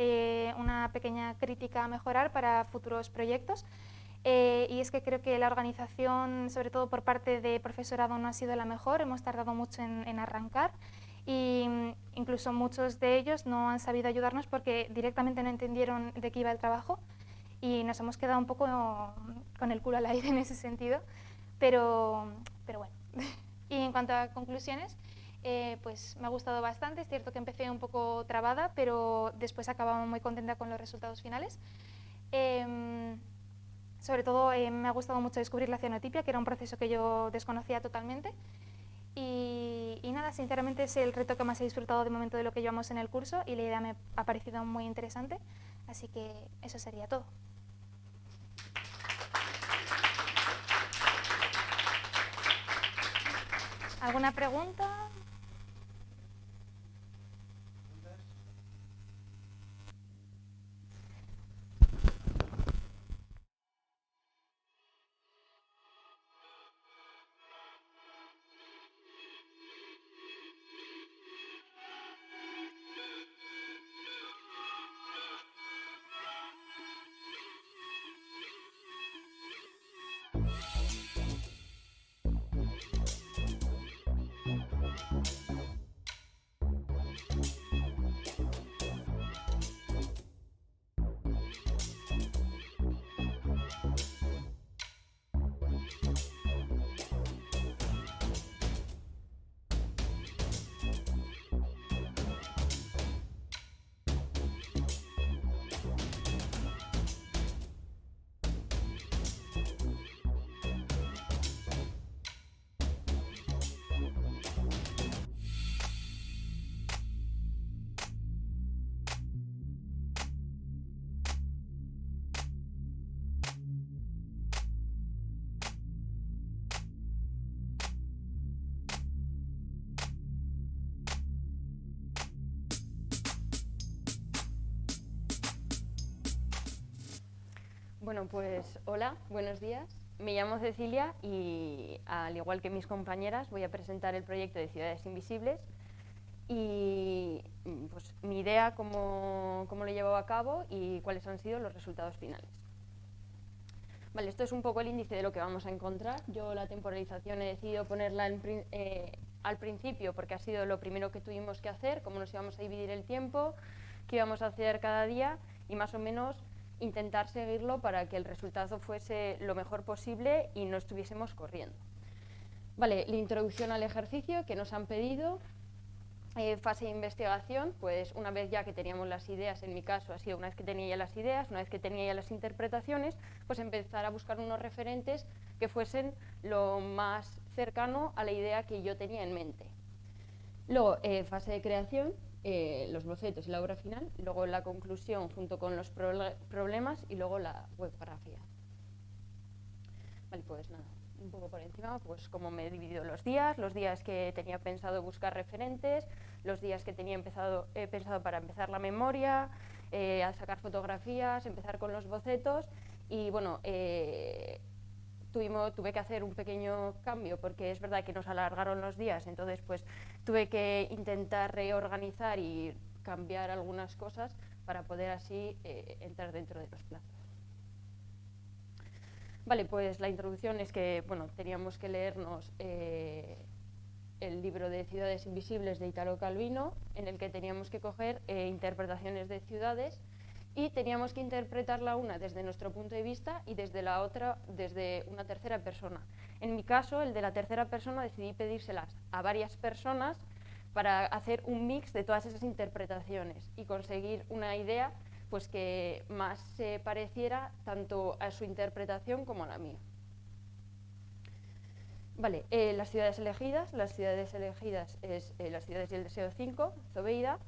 una pequeña crítica a mejorar para futuros proyectos. Y es que creo que la organización, sobre todo por parte de profesorado, no ha sido la mejor, hemos tardado mucho en arrancar y incluso muchos de ellos no han sabido ayudarnos porque directamente no entendieron de qué iba el trabajo y nos hemos quedado un poco con el culo al aire en ese sentido, pero bueno. Y en cuanto a conclusiones, pues me ha gustado bastante, es cierto que empecé un poco trabada, pero después acababa muy contenta con los resultados finales. Sobre todo me ha gustado mucho descubrir la cianotipia, que era un proceso que yo desconocía totalmente. Y nada, sinceramente es el reto que más he disfrutado de momento de lo que llevamos en el curso y la idea me ha parecido muy interesante, así que eso sería todo. ¿Alguna pregunta? Bueno, pues hola, buenos días. Me llamo Cecilia y, al igual que mis compañeras, voy a presentar el proyecto de Ciudades Invisibles y pues, mi idea, cómo lo he llevado a cabo y cuáles han sido los resultados finales. Vale, esto es un poco el índice de lo que vamos a encontrar. Yo la temporalización he decidido ponerla al principio porque ha sido lo primero que tuvimos que hacer, cómo nos íbamos a dividir el tiempo, qué íbamos a hacer cada día y más o menos intentar seguirlo para que el resultado fuese lo mejor posible y no estuviésemos corriendo. Vale, la introducción al ejercicio que nos han pedido, fase de investigación, pues una vez ya que teníamos las ideas, en mi caso ha sido una vez que tenía ya las ideas, una vez que tenía ya las interpretaciones, pues empezar a buscar unos referentes que fuesen lo más cercano a la idea que yo tenía en mente. Luego, fase de creación, los bocetos y la obra final, luego la conclusión junto con los problemas y luego la webgrafía. Vale, pues nada, un poco por encima, pues cómo me he dividido los días que tenía pensado buscar referentes, los días que tenía pensado para empezar la memoria, a sacar fotografías, empezar con los bocetos y bueno, tuve que hacer un pequeño cambio porque es verdad que nos alargaron los días, entonces pues tuve que intentar reorganizar y cambiar algunas cosas para poder así entrar dentro de los plazos. Vale, pues la introducción es que bueno, teníamos que leernos el libro de Ciudades Invisibles de Italo Calvino, en el que teníamos que coger interpretaciones de ciudades y teníamos que interpretarla una desde nuestro punto de vista y desde la otra desde una tercera persona. En mi caso, el de la tercera persona, decidí pedírselas a varias personas para hacer un mix de todas esas interpretaciones y conseguir una idea pues, que más se pareciera tanto a su interpretación como a la mía. Vale, las ciudades elegidas es las ciudades y el deseo 5, Zobeida.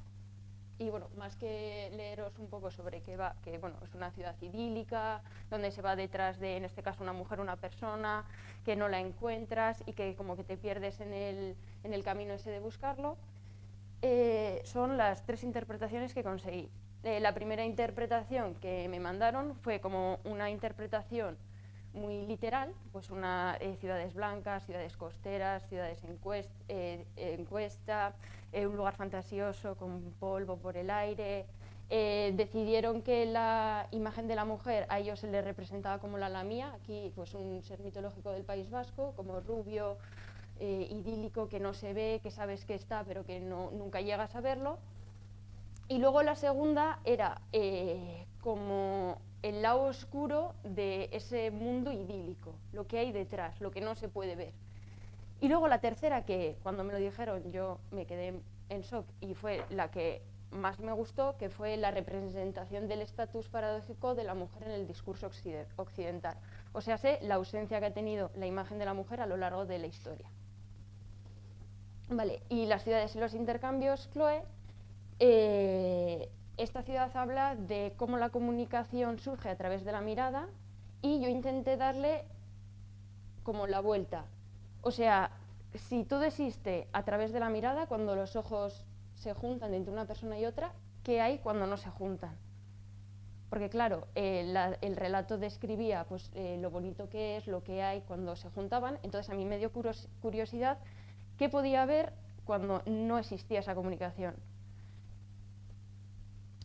Y bueno, más que leeros un poco sobre qué va, que bueno, es una ciudad idílica, donde se va detrás de, en este caso, una mujer, una persona, que no la encuentras y que como que te pierdes en el camino ese de buscarlo, son las 3 interpretaciones que conseguí. La primera interpretación que me mandaron fue como una interpretación muy literal, pues ciudades blancas, ciudades costeras, ciudades encuesta, un lugar fantasioso con polvo por el aire. Decidieron que la imagen de la mujer a ellos se les representaba como la mía, aquí pues un ser mitológico del País Vasco, como rubio, idílico, que no se ve, que sabes que está pero que nunca llegas a verlo. Y luego la segunda era como el lado oscuro de ese mundo idílico, lo que hay detrás, lo que no se puede ver. Y luego la tercera, que cuando me lo dijeron yo me quedé en shock y fue la que más me gustó, que fue la representación del estatus paradójico de la mujer en el discurso occidental. O sea, la ausencia que ha tenido la imagen de la mujer a lo largo de la historia. Vale, y las ciudades y los intercambios, Chloe. Esta ciudad habla de cómo la comunicación surge a través de la mirada y yo intenté darle como la vuelta. O sea, si todo existe a través de la mirada, cuando los ojos se juntan entre una persona y otra, ¿qué hay cuando no se juntan? Porque claro, el relato describía pues, lo bonito que es, lo que hay cuando se juntaban, entonces a mí me dio curiosidad qué podía haber cuando no existía esa comunicación.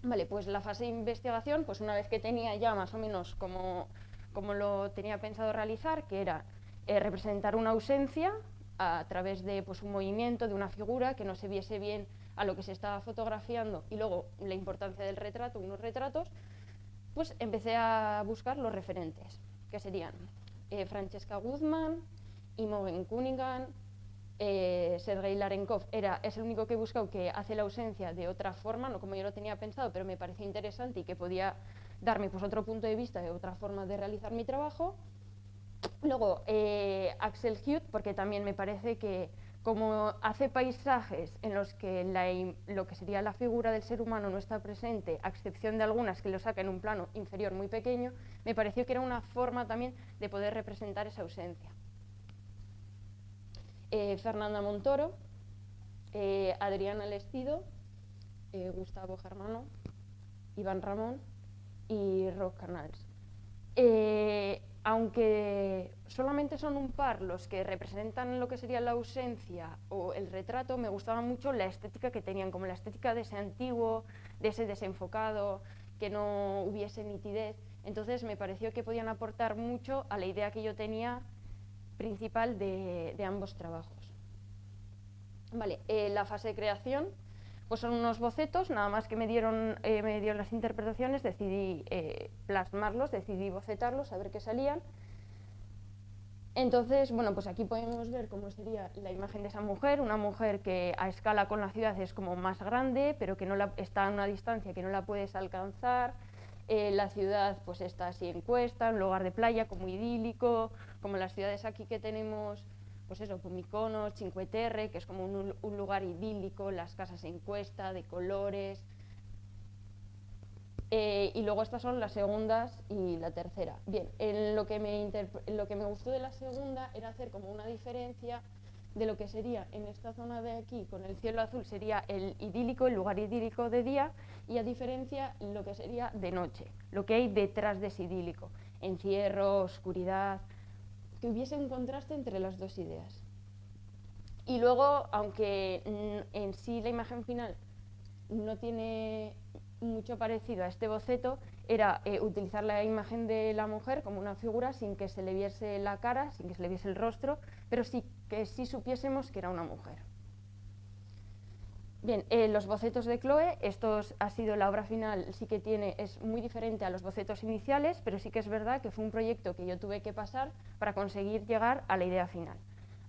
Vale, pues la fase de investigación, pues una vez que tenía ya más o menos como lo tenía pensado realizar, que era representar una ausencia a través de pues, un movimiento, de una figura, que no se viese bien a lo que se estaba fotografiando, y luego la importancia del retrato, unos retratos, pues empecé a buscar los referentes, que serían Francesca Guzmán, Imogen Cunningham, Sergei Larenkov es el único que he buscado que hace la ausencia de otra forma, no como yo lo tenía pensado, pero me pareció interesante y que podía darme pues, otro punto de vista y otra forma de realizar mi trabajo. Luego Axel Hughes, porque también me parece que como hace paisajes en los que lo que sería la figura del ser humano no está presente, a excepción de algunas que lo saca en un plano inferior muy pequeño, me pareció que era una forma también de poder representar esa ausencia. Fernanda Montoro, Adriana Lestido, Gustavo Germano, Iván Ramón y Roc Canals. Aunque solamente son un par los que representan lo que sería la ausencia o el retrato, me gustaba mucho la estética que tenían, como la estética de ese antiguo, de ese desenfocado, que no hubiese nitidez. Entonces me pareció que podían aportar mucho a la idea que yo tenía principal de ambos trabajos. Vale, la fase de creación, pues son unos bocetos, nada más que me dieron las interpretaciones, decidí plasmarlos, decidí bocetarlos, a ver qué salían. Entonces, bueno, pues aquí podemos ver cómo sería la imagen de esa mujer, una mujer que a escala con la ciudad es como más grande, pero que no está a una distancia que no la puedes alcanzar. La ciudad pues está así en cuesta, un lugar de playa como idílico, como las ciudades aquí que tenemos, pues eso, Mykonos, Cinque Terre, que es como un lugar idílico, las casas en cuesta, de colores. Y luego estas son las segundas y la tercera. Bien, lo que me gustó de la segunda era hacer como una diferencia de lo que sería en esta zona de aquí, con el cielo azul, sería el idílico, el lugar idílico de día, y a diferencia lo que sería de noche, lo que hay detrás de ese idílico, encierro, oscuridad, que hubiese un contraste entre las dos ideas. Y luego, aunque en sí la imagen final no tiene mucho parecido a este boceto, era utilizar la imagen de la mujer como una figura sin que se le viese la cara, sin que se le viese el rostro, pero sí que sí supiésemos que era una mujer. Bien, los bocetos de Chloe, esto ha sido la obra final, sí que es muy diferente a los bocetos iniciales, pero sí que es verdad que fue un proyecto que yo tuve que pasar para conseguir llegar a la idea final.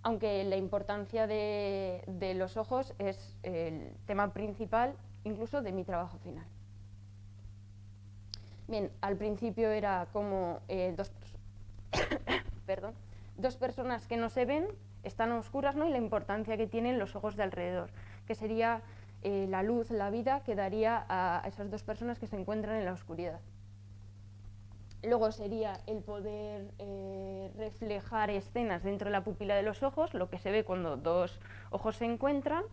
Aunque la importancia de los ojos es el tema principal, incluso de mi trabajo final. Bien, al principio era como dos personas que no se ven, están a oscuras, ¿no? Y la importancia que tienen los ojos de alrededor, que sería la luz, la vida que daría a esas dos personas que se encuentran en la oscuridad. Luego sería el poder reflejar escenas dentro de la pupila de los ojos, lo que se ve cuando dos ojos se encuentran.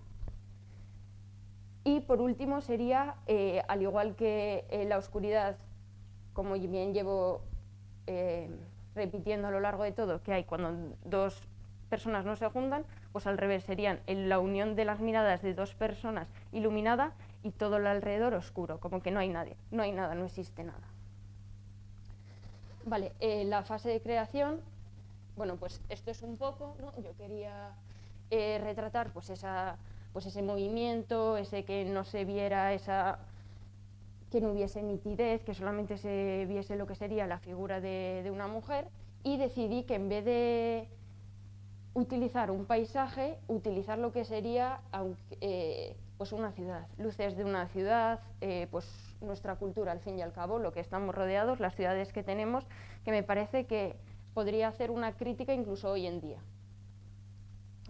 Y por último sería, al igual que la oscuridad, como bien llevo repitiendo a lo largo de todo, que hay cuando dos personas no se juntan, pues al revés, serían la unión de las miradas de dos personas iluminada y todo el alrededor oscuro, como que no hay nadie, no hay nada, no existe nada. Vale, la fase de creación, bueno, pues esto es un poco, ¿no? Yo quería retratar pues ese movimiento, ese que no se viera, que no hubiese nitidez, que solamente se viese lo que sería la figura de una mujer, y decidí que en vez de utilizar un paisaje, utilizar lo que sería pues una ciudad, luces de una ciudad, pues nuestra cultura al fin y al cabo, lo que estamos rodeados, las ciudades que tenemos, que me parece que podría hacer una crítica incluso hoy en día.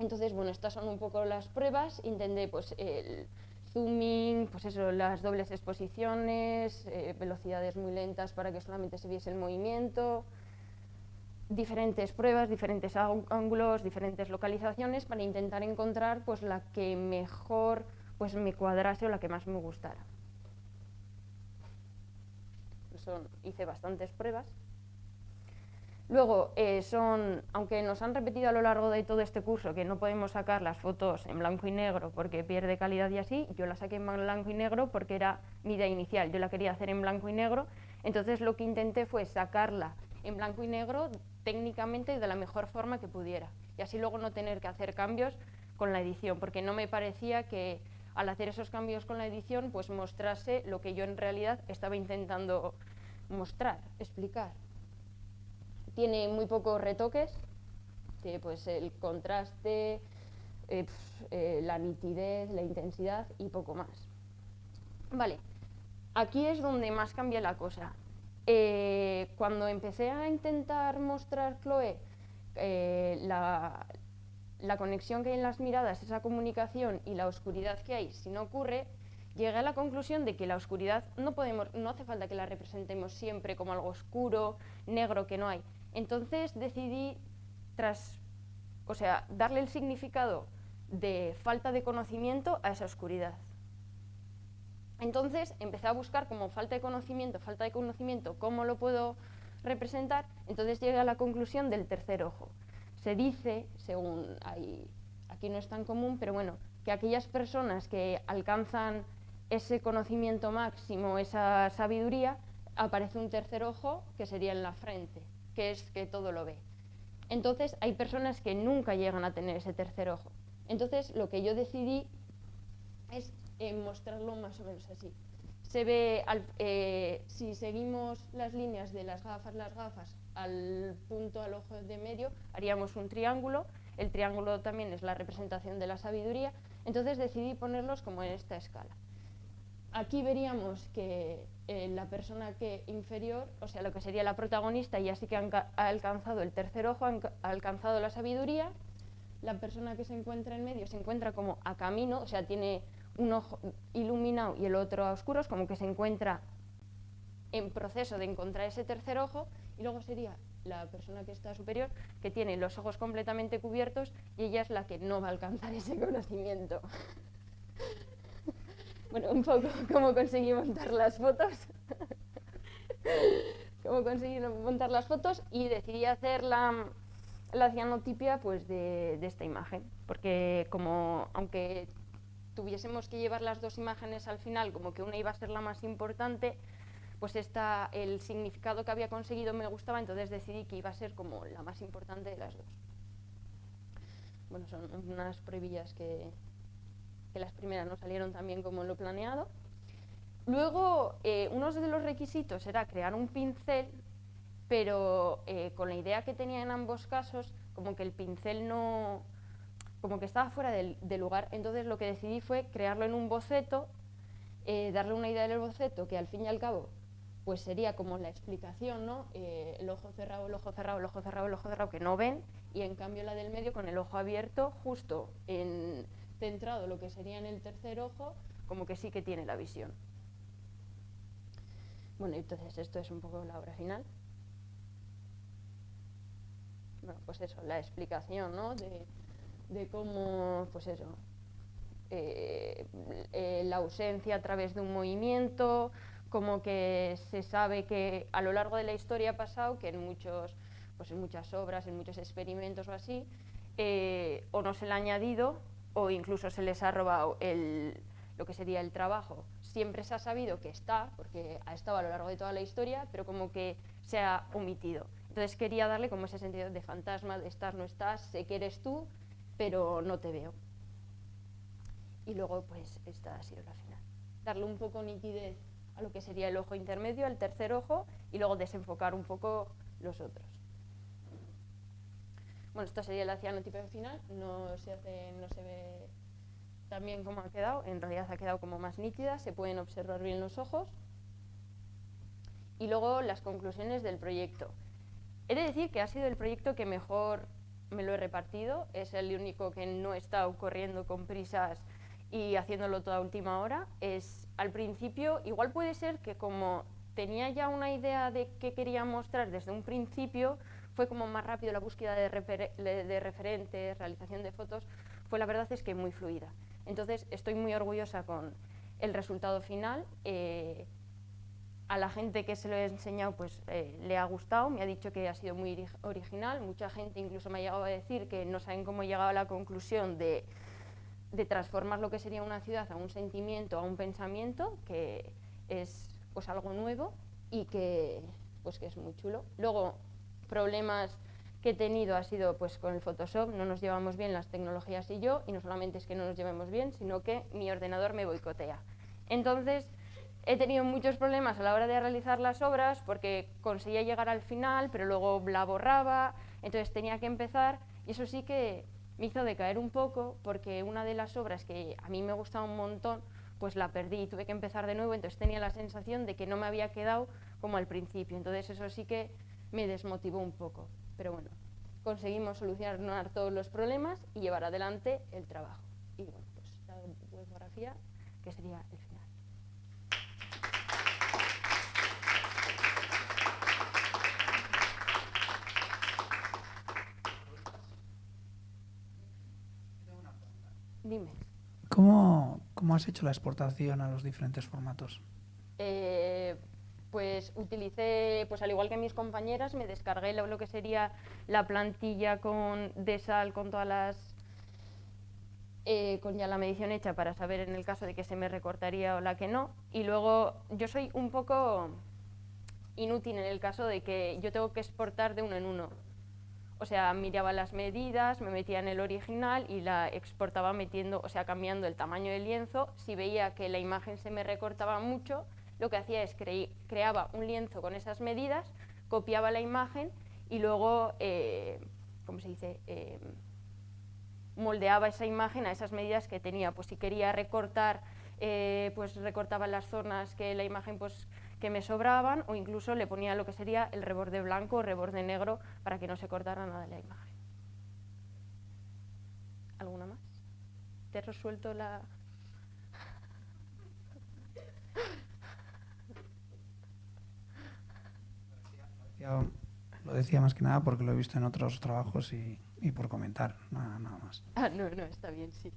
Entonces, bueno, estas son un poco las pruebas, intenté pues el zooming, pues eso, las dobles exposiciones, velocidades muy lentas para que solamente se viese el movimiento, diferentes pruebas, diferentes ángulos, diferentes localizaciones para intentar encontrar pues la que mejor pues me cuadrase o la que más me gustara. Hice bastantes pruebas. Luego, aunque nos han repetido a lo largo de todo este curso que no podemos sacar las fotos en blanco y negro porque pierde calidad y así, yo la saqué en blanco y negro porque era mi idea inicial, yo la quería hacer en blanco y negro, entonces lo que intenté fue sacarla en blanco y negro técnicamente de la mejor forma que pudiera, y así luego no tener que hacer cambios con la edición, porque no me parecía que al hacer esos cambios con la edición pues mostrase lo que yo en realidad estaba intentando mostrar, explicar. Tiene muy pocos retoques, pues el contraste, la nitidez, la intensidad y poco más. Vale, aquí es donde más cambia la cosa. Cuando empecé a intentar mostrar Chloe la conexión que hay en las miradas, esa comunicación y la oscuridad que hay, si no ocurre, llegué a la conclusión de que la oscuridad no hace falta que la representemos siempre como algo oscuro, negro, que no hay. Entonces decidí, darle el significado de falta de conocimiento a esa oscuridad. Entonces empecé a buscar como falta de conocimiento, ¿cómo lo puedo representar, entonces llegué a la conclusión del tercer ojo. Se dice, según aquí no es tan común, pero bueno, que aquellas personas que alcanzan ese conocimiento máximo, esa sabiduría, aparece un tercer ojo que sería en la frente, que es que todo lo ve. Entonces hay personas que nunca llegan a tener ese tercer ojo. Entonces lo que yo decidí es mostrarlo más o menos así. Se ve, si seguimos las líneas de las gafas al punto, al ojo de medio, haríamos un triángulo. El triángulo también es la representación de la sabiduría. Entonces decidí ponerlos como en esta escala. Aquí veríamos que la persona inferior, o sea, lo que sería la protagonista, ya sí que ha alcanzado el tercer ojo, ha alcanzado la sabiduría. La persona que se encuentra en medio se encuentra como a camino, o sea, tiene un ojo iluminado y el otro a oscuros, como que se encuentra en proceso de encontrar ese tercer ojo. Y luego sería la persona que está superior, que tiene los ojos completamente cubiertos, y ella es la que no va a alcanzar ese conocimiento. Bueno, un poco cómo conseguí montar las fotos. Cómo conseguí montar las fotos, y decidí hacer la cianotipia pues de esta imagen, porque como aunque tuviésemos que llevar las dos imágenes al final, como que una iba a ser la más importante, pues el significado que había conseguido me gustaba, entonces decidí que iba a ser como la más importante de las dos. Bueno, son unas pruebillas que las primeras no salieron tan bien como lo planeado. Luego, uno de los requisitos era crear un pincel, pero con la idea que tenía en ambos casos, como que el pincel no, como que estaba fuera del lugar. Entonces lo que decidí fue crearlo en un boceto, darle una idea del boceto que al fin y al cabo pues sería como la explicación, ¿no? El ojo cerrado, el ojo cerrado, el ojo cerrado, el ojo cerrado, que no ven, y en cambio la del medio con el ojo abierto, justo centrado lo que sería en el tercer ojo, como que sí que tiene la visión. Bueno, entonces esto es un poco la obra final. Bueno, pues eso, la explicación, ¿no? De cómo, pues eso, la ausencia a través de un movimiento, como que se sabe que a lo largo de la historia ha pasado que en muchas obras, en muchos experimentos o así, o no se le ha añadido o incluso se les ha robado lo que sería el trabajo. Siempre se ha sabido que está, porque ha estado a lo largo de toda la historia, pero como que se ha omitido. Entonces quería darle como ese sentido de fantasma, de estás, no estás, sé que eres tú, pero no te veo. Y luego pues esta ha sido la final. Darle un poco nitidez a lo que sería el ojo intermedio, el tercer ojo, y luego desenfocar un poco los otros. Bueno, esta sería la cianotipia final, no se ve tan bien como ha quedado, en realidad ha quedado como más nítida, se pueden observar bien los ojos. Y luego las conclusiones del proyecto. He de decir que ha sido el proyecto que mejor me lo he repartido, es el único que no he estado corriendo con prisas y haciéndolo toda última hora. Al principio, igual puede ser que como tenía ya una idea de qué quería mostrar desde un principio, fue como más rápido la búsqueda de referentes, realización de fotos, la verdad es que muy fluida. Entonces estoy muy orgullosa con el resultado final. A la gente que se lo he enseñado pues le ha gustado, me ha dicho que ha sido muy original, mucha gente incluso me ha llegado a decir que no saben cómo he llegado a la conclusión de transformar lo que sería una ciudad a un sentimiento, a un pensamiento, que es pues algo nuevo y que es muy chulo. Luego, problemas que he tenido ha sido pues con el Photoshop, no nos llevamos bien las tecnologías y yo, y no solamente es que no nos llevemos bien, sino que mi ordenador me boicotea. Entonces, he tenido muchos problemas a la hora de realizar las obras porque conseguía llegar al final, pero luego la borraba, entonces tenía que empezar, y eso sí que me hizo decaer un poco porque una de las obras que a mí me gustaba un montón, pues la perdí y tuve que empezar de nuevo, entonces tenía la sensación de que no me había quedado como al principio, entonces eso sí que me desmotivó un poco, pero bueno, conseguimos solucionar todos los problemas y llevar adelante el trabajo. Y bueno, pues la fotografía, que sería el final. Dime. ¿Cómo has hecho la exportación a los diferentes formatos? pues utilicé, pues al igual que mis compañeras, me descargué lo que sería la plantilla de Sal con todas las con ya la medición hecha para saber en el caso de que se me recortaría o la que no. Y luego yo soy un poco inútil en el caso de que yo tengo que exportar de uno en uno. O sea, miraba las medidas, me metía en el original y la exportaba metiendo, o sea, cambiando el tamaño del lienzo. Si veía que la imagen se me recortaba mucho, lo que hacía es creaba un lienzo con esas medidas, copiaba la imagen y luego, ¿cómo se dice?, moldeaba esa imagen a esas medidas que tenía. Pues si quería recortar, pues recortaba las zonas que la imagen pues que me sobraban, o incluso le ponía lo que sería el reborde blanco o reborde negro para que no se cortara nada de la imagen. ¿Alguna más? ¿Te he resuelto la...? Lo decía más que nada porque lo he visto en otros trabajos y por comentar, nada más. Ah, no, está bien, sí.